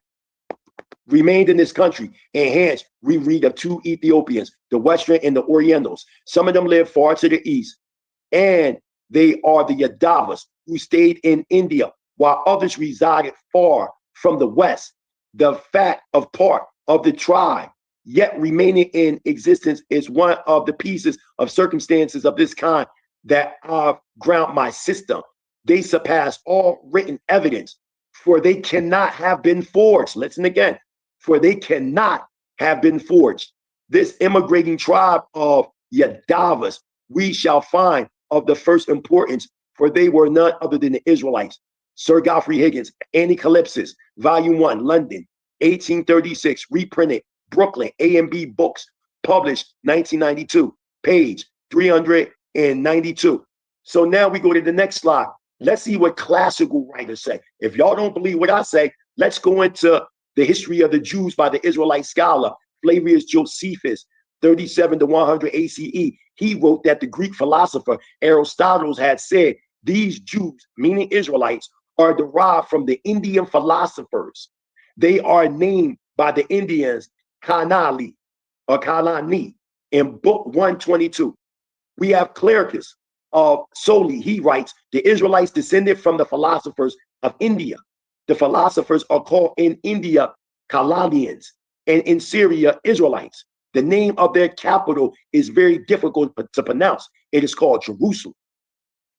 Remained in this country, and hence we read of two Ethiopians, the Western and the Orientals. Some of them live far to the east, and they are the Yadavas who stayed in India, while others resided far from the west. The fact of part of the tribe yet remaining in existence is one of the pieces of circumstances of this kind that I've ground my system. They surpass all written evidence, for they cannot have been forged. Listen again. For they cannot have been forged. This immigrating tribe of Yadavas we shall find of the first importance, for they were none other than the Israelites. Sir Godfrey Higgins, Anti-Calypsis, Volume 1, London, 1836, reprinted, Brooklyn, A&B Books, published 1992, page 392. So now we go to the next slide. Let's see what classical writers say. If y'all don't believe what I say, let's go into the history of the Jews by the Israelite scholar Flavius Josephus, 37 to 100 ACE. He wrote that the Greek philosopher Aristotle had said these Jews, meaning Israelites, are derived from the Indian philosophers. They are named by the Indians Kanali or Kalani in book 122. We have Clericus of Soli. He writes, the Israelites descended from the philosophers of India. The philosophers are called in India Kalanians and in Syria Israelites. The name of their capital is very difficult to pronounce. It is called Jerusalem.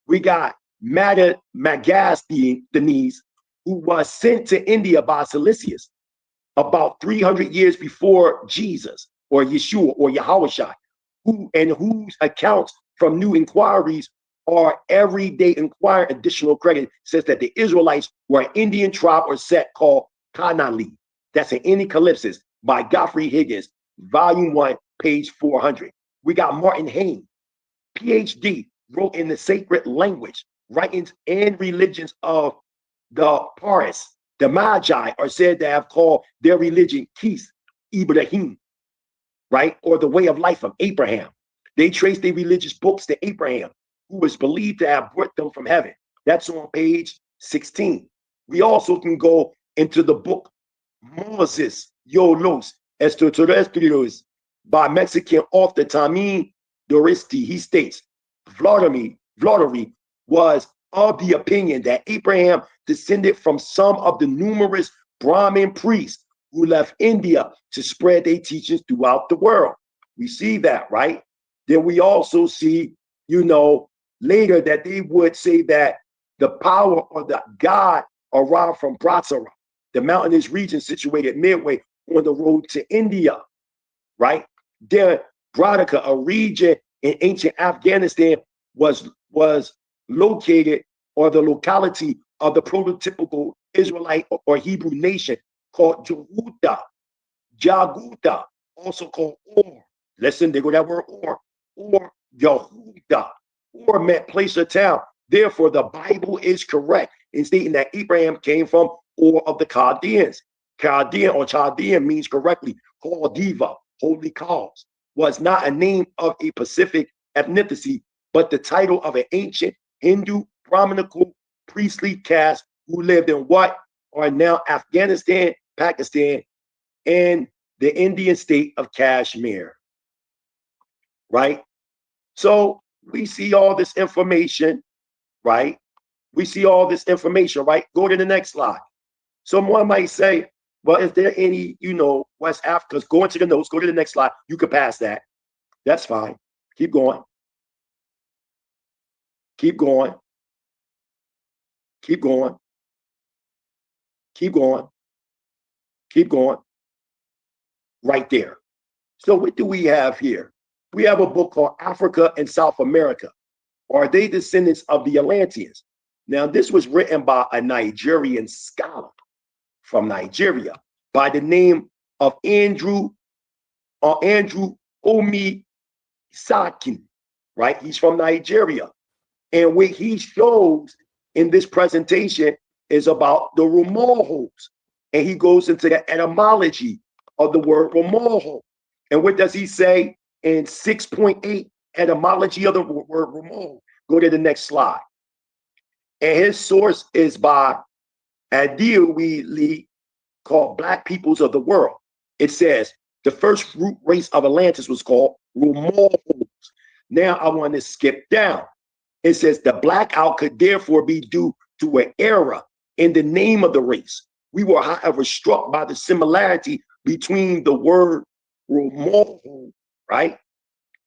We got Megasthenes, who was sent to India by Cilicius about 300 years before Jesus or Yeshua or Yahushua, whose accounts from new inquiries are everyday inquiry. Additional credit says that the Israelites were an Indian tribe or sect called Kanali. That's an Anti-Calypsis by Godfrey Higgins, Volume 1, page 400. We got Martin Hayne, PhD, wrote in the sacred language, writings and religions of the Paris. The Magi are said to have called their religion Kis Ibrahim, right? Or the way of life of Abraham. They trace their religious books to Abraham, who was believed to have brought them from heaven. That's on page 16. We also can go into the book Moses Yolos Extraterrestres by Mexican author Tamin Doristi. He states, Vladimir was of the opinion that Abraham descended from some of the numerous Brahmin priests who left India to spread their teachings throughout the world. We see that, right? Then we also see, later that they would say that the power or the God arrived from Bratsara, the mountainous region situated midway on the road to India, right? Then Bradaka, a region in ancient Afghanistan, was located, or the locality of the prototypical Israelite or Hebrew nation called Jaguta, also called Or. Listen, there go that word or Yehuda. Or meant place or town. Therefore, the Bible is correct in stating that Abraham came from Or of the Chaldeans. Chaldean or Chaldean means correctly Chaldiva, holy cause, was not a name of a Pacific ethnicity, but the title of an ancient Hindu Brahminical priestly caste who lived in what are now Afghanistan, Pakistan, and the Indian state of Kashmir, right? So we see all this information, right? We see all this information, right? Go to the next slide. Someone might say, well, is there any, West Africa? Go into the notes, go to the next slide. You can pass that. That's fine. Keep going. Keep going. Keep going. Keep going. Keep going. Right there. So what do we have here? We have a book called Africa and South America. Are they descendants of the Atlanteans? Now, this was written by a Nigerian scholar from Nigeria by the name of Andrew Omi Sakin, right? He's from Nigeria. And what he shows in this presentation is about the Romohos. And he goes into the etymology of the word Romoho. And what does he say in 6.8 etymology of the word Romoho? Go to the next slide. And his source is by Adiwili, called Black Peoples of the World. It says the first root race of Atlantis was called Romohos. Now I want to skip down. It says the blackout could therefore be due to an error in the name of the race. We were, however, struck by the similarity between the word Romoho, right,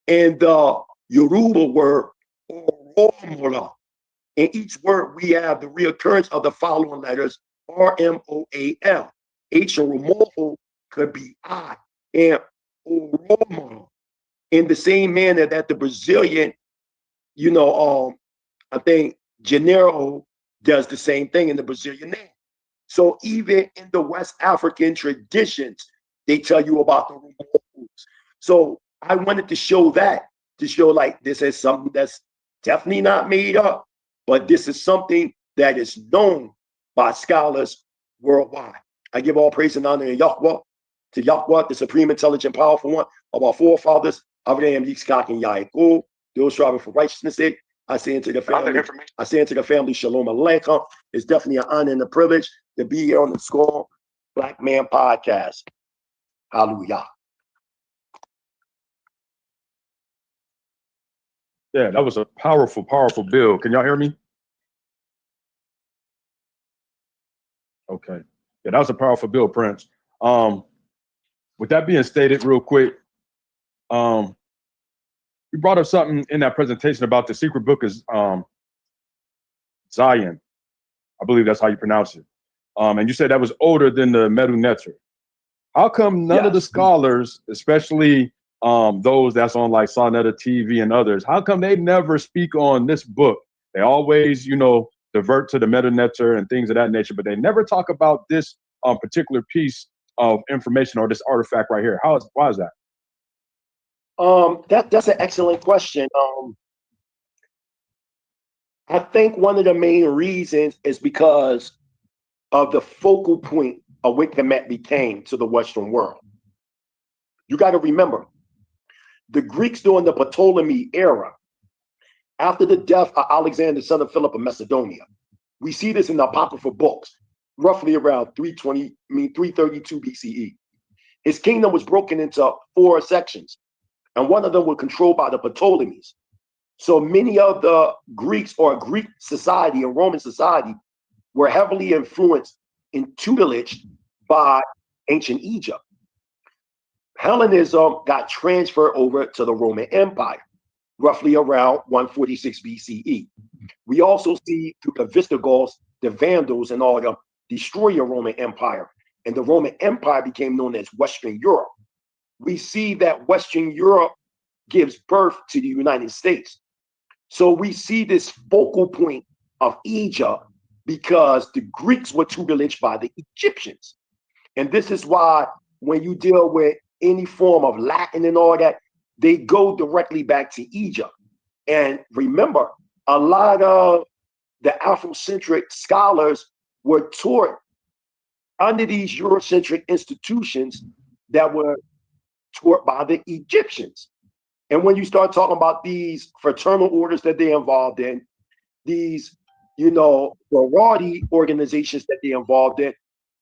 and the Yoruba word Oromola. In each word, we have the reoccurrence of the following letters: R-M-O-A-L. H in Romoho could be I, and Oromola. In the same manner that the Brazilian, I think Janeiro does the same thing in the Brazilian name. So even in the West African traditions, they tell you about the Romohos. So I wanted to show that, to show like this is something that's definitely not made up, but this is something that is known by scholars worldwide. I give all praise and honor to Yahweh, the supreme, intelligent, powerful one of our forefathers, Abraham, Yitzchak, and Yaakov, those striving for righteousness' sake. I say into the family, Shalom Aleichem. It's definitely an honor and a privilege to be here on the Scorn Black Man Podcast. Hallelujah. Yeah, that was a powerful, powerful bill. Can y'all hear me? Okay. Yeah, that was a powerful bill, Prince. With that being stated, real quick, you brought up something in that presentation about the secret book is Zion. I believe that's how you pronounce it. And you said that was older than the Medu Neter. How come none of the scholars, especially those that's on like Sonetta TV and others, how come they never speak on this book? They always, divert to the Medu Neter and things of that nature, but they never talk about this particular piece of information or this artifact right here. Why is that? That's an excellent question. I think one of the main reasons is because of the focal point of what Kemet became to the Western world. You got to remember, the Greeks during the Ptolemy era, after the death of Alexander, son of Philip of Macedonia, we see this in the Apocryphal books, roughly around 332 BCE. His kingdom was broken into 4 sections, and one of them was controlled by the Ptolemies. So many of the Greeks or Greek society and Roman society were heavily influenced and tutelaged by ancient Egypt. Hellenism got transferred over to the Roman Empire, roughly around 146 BCE. We also see through the Visigoths, the Vandals, and all them destroy the Roman Empire, and the Roman Empire became known as Western Europe. We see that Western Europe gives birth to the United States. So we see this focal point of Egypt because the Greeks were tutelaged by the Egyptians. And this is why when you deal with any form of Latin and all that, they go directly back to Egypt. And remember, a lot of the Afrocentric scholars were taught under these Eurocentric institutions that were taught by the Egyptians. And when you start talking about these fraternal orders that they're involved in, these, sorority organizations that they're involved in,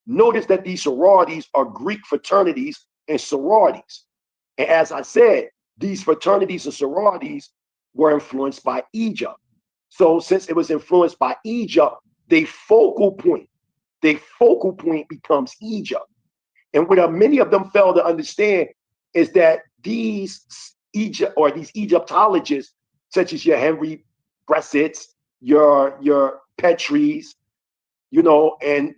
notice that these sororities are Greek fraternities and sororities. And as I said, these fraternities and sororities were influenced by Egypt. So since it was influenced by Egypt, their focal point becomes Egypt. And what many of them fail to understand is that these Egyptologists, such as your Henry Bressets, your Petries, and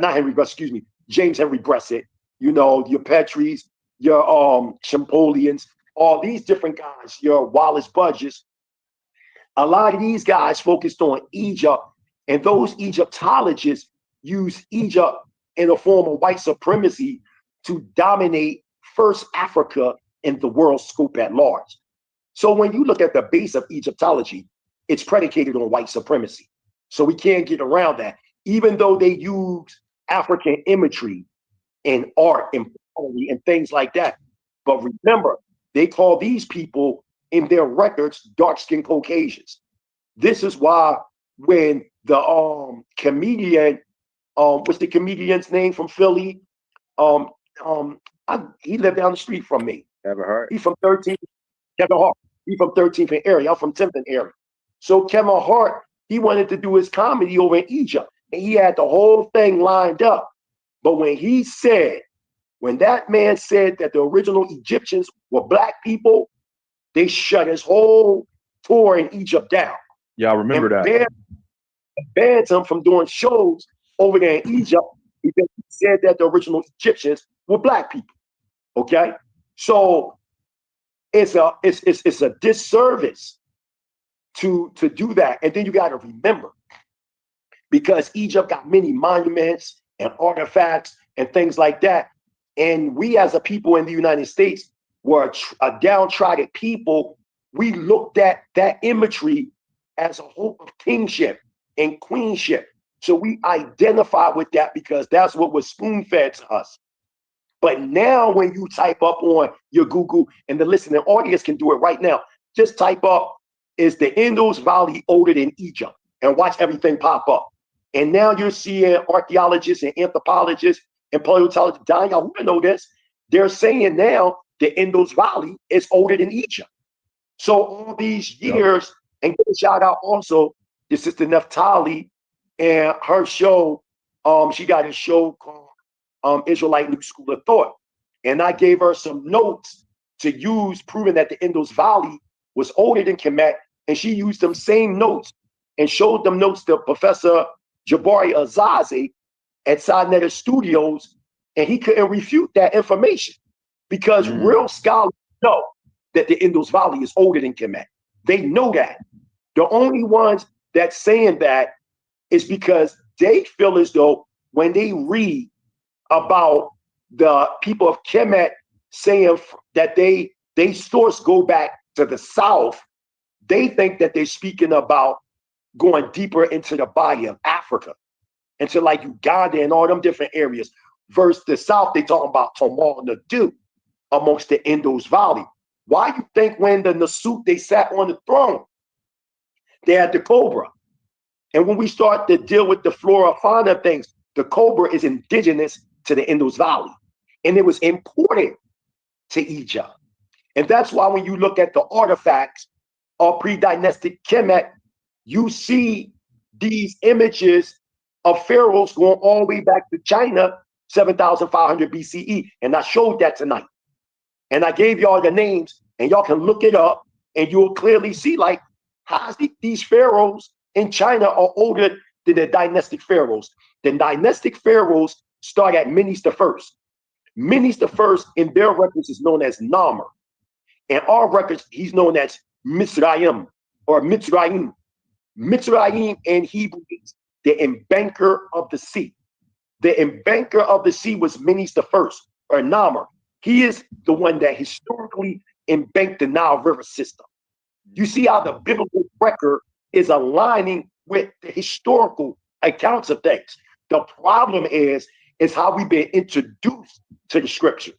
not Henry Bressett, excuse me, James Henry Bressett, your Petries, your Champollions, all these different guys, your Wallace Budges. A lot of these guys focused on Egypt, and those Egyptologists use Egypt in a form of white supremacy to dominate first Africa in the world scope at large. So when you look at the base of Egyptology, it's predicated on white supremacy. So we can't get around that, even though they use African imagery and art and poetry and things like that. But remember, they call these people in their records dark-skinned Caucasians. This is why when the comedian, what's the comedian's name from Philly? He lived down the street from me. Kevin Hart. He's from 13th, Kevin Hart. He's from 13th area. I'm from 10th area. So Kevin Hart, he wanted to do his comedy over in Egypt, and he had the whole thing lined up. But when that man said that the original Egyptians were black people, they shut his whole tour in Egypt down. Yeah, I remember that. Banned him from doing shows over there in Egypt because he said that the original Egyptians were black people. Okay, so it's a disservice to do that. And then you got to remember, because Egypt got many monuments and artifacts and things like that, and we as a people in the United States were a downtrodden people. We looked at that imagery as a hope of kingship and queenship. So we identify with that because that's what was spoon-fed to us. But now when you type up on your Google, and the listening audience can do it right now, just type up, is the Indus Valley older than Egypt? And watch everything pop up. And now you're seeing archaeologists and anthropologists and paleontologists, y'all know this, they're saying now the Indus Valley is older than Egypt. So all these years, and give a shout out also to Sister Neftali and her show. She got a show called Israelite New School of Thought. And I gave her some notes to use, proving that the Indus Valley was older than Kemet. And she used them same notes and showed them notes to Professor Jabari Azazi at Sinetta Studios. And he couldn't refute that information because real scholars know that the Indus Valley is older than Kemet. They know that. The only ones that's saying that is because they feel as though when they read about the people of Kemet saying that they source go back to the south, they think that they're speaking about going deeper into the body of Africa, into like Uganda and all them different areas. Versus the south, they talking about Tomar Nadu amongst the Indus Valley. Why you think when the Nasut, they sat on the throne, they had the cobra? And when we start to deal with the flora fauna things, the cobra is indigenous to the Indus Valley, and it was imported to Egypt. And that's why when you look at the artifacts of pre-dynastic Kemet, you see these images of pharaohs going all the way back to China, 7,500 BCE. And I showed that tonight. And I gave y'all the names, and y'all can look it up, and you'll clearly see like how these pharaohs in China are older than the dynastic pharaohs. The dynastic pharaohs start at Menes the First. Menes the First in their records is known as Narmer. In our records, he's known as Mitzrayim or Mitzrayim. Mitzrayim in Hebrew means the embanker of the sea. The embanker of the sea was Menes the First or Narmer. He is the one that historically embanked the Nile River system. You see how the biblical record is aligning with the historical accounts of things. The problem is how we've been introduced to the scripture.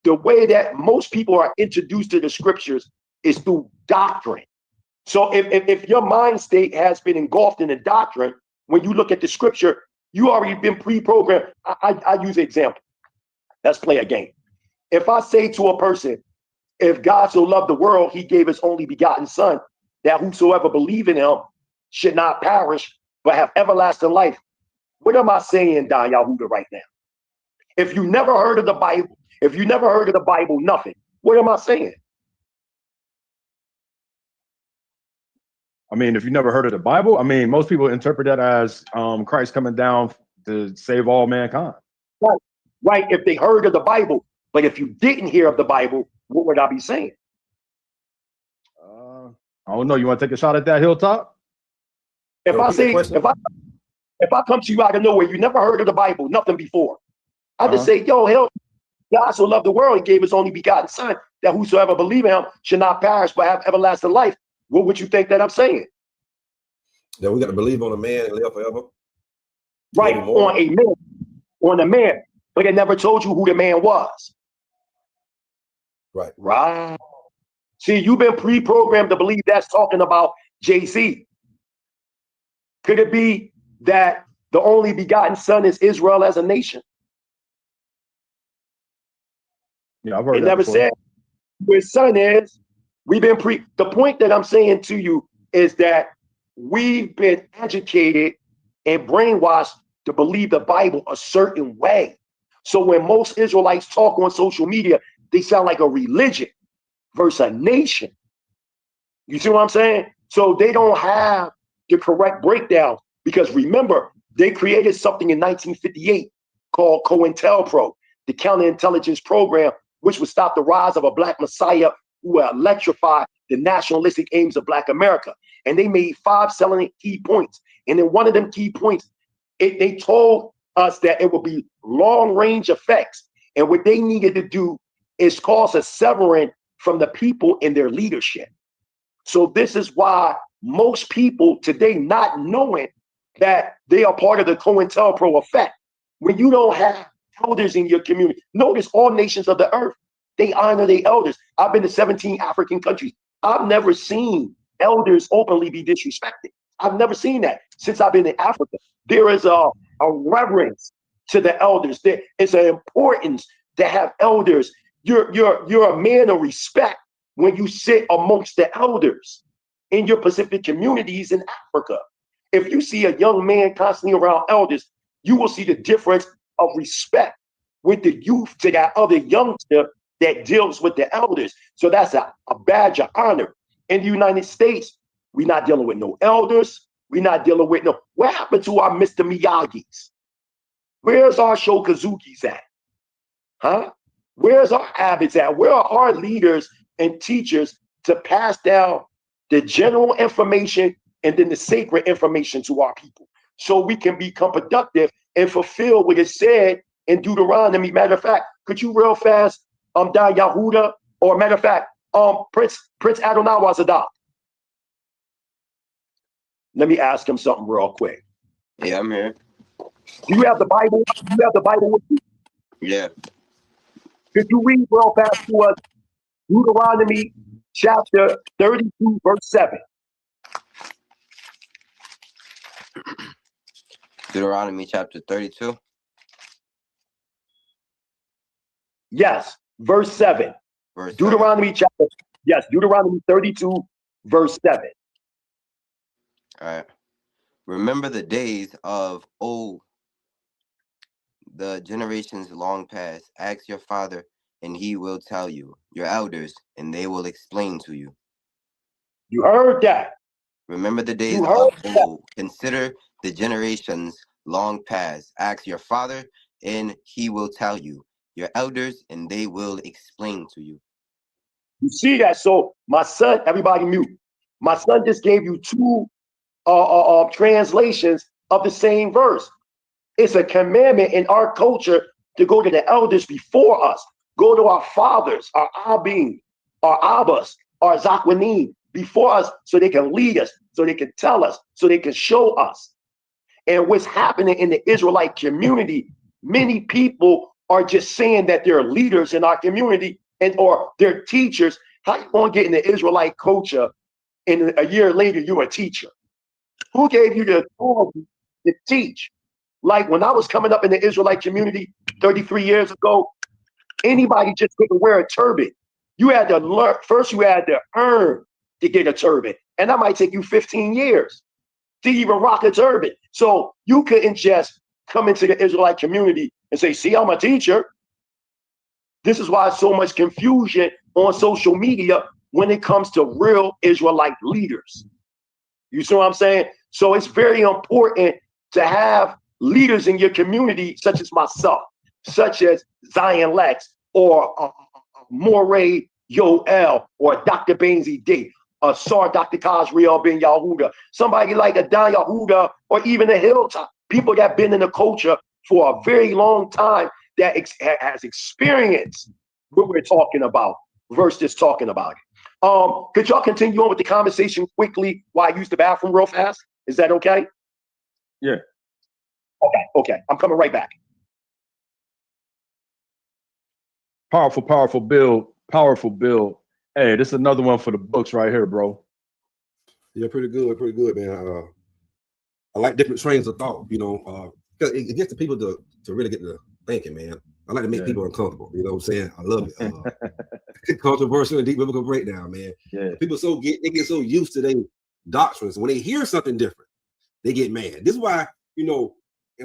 The way that most people are introduced to the scriptures is through doctrine. So if your mind state has been engulfed in the doctrine, when you look at the scripture, you already been pre-programmed. I use an example. Let's play a game. If I say to a person, if God so loved the world, he gave his only begotten son, that whosoever believe in him should not perish, but have everlasting life. What am I saying, Don Yahuda, right now? If you never heard of the Bible, nothing, what am I saying? I mean, if you never heard of the Bible, I mean, most people interpret that as Christ coming down to save all mankind. Right. Right. If they heard of the Bible, but if you didn't hear of the Bible, what would I be saying? I don't know. You want to take a shot at that, Hilltop? If I Repeat the say, question. if I come to you out of nowhere, you never heard of the Bible, nothing before. I just say, yo, hell, God so loved the world, he gave his only begotten son, that whosoever believe in him should not perish but have everlasting life. What would you think that I'm saying? That we got to believe on a man and live forever. Right, Maybe more. on a man, but it never told you who the man was. Right. Right. See, you've been pre-programmed to believe that's talking about JC. Could it be that the only begotten son is Israel as a nation? Yeah, I've heard It that never before. said who his son is. The point that I'm saying to you is that we've been educated and brainwashed to believe the Bible a certain way. So when most Israelites talk on social media, they sound like a religion versus a nation. You see what I'm saying? So they don't have the correct breakdown, because remember, they created something in 1958 called COINTELPRO, the counterintelligence program, which would stop the rise of a black messiah who would electrify the nationalistic aims of Black America. And they made 5 salient key points. And in one of them key points, they told us that it would be long-range effects. And what they needed to do is cause a severing from the people in their leadership. So this is why most people today, not knowing that they are part of the COINTELPRO effect, when you don't have elders in your community, notice all nations of the earth, they honor their elders. I've been to 17 African countries. I've never seen elders openly be disrespected. I've never seen that since I've been in Africa. There is a reverence to the elders. There is an importance to have elders. You're a man of respect when you sit amongst the elders in your Pacific communities in Africa. If you see a young man constantly around elders, you will see the difference of respect with the youth to that other youngster that deals with the elders. So that's a badge of honor. In the United States, we're not dealing with no elders. We're not dealing with no, what happened to our Mr. Miyagi's? Where's our Shokazuki's at? Huh? Where's our Abbott's at? Where are our leaders and teachers to pass down the general information and then the sacred information to our people, so we can become productive and fulfill what is said in Deuteronomy? Matter of fact, could you real fast, Don Yahuda, or matter of fact, Prince Adonai Wazadak? Let me ask him something real quick. Yeah, I'm here. Do you have the Bible? Do you have the Bible with you? Yeah. Could you read real fast to us Deuteronomy chapter 32, verse 7? Deuteronomy chapter 32. Yes, verse 7. Verse Deuteronomy 7. chapter, yes, Deuteronomy 32, verse 7. All right. Remember the days of old, the generations long past. Ask your father, and he will tell you. Your elders, and they will explain to you. You heard that. Remember the days You heard of old. Consider the generations long past. Ask your father, and he will tell you. Your elders, and they will explain to you. You see that? So my son, everybody mute. My son just gave you 2 translations of the same verse. It's a commandment in our culture to go to the elders before us. Go to our fathers, our Abim, our Abbas, our Zakwanim before us, so they can lead us, so they can tell us, so they can show us. And what's happening in the Israelite community, many people are just saying that they're leaders in our community or they're teachers. How you going to get in the Israelite culture and a year later you're a teacher? Who gave you the authority to teach? Like when I was coming up in the Israelite community 33 years ago, anybody just couldn't wear a turban. You had to learn, first you had to earn to get a turban. And that might take you 15 years to even rock a turban. So you couldn't just come into the Israelite community and say, see, I'm a teacher. This is why so much confusion on social media when it comes to real Israelite leaders. You see what I'm saying? So it's very important to have leaders in your community, such as myself, such as Zion Lex, or Moray Yoel, or Dr. Bainsy D, Sar Dr. Kazriel Ben Yahuda, somebody like a Don Yahuda, or even a Hilltop, people that been in the culture for a very long time, that has experience what we're talking about versus talking about it. Could y'all continue on with the conversation quickly while I use the bathroom real fast? Is that okay? Yeah. Okay. I'm coming right back. Powerful build. Hey, this is another one for the books right here, bro. Yeah, pretty good, man. I like different trains of thought, because it gets the people to really get to thinking, man. I like to make people uncomfortable. You know what I'm saying? I love it. Controversial and deep biblical breakdown, man. Yeah. People get so used to their doctrines. When they hear something different, they get mad. This is why, and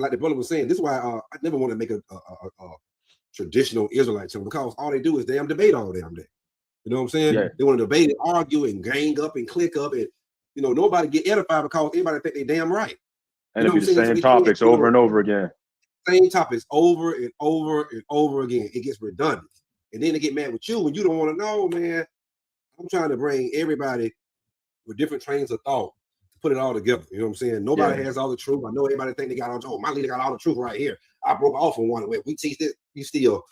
like the brother was saying, this is why I never want to make a traditional Israelite channel, because all they do is damn debate all damn day. You know what I'm saying? Yeah. They want to debate and argue and gang up and click up, and nobody get edified because everybody think they damn right. And it'll be the same topics over and over again. Same topics over and over and over again. It gets redundant. And then they get mad with you when you don't want to know, man. I'm trying to bring everybody with different trains of thought to put it all together. You know what I'm saying? Nobody has all the truth. I know everybody think they got all, my leader got all the truth right here. I broke off on one. We teach this, you still,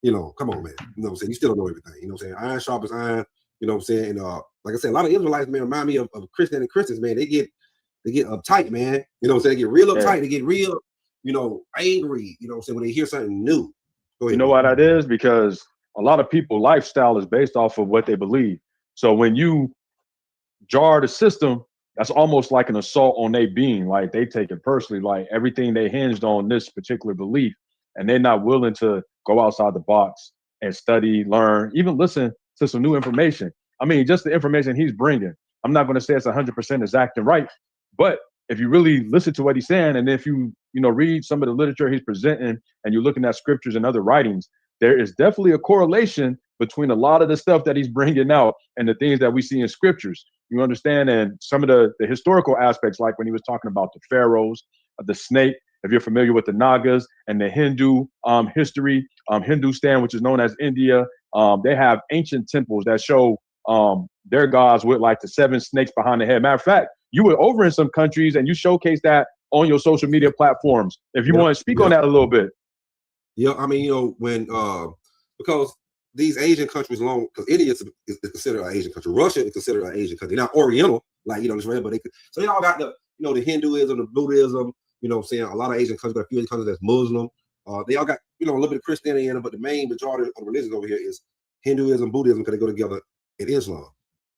come on, man. You know what I'm saying? You still don't know everything. You know what I'm saying? Iron sharp as iron. You know what I'm saying? And like I said, a lot of Israelites, man, remind me of Christians, man. They get uptight, man. You know what I'm saying? They get real uptight. They get real, angry, you know what I'm saying, when they hear something new. Go ahead, you know why that is? Because a lot of people's lifestyle is based off of what they believe. So when you jar the system, that's almost like an assault on their being. Like they take it personally, like everything they hinged on this particular belief, and they're not willing to go outside the box and study, learn, even listen to some new information. I mean, just the information he's bringing. I'm not going to say it's 100% exact and right, but if you really listen to what he's saying, and if you read some of the literature he's presenting, and you're looking at scriptures and other writings, there is definitely a correlation between a lot of the stuff that he's bringing out and the things that we see in scriptures. You understand? And some of the historical aspects, like when he was talking about the pharaohs, the snake, if you're familiar with the Nagas and the Hindu history, Hindustan, which is known as India, they have ancient temples that show their gods with like the 7 snakes behind the head. Matter of fact, you were over in some countries and you showcase that on your social media platforms. If you want to speak on that a little bit. Yeah, I mean, when because these Asian countries alone, because India is considered an Asian country, Russia is considered an Asian country, not Oriental, like Israel, but so they all got the the Hinduism, the Buddhism, you know what I'm saying, a lot of Asian countries, but a few Asian countries that's Muslim. They all got a little bit of Christianity in them, but the main majority of religions over here is Hinduism, Buddhism, because they go together in Islam.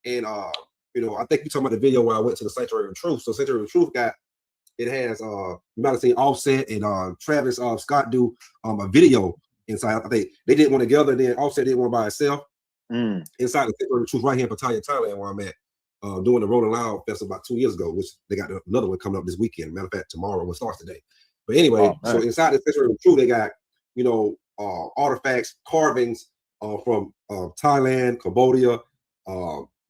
And I think you're talking about the video where I went to the Sanctuary of Truth. So Sanctuary of Truth has you might have seen Offset and Travis Scott do a video inside. I think they did one together, then Offset did one by itself inside the Sanctuary of Truth right here in Pattaya, Thailand, where I'm at, doing the Rolling Loud Festival about 2 years ago, which they got another one coming up this weekend. Matter of fact, tomorrow it starts today. But anyway, so inside the Sanctuary of Truth, they got artifacts, carvings from Thailand, Cambodia,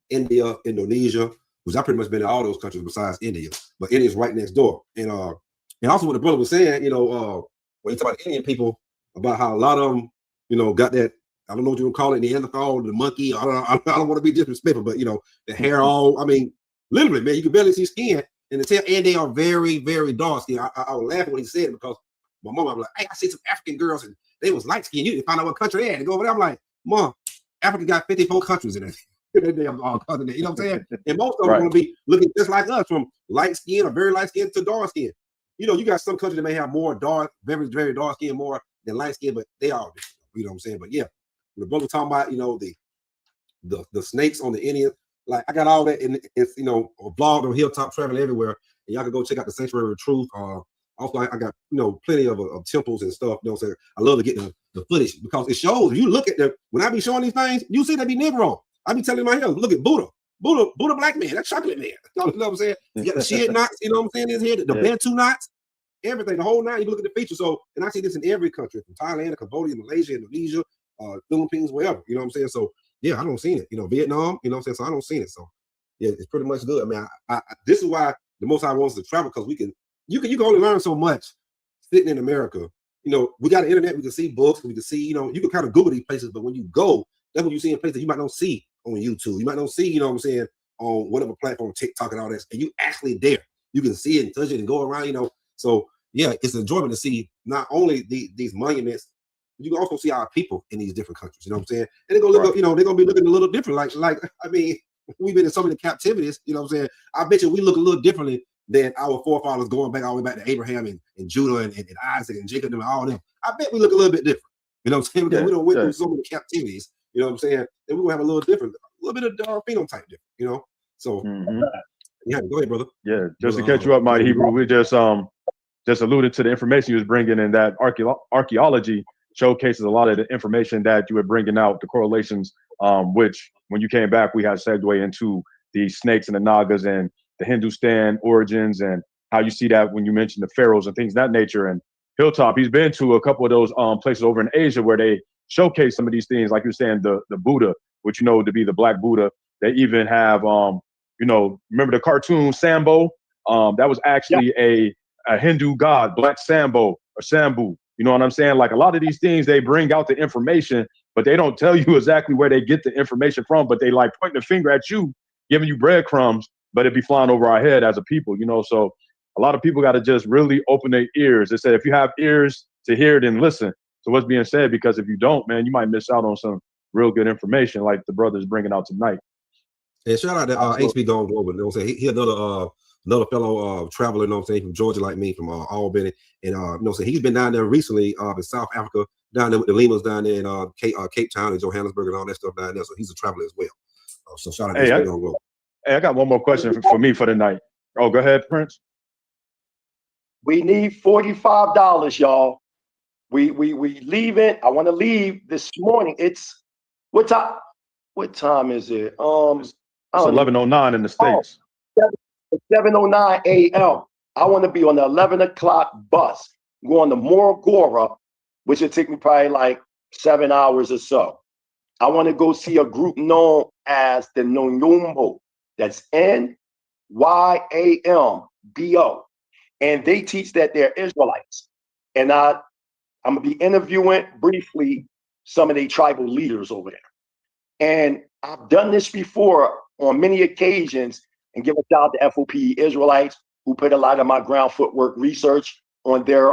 India, Indonesia, which I've pretty much been in all those countries besides India, but India's right next door. And also what the brother was saying, when you talk about Indian people, about how a lot of them, got that, I don't know what you would call it, the Neanderthal, the monkey. I don't want to be disrespectful, but the hair all, I mean, literally, man, you can barely see skin, and they are very, very dark skin. I was laughing when he said it because my mom, I was like, hey, I see some African girls and they was light skinned. You didn't find out what country they had to go over there. I'm like, Mom, Africa got 54 countries in it. Damn continent, you know what I'm saying? And most of them are going to be looking just like us, from light skin or very light skin to dark skin. You got some countries that may have more dark, very, very dark skin more than light skin, but they are different. You know what I'm saying? But yeah, the brother talking about, the snakes on the Indian, like I got all that in it's a blog on Hilltop Traveling Everywhere, and y'all can go check out the Sanctuary of Truth. Also, I got plenty of temples and stuff. You know what I'm saying? I love to get the footage because it shows. If you look at when I be showing these things, you see they be Negro. I be telling my hell, look at Buddha, black man, that's chocolate man. You know what I'm saying? You got the shit knots, you know what I'm saying? His head, the Bantu knots, everything, the whole nine. You look at the features. So, and I see this in every country, from Thailand, Cambodia, Malaysia, Indonesia, Philippines, wherever. You know what I'm saying? So, yeah, I don't see it. Vietnam. You know what I'm saying? So I don't see it. So, Yeah, it's pretty much good. I mean, this is why the Most High wants us to travel, because you can only learn so much sitting in America. You know, we got the internet, we can see books, we can see, you know, you can kind of Google these places, but when you go, that's when you see in places you might not see on YouTube. You might not see, you know what I'm saying, on whatever platform, TikTok and all that, and you actually there. You can see it and touch it and go around, you know. So yeah, it's enjoyment to see not only these monuments, but you can also see our people in these different countries, you know what I'm saying? And they're gonna look, you know, they're gonna be looking a little different. Like, I mean, we've been in so many captivities, you know what I'm saying? I bet you we look a little differently than our forefathers going back all the way back to Abraham and Judah and Isaac and Jacob and all them. I bet we look a little bit different. You know what I'm saying? Because we don't went through so many captivities, you know what I'm saying? And we're gonna have a little different, a little bit of phenotype different, you know? So yeah, go ahead, brother. Yeah, just to catch you up, Mighty Hebrew, we just alluded to the information you was bringing in, that archaeology showcases a lot of the information that you were bringing out, the correlations, which when you came back, we had segued into the snakes and the Nagas and the Hindustan origins, and how you see that when you mentioned the pharaohs and things of that nature. And Hilltop, he's been to a couple of those places over in Asia where they showcase some of these things, like you're saying, the Buddha, which you know to be the Black Buddha. They even have, you know, remember the cartoon Sambo? That was actually a Hindu god, Black Sambo or Sambu. You know what I'm saying? Like a lot of these things, they bring out the information, but they don't tell you exactly where they get the information from, but they like pointing the finger at you, giving you breadcrumbs, but it'd be flying over our head as a people, you know? So a lot of people got to just really open their ears. They said, if you have ears to hear, then listen to what's being said, because if you don't, man, you might miss out on some real good information like the brother's bringing out tonight. And shout out to HB Gone Global. You know what I'm saying? He another fellow traveler, you know what I'm saying, from Georgia like me, from Albany. And you know what I'm saying, he's been down there recently in South Africa, down there with the Limas down there in Cape Town and Johannesburg and all that stuff down there. So he's a traveler as well. So shout out to HB Gone Global. Hey, I got one more question for me for the night. Oh, go ahead, Prince. We need $45, y'all. We leaving. I want to leave this morning. It's what time? What time is it? It's 11:09 in the States. 7:09 a.m. I want to be on the 11 o'clock bus going to Morogoro, which would take me probably like 7 hours or so. I want to go see a group known as the Nyumbo. That's Nyambo. And they teach that they're Israelites. And I'm going to be interviewing briefly some of the tribal leaders over there. And I've done this before on many occasions, and give a shout out to FOP Israelites, who put a lot of my ground footwork research on their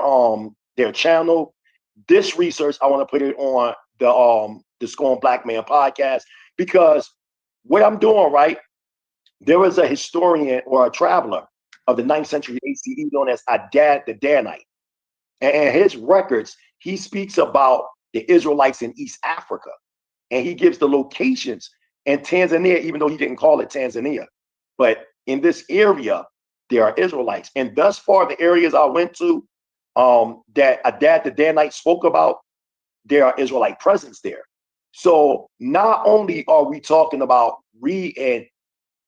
channel. This research, I want to put it on the Scorn Black Man podcast, because what I'm doing, right, there was a historian or a traveler of the 9th century ACE known as Adad the Danite. And his records, he speaks about the Israelites in East Africa. And he gives the locations in Tanzania, even though he didn't call it Tanzania. But in this area, there are Israelites. And thus far, the areas I went to that Adad the Danite spoke about, there are Israelite presence there. So not only are we talking about reading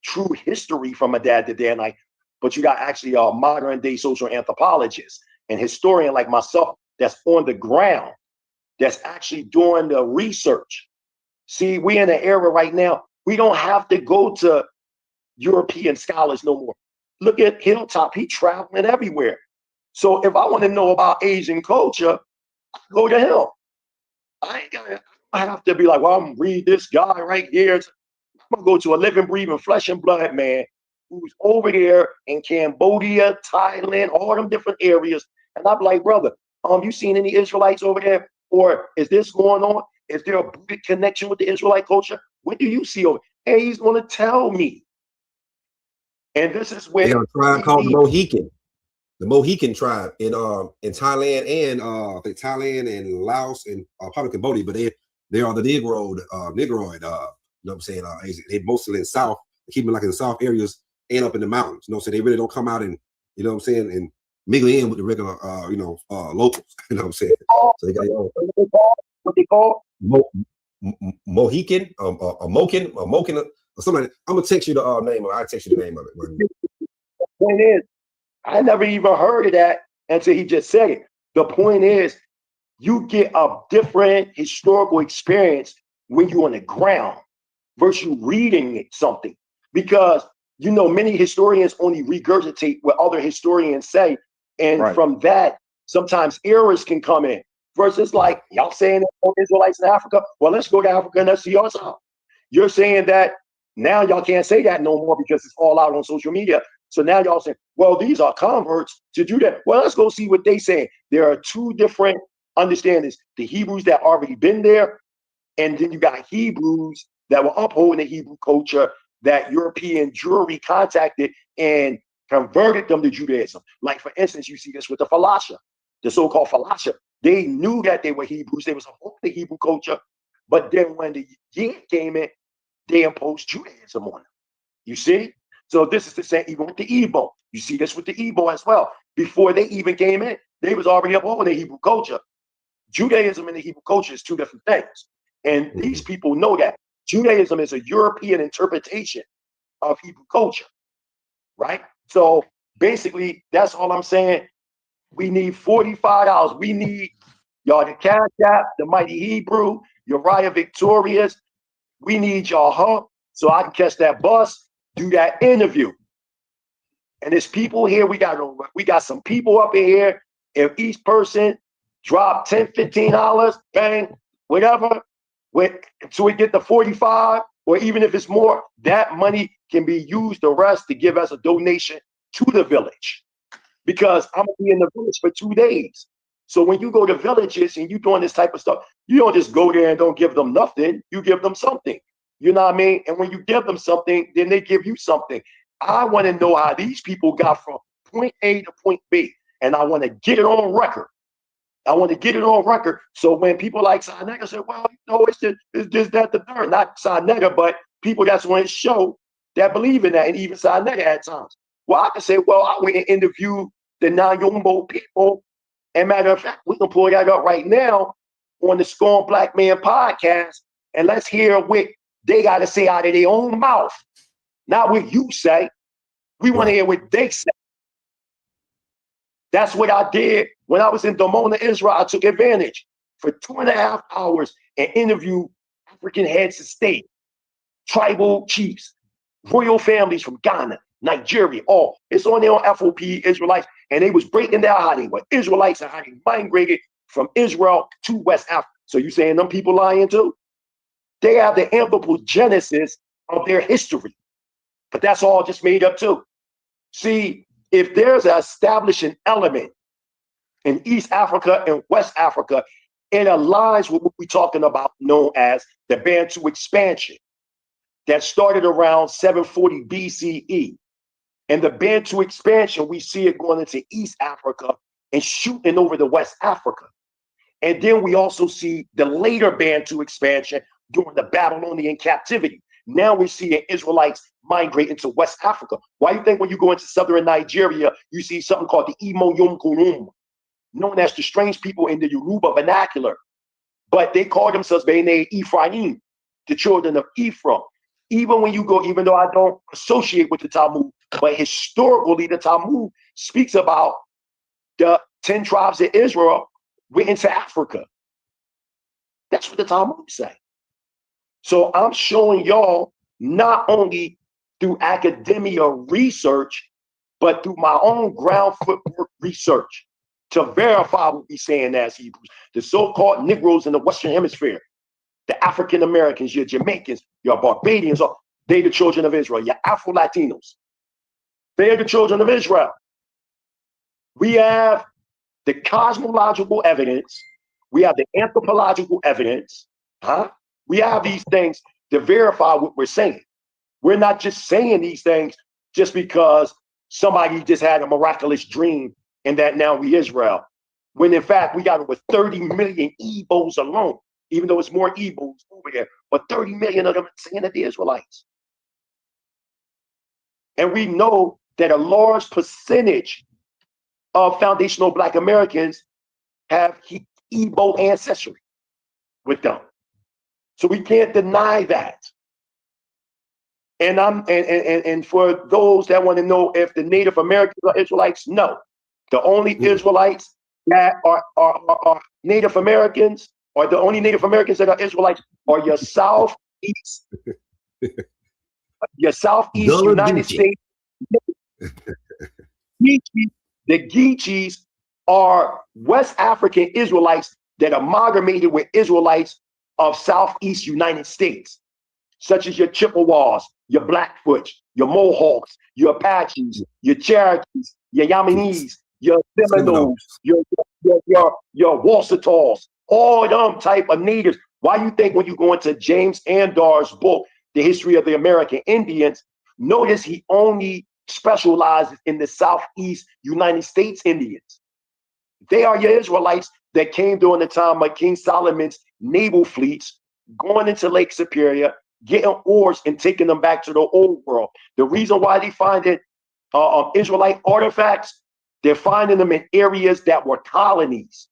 true history from Adad the Danite, but you got actually a modern day social anthropologist and historian like myself that's on the ground, that's actually doing the research. See, we in an era right now, we don't have to go to European scholars no more. Look at Hilltop, he traveling everywhere. So if I want to know about Asian culture, go to him. I have to be like, well, I'm gonna read this guy right here. I'm gonna go to a living, breathing, flesh and blood man who's over there in Cambodia, Thailand, all them different areas. And I'm like, brother, you seen any Israelites over there? Or is this going on? Is there a Buddhic connection with the Israelite culture? What do you see over? And he's going to tell me. And this is where they got a tribe called the Mohican tribe in Thailand and I think Thailand and Laos and probably Cambodia, but they are the Negroid. You know what I'm saying? They mostly in the South, keep them like in the South areas and up in the mountains. You know what I'm saying? They really don't come out and, you know what I'm saying, and mingle in with the regular locals. You know what I'm saying? So they got what they call Mohican, Moken, or something like that. I'm gonna text you the name of it. I'll text you the name of it. The point is, I never even heard of that until he just said it. The point is, you get a different historical experience when you're on the ground versus you reading something. because you know many historians only regurgitate what other historians say, and Right. from that sometimes errors can come in. Versus like y'all saying that Israelites in Africa, well, let's go to Africa and let's see yours out. You're saying that now y'all can't say that no more because it's all out on social media. So now y'all saying, well, these are converts to do that. Well, let's go see what they say. There are two different understandings: the Hebrews that already been there, and then you got Hebrews that were upholding the Hebrew culture that European Jewry contacted and converted them to Judaism. Like, for instance, you see this with the Falasha, the so-called Falasha. They knew that they were Hebrews. They was upholding the Hebrew culture. But then when the Yid came in, they imposed Judaism on them. You see? So this is the same even with the Igbo. You see this with the Igbo as well. Before they even came in, they was already upholding the Hebrew culture. Judaism and the Hebrew culture is two different things. And these people know that. Judaism is a European interpretation of Hebrew culture, right? So basically, that's all I'm saying. We need $45. We need y'all the Cash App, the Mighty Hebrew, Uriah Victorious. We need y'all help so I can catch that bus, do that interview. And there's people here. We got some people up in here. If each person drop $10, $15, bang, whatever, so we get the 45, or even if it's more, that money can be used the rest to give as a donation to the village. Because I'm gonna be in the village for 2 days. So when you go to villages and you doing this type of stuff, you don't just go there and don't give them nothing. You give them something. You know what I mean? And when you give them something, then they give you something. I want to know how these people got from point A to point B, and I want to get it on record. I want to get it on record. So when people like Sinega say, well, you know, it's just that, the third, not Sinega, but people that's on his show that believe in that, and even Sinega at times. Well, I can say, well, I went and interviewed the Nayombo people. And matter of fact, we can pull that up right now on the Scorn Black Man podcast, and let's hear what they got to say out of their own mouth. Not what you say. We want to hear what they say. That's what I did when I was in Dimona, Israel. I took advantage for 2.5 hours and interviewed African heads of state, tribal chiefs, royal families from Ghana, Nigeria, all. It's on there on FOP Israelites, and they was breaking down how they were Israelites and how they migrated from Israel to West Africa. So you saying them people lying too? They have the anthropogenesis of their history, but that's all just made up too. See, if there's an establishing element in East Africa and West Africa, it aligns with what we're talking about known as the Bantu expansion that started around 740 BCE. And the Bantu expansion, we see it going into East Africa and shooting over to West Africa. And then we also see the later Bantu expansion during the Babylonian captivity. Now we're seeing Israelites migrate into West Africa. Why do you think when you go into southern Nigeria, you see something called the Imo Yom Kurum, known as the strange people in the Yoruba vernacular? But they call themselves Bene Ephraim, the children of Ephraim. Even when you go, even though I don't associate with the Talmud, but historically the Talmud speaks about the 10 tribes of Israel went into Africa. That's what the Talmud say. So I'm showing y'all not only through academia research, but through my own ground footwork research to verify what we're saying as Hebrews. The so-called Negroes in the Western Hemisphere, the African Americans, your Jamaicans, your Barbadians, they the children of Israel, your Afro-Latinos. They're the children of Israel. We have the cosmological evidence. We have the anthropological evidence. We have these things to verify what we're saying. We're not just saying these things just because somebody just had a miraculous dream and that now we Israel. When in fact, we got over 30 million Igbos alone, even though it's more Igbos over there, but 30 million of them saying that they're Israelites. And we know that a large percentage of foundational Black Americans have Igbo ancestry with them. So we can't deny that. And for those that want to know if the Native Americans are Israelites, no. The only Israelites that are Native Americans, or the only Native Americans that are Israelites, are your Southeast your Southeast Gullah United Geechee. States. The Geechees are West African Israelites that amalgamated with Israelites of Southeast United States, such as your Chippewas, your Blackfoot, your Mohawks, your Apaches, your Cherokees, your Yemenis, your Seminoles, your Wassitas, all them type of natives. Why you think when you go into James Andar's book, The History of the American Indians, notice he only specializes in the Southeast United States Indians. They are your Israelites that came during the time of King Solomon's naval fleets, going into Lake Superior, getting ores and taking them back to the old world. The reason why they find it Israelite artifacts, they're finding them in areas that were colonies.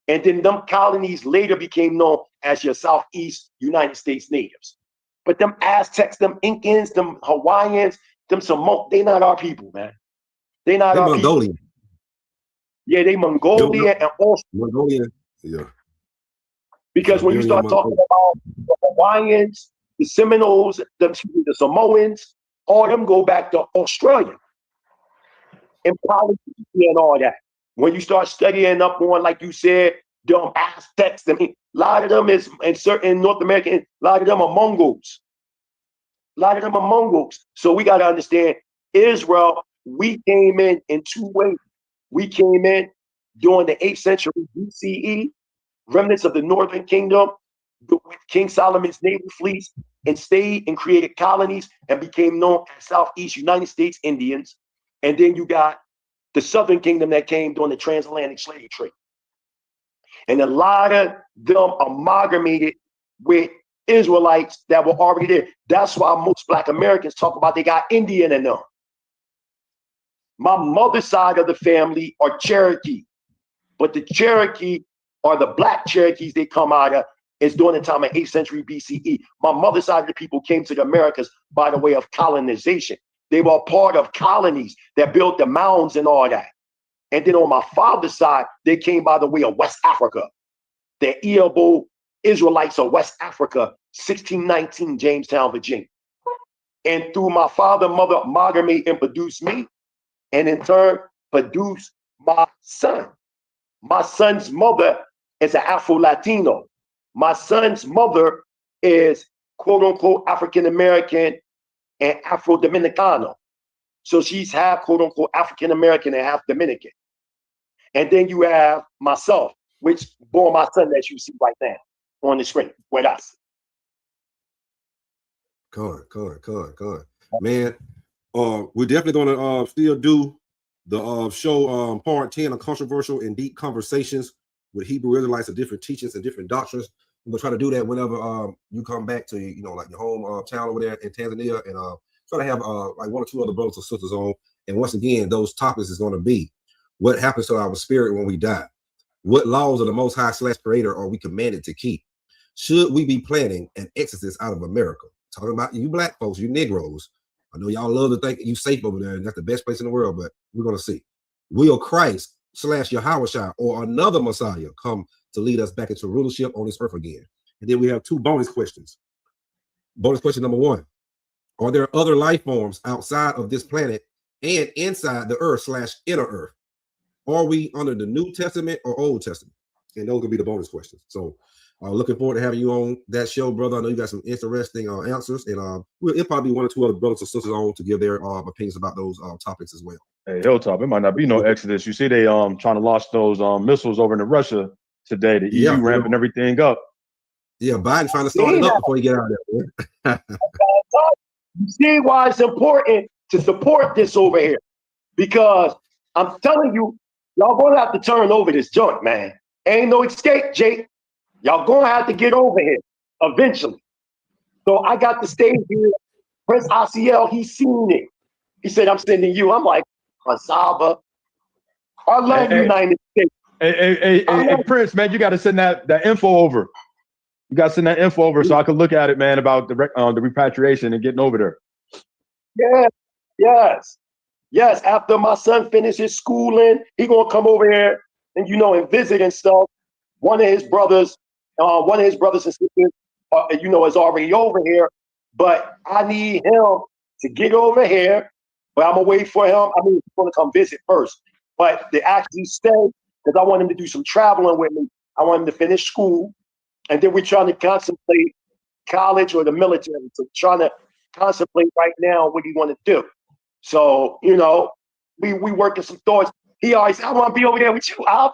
And then them colonies later became known as your Southeast United States natives. But them Aztecs, them Incans, them Hawaiians, them Samoan, they not our people, man. They not our Mongolian. people. Yeah, they Mongolia and also Mongolian. Yeah. Because when you start talking about the Hawaiians, the Seminoles, the Samoans, all them go back to Australia and Polynesia and all that. When you start studying up on, like you said, them Aztecs, a lot of them is in certain North American, a lot of them are Mongols. A lot of them are Mongols. So we got to understand Israel, we came in two ways. We came in during the 8th century BCE, remnants of the Northern Kingdom, with King Solomon's naval fleets, and stayed and created colonies and became known as Southeast United States Indians. And then you got the Southern Kingdom that came during the transatlantic slave trade. And a lot of them amalgamated with Israelites that were already there. That's why most Black Americans talk about they got Indian in them. My mother's side of the family are Cherokee, but the Cherokee or the Black Cherokees they come out of is during the time of 8th century BCE. My mother's side of the people came to the Americas by the way of colonization. They were part of colonies that built the mounds and all that. And then on my father's side, they came by the way of West Africa. The Igbo Israelites of West Africa, 1619, Jamestown, Virginia. And through my father, mother, amalgamate and produced me, and in turn produced my son. My son's mother is an Afro-Latino. My son's mother is quote unquote African-American and Afro-Dominicano. So she's half quote unquote African-American and half Dominican. And then you have myself, which bore my son that you see right now on the screen with us. Con. Man, we're definitely gonna still do the show part 10 of controversial and deep conversations with Hebrew Israelites of different teachings and different doctrines. I'm gonna try to do that whenever you come back to like your home town over there in Tanzania, and try to have like one or two other brothers or sisters on. And once again, those topics is going to be what happens to our spirit when we die, what laws of the Most High / Creator are we commanded to keep, should we be planning an exodus out of America? Talking about you Black folks, you Negroes. I know y'all love to think you safe over there and that's the best place in the world, but we're going to see. Will Christ / Yahushua or another Messiah come to lead us back into rulership on this earth again? And then we have two bonus questions. Bonus question number 1. Are there other life forms outside of this planet and inside the earth / inner earth? Are we under the New Testament or Old Testament? And those will be the bonus questions. So looking forward to having you on that show, brother. I know you got some interesting answers, and it'll probably be one or two other brothers or sisters on to give their opinions about those topics as well. Hey, Hilltop, it might not be no exodus. You see, they trying to launch those missiles over into Russia today. The EU ramping everything up. Yeah, Biden trying to start it up before you get out of there. You see why it's important to support this over here, because I'm telling you, y'all gonna have to turn over this junk, man. Ain't no escape, Jake. Y'all gonna have to get over here eventually. So I got the stage here. Prince Asiel, he's seen it. He said, I'm sending you. I'm like, Asaba. I love United States. Hey, Prince, man, you got to send that info over. You got to send that info over so I can look at it, man, about the repatriation and getting over there. Yes. After my son finishes schooling, he gonna come over here and and visit and stuff. One of his brothers and sisters, is already over here. but I need him to get over here. But I'm gonna wait for him. I mean, he's gonna come visit first, but to actually stay because I want him to do some traveling with me. I want him to finish school, and then we're trying to contemplate college or the military. So trying to contemplate right now what he want to do. So you know, we working some thoughts. He always said, I want to be over there with you, Al.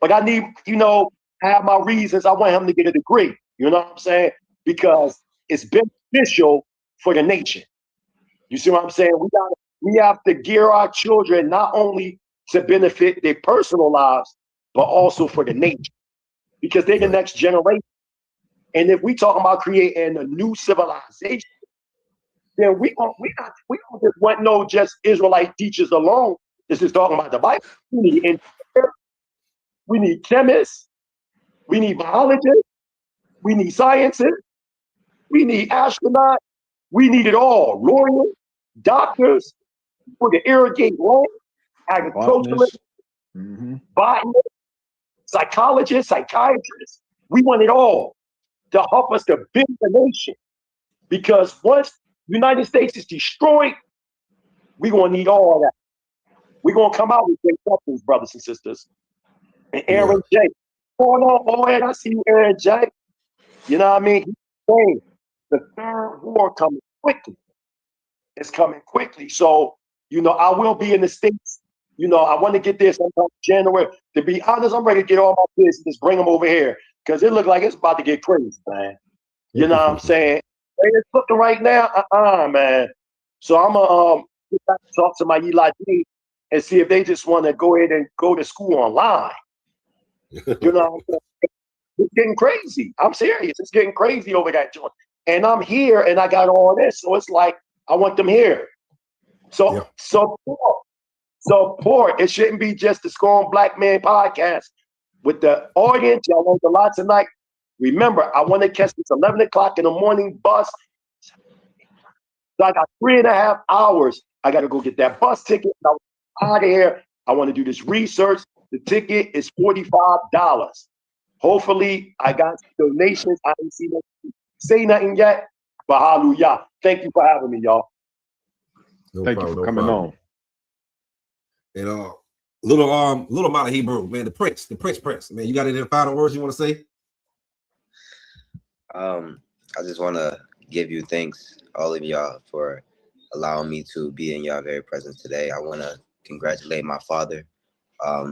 But I need, you know, have my reasons. I want him to get a degree. You know what I'm saying? Because it's beneficial for the nation. You see what I'm saying? We have to gear our children not only to benefit their personal lives, but also for the nation. Because they're the next generation. And if we talking about creating a new civilization, then we don't just want no just Israelite teachers alone. This is talking about the Bible. We need engineers, we need chemists, we need biologists, we need scientists, we need astronauts, we need it all. Lawyers, doctors, people to irrigate land, agriculturalists, botanists, psychologists, psychiatrists. We want it all to help us to build the nation. Because once the United States is destroyed, we're going to need all of that. We're going to come out with great weapons, brothers and sisters. And Aaron J. Going on, Ed, I see you, Aaron J. You know what I mean? He's saying the third war coming quickly. It's coming quickly. So, you know, I will be in the States. You know, I want to get there sometime in January. To be honest, I'm ready to get all my kids and just bring them over here because it looks like it's about to get crazy, man. You know what I'm saying? It's looking right now, man. So I'm going to talk to my Eli D and see if they just want to go ahead and go to school online. You know, it's getting crazy. I'm serious. It's getting crazy over that joint. And I'm here and I got all this. So it's like, I want them here. So support. It shouldn't be just the Scorn Black Man podcast. With the audience, y'all learned a lot tonight. Remember, I want to catch this 11 o'clock in the morning bus. So I got 3.5 hours. I got to go get that bus ticket. I was out of here. I want to do this research. The ticket is $45. Hopefully, I got donations. I didn't see them say nothing yet, but hallelujah. Thank you for having me, y'all. Thank you for coming on. And little amount of Hebrew, man. The Prince, man. You got any final words you want to say? I just want to give you thanks, all of y'all, for allowing me to be in your very presence today. I want to congratulate my father.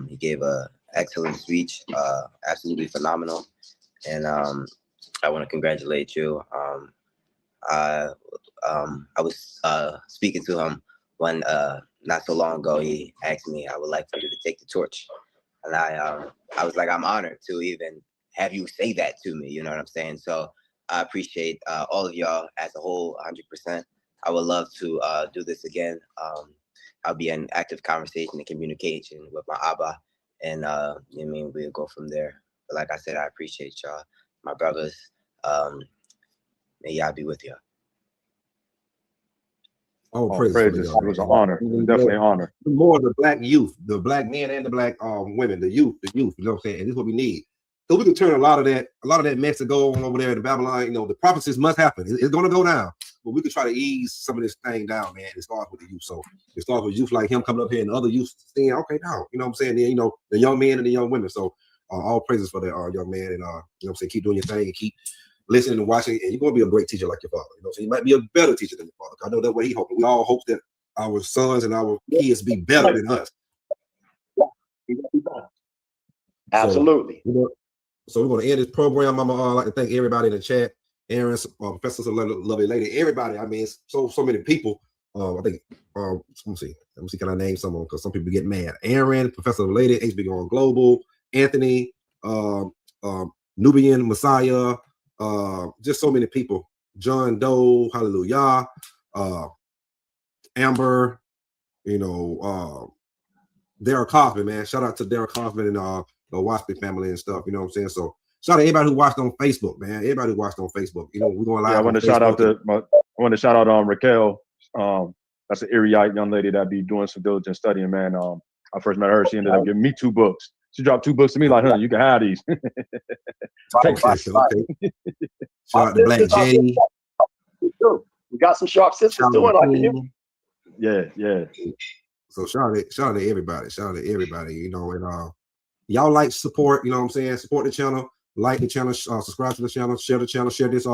He gave an excellent speech, absolutely phenomenal. And I want to congratulate you. I was speaking to him when not so long ago. He asked me, I would like for you to take the torch. And I was like, I'm honored to even have you say that to me. You know what I'm saying? So I appreciate all of y'all as a whole, 100%. I would love to do this again. I'll be in active conversation and communication with my Abba. And I mean, we'll go from there. But like I said, I appreciate y'all, my brothers. May y'all be with y'all. Oh, Praises. It was an honor. Definitely an honor. More the black youth, the black men and the black women, the youth, you know what I'm saying? And this is what we need. So we can turn a lot of that mess that go on over there in Babylon. You know, the prophecies must happen. It's going to go down. But we can try to ease some of this thing down, man. It starts with the youth. So it starts with youth like him coming up here and other youth saying, okay, now, you know what I'm saying? Then, you know, the young men and the young women. So all praises for that young man. And, you know what I'm saying? Keep doing your thing and keep listening and watching. And you're going to be a great teacher like your father. You know, so you might be a better teacher than your father. I know that's what he hopes. We all hope that our sons and our kids be better than us. Absolutely. So we're going to end this program. I'm like to thank everybody in the chat. Aaron, Professor Lovely Lady, everybody. I mean, it's so many people. I think, let me see. Can I name someone? Because some people get mad. Aaron, Professor Lady, HB Going Global, Anthony, Nubian Messiah, just so many people. John Doe, hallelujah. Amber, you know, Derek Kaufman, man. Shout out to Derek Kaufman and the Waspy family and stuff. You know what I'm saying? So shout out to everybody who watched on Facebook, man. Everybody who watched on Facebook. You know, we're going live. Yeah, I want to shout out Raquel. That's an Erudite young lady that be doing some diligent studying, man. I first met her. She ended up giving me 2 books. She dropped 2 books to me, like, huh, you can have these. Okay. Shout out to Black Jenny. too. We got some sharp sisters Shout too. out And like to you. them. Yeah. So shout out to everybody. Shout out to everybody. You know, and y'all like support. You know what I'm saying? Support the channel. Like the channel. Subscribe to the channel. Share the channel. Share this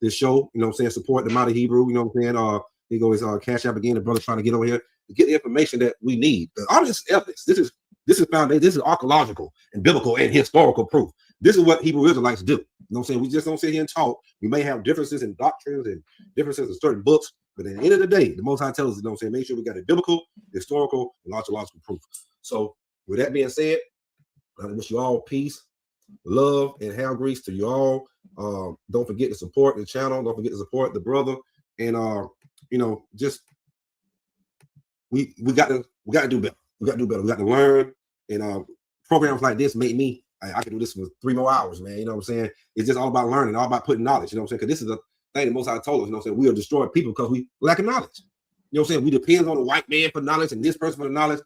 this show. You know what I'm saying? Support the Mighty Hebrew. You know what I'm saying? He goes Cash App again. The brother trying to get over here to get the information that we need. All this evidence. This is foundation. This is archaeological and biblical and historical proof. This is what Hebrew Israelites do. You know what I'm saying? We just don't sit here and talk. We may have differences in doctrines and differences in certain books, but at the end of the day, the Most High tells us, you know what I'm saying, make sure we got a biblical, historical, and archaeological proof. So with that being said, I wish you all peace, love, and hair grease to you all. Don't forget to support the channel. Don't forget to support the brother. And you know, just we got to do better. We got to do better. We got to learn. And programs like this make me. I can do this for 3 more hours, man. You know what I'm saying? It's just all about learning, all about putting knowledge. You know what I'm saying? Because this is the thing that Most High told us. You know what I'm saying? We are destroying people because we lack of knowledge. You know what I'm saying? We depend on the white man for knowledge and this person for the knowledge.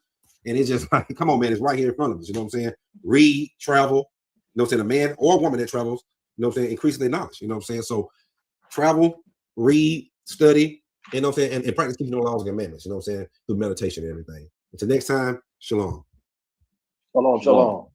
And it's just like, come on, man, it's right here in front of us. You know what I'm saying? Read, travel. You know what I'm saying? A man or a woman that travels, you know what I'm saying? Increasing their knowledge. You know what I'm saying? So travel, read, study, you know what I'm saying? And practice keeping the laws and commandments. You know what I'm saying? Through meditation and everything. Until next time, shalom. Shalom. Shalom.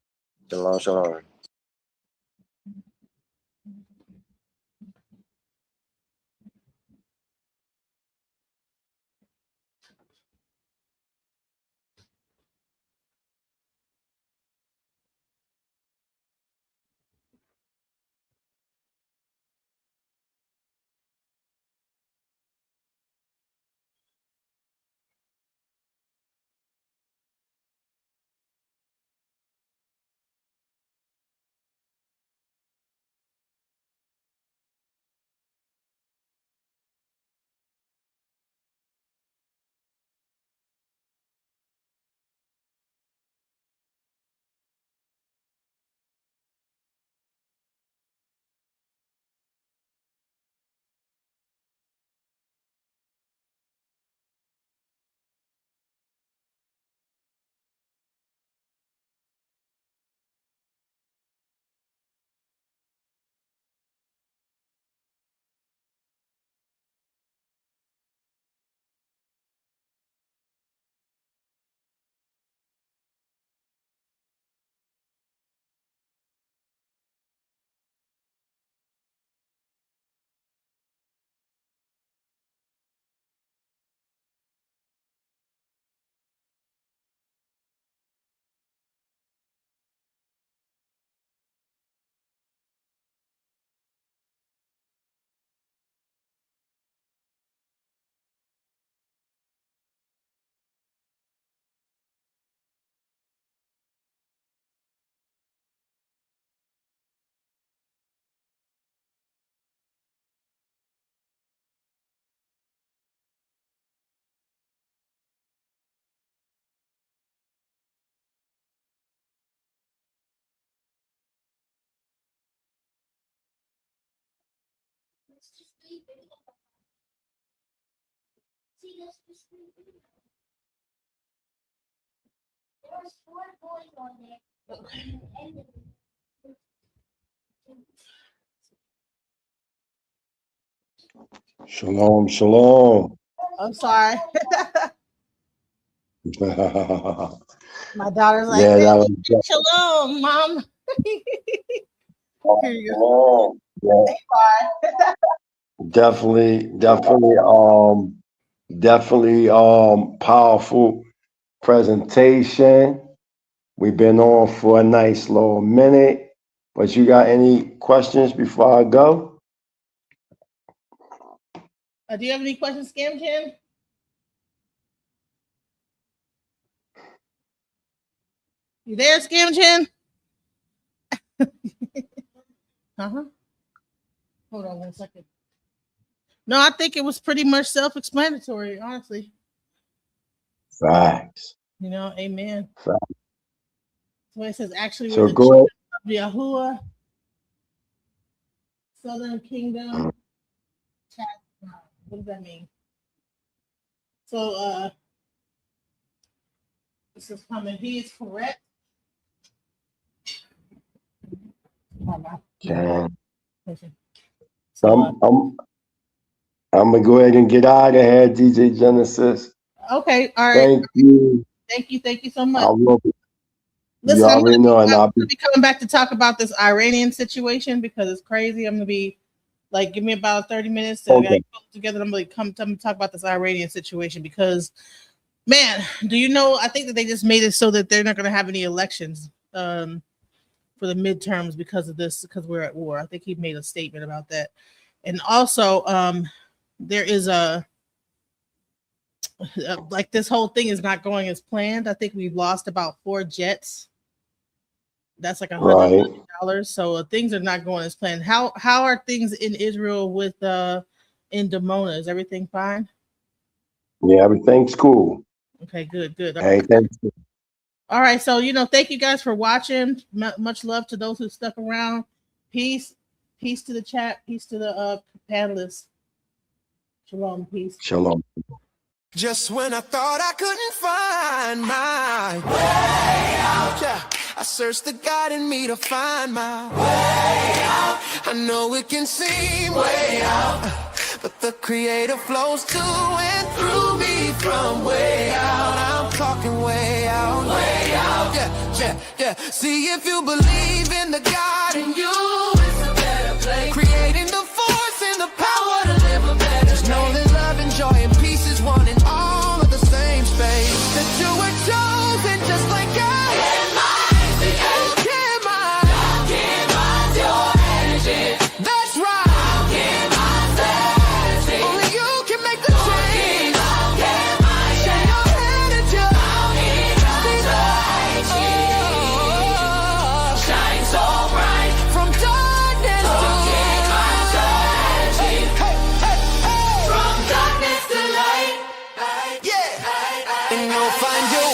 Shalom, shalom. I'm sorry. Yeah, My daughter's like, that was shalom, mom. Here you shalom. Yeah, definitely powerful presentation. We've been on for a nice little minute, but you got any questions before I go? Do you have any questions, Scam Ken? You there, Scam Chen? Uh-huh. Hold on 1 second. No, I think it was pretty much self-explanatory, honestly. Facts. You know, amen. Facts. So it says actually So we're the go ahead. children of Yahuwah, Southern Kingdom. What does that mean? So this is coming. He is correct. Yeah. So, I'm gonna go ahead and get out of here, DJ Genesis. Okay, all right. Thank you. Thank you so much. I will be. Listen, You I'm already know, and I'll gonna be coming back to talk about this Iranian situation because it's crazy. I'm gonna be like, give me about 30 minutes to Okay. pull it together. I'm gonna come talk about this Iranian situation because, man, do you know? I think that they just made it so that they're not gonna have any elections for the midterms because of this, because we're at war. I think he made a statement about that, and also there is like this whole thing is not going as planned. I think we've lost about 4 jets. That's like $100 million. So things are not going as planned. How are things in Israel with in Dimona? Is everything fine? Yeah, everything's cool. Okay, good. Everything's cool. All right, so thank you guys for watching. Much love to those who stuck around. Peace to the chat. Peace to the panelists. Shalom, peace. Shalom. Just when I thought I couldn't find my way out, yeah, I searched the God in me to find my way out. I know it can seem way out, but the Creator flows to and through me from way out. I'm talking way out, yeah. See, if you believe in the God in you, it's a better place. Creating the force and the power to live a better. Just know that love and joy and peace is one and all of the same space. That you were chosen just like God. Your energy. That's right. Only you can make the change. Shine your hand at you. Shine so bright from darkness to light. From darkness to light. Yeah. And you'll find your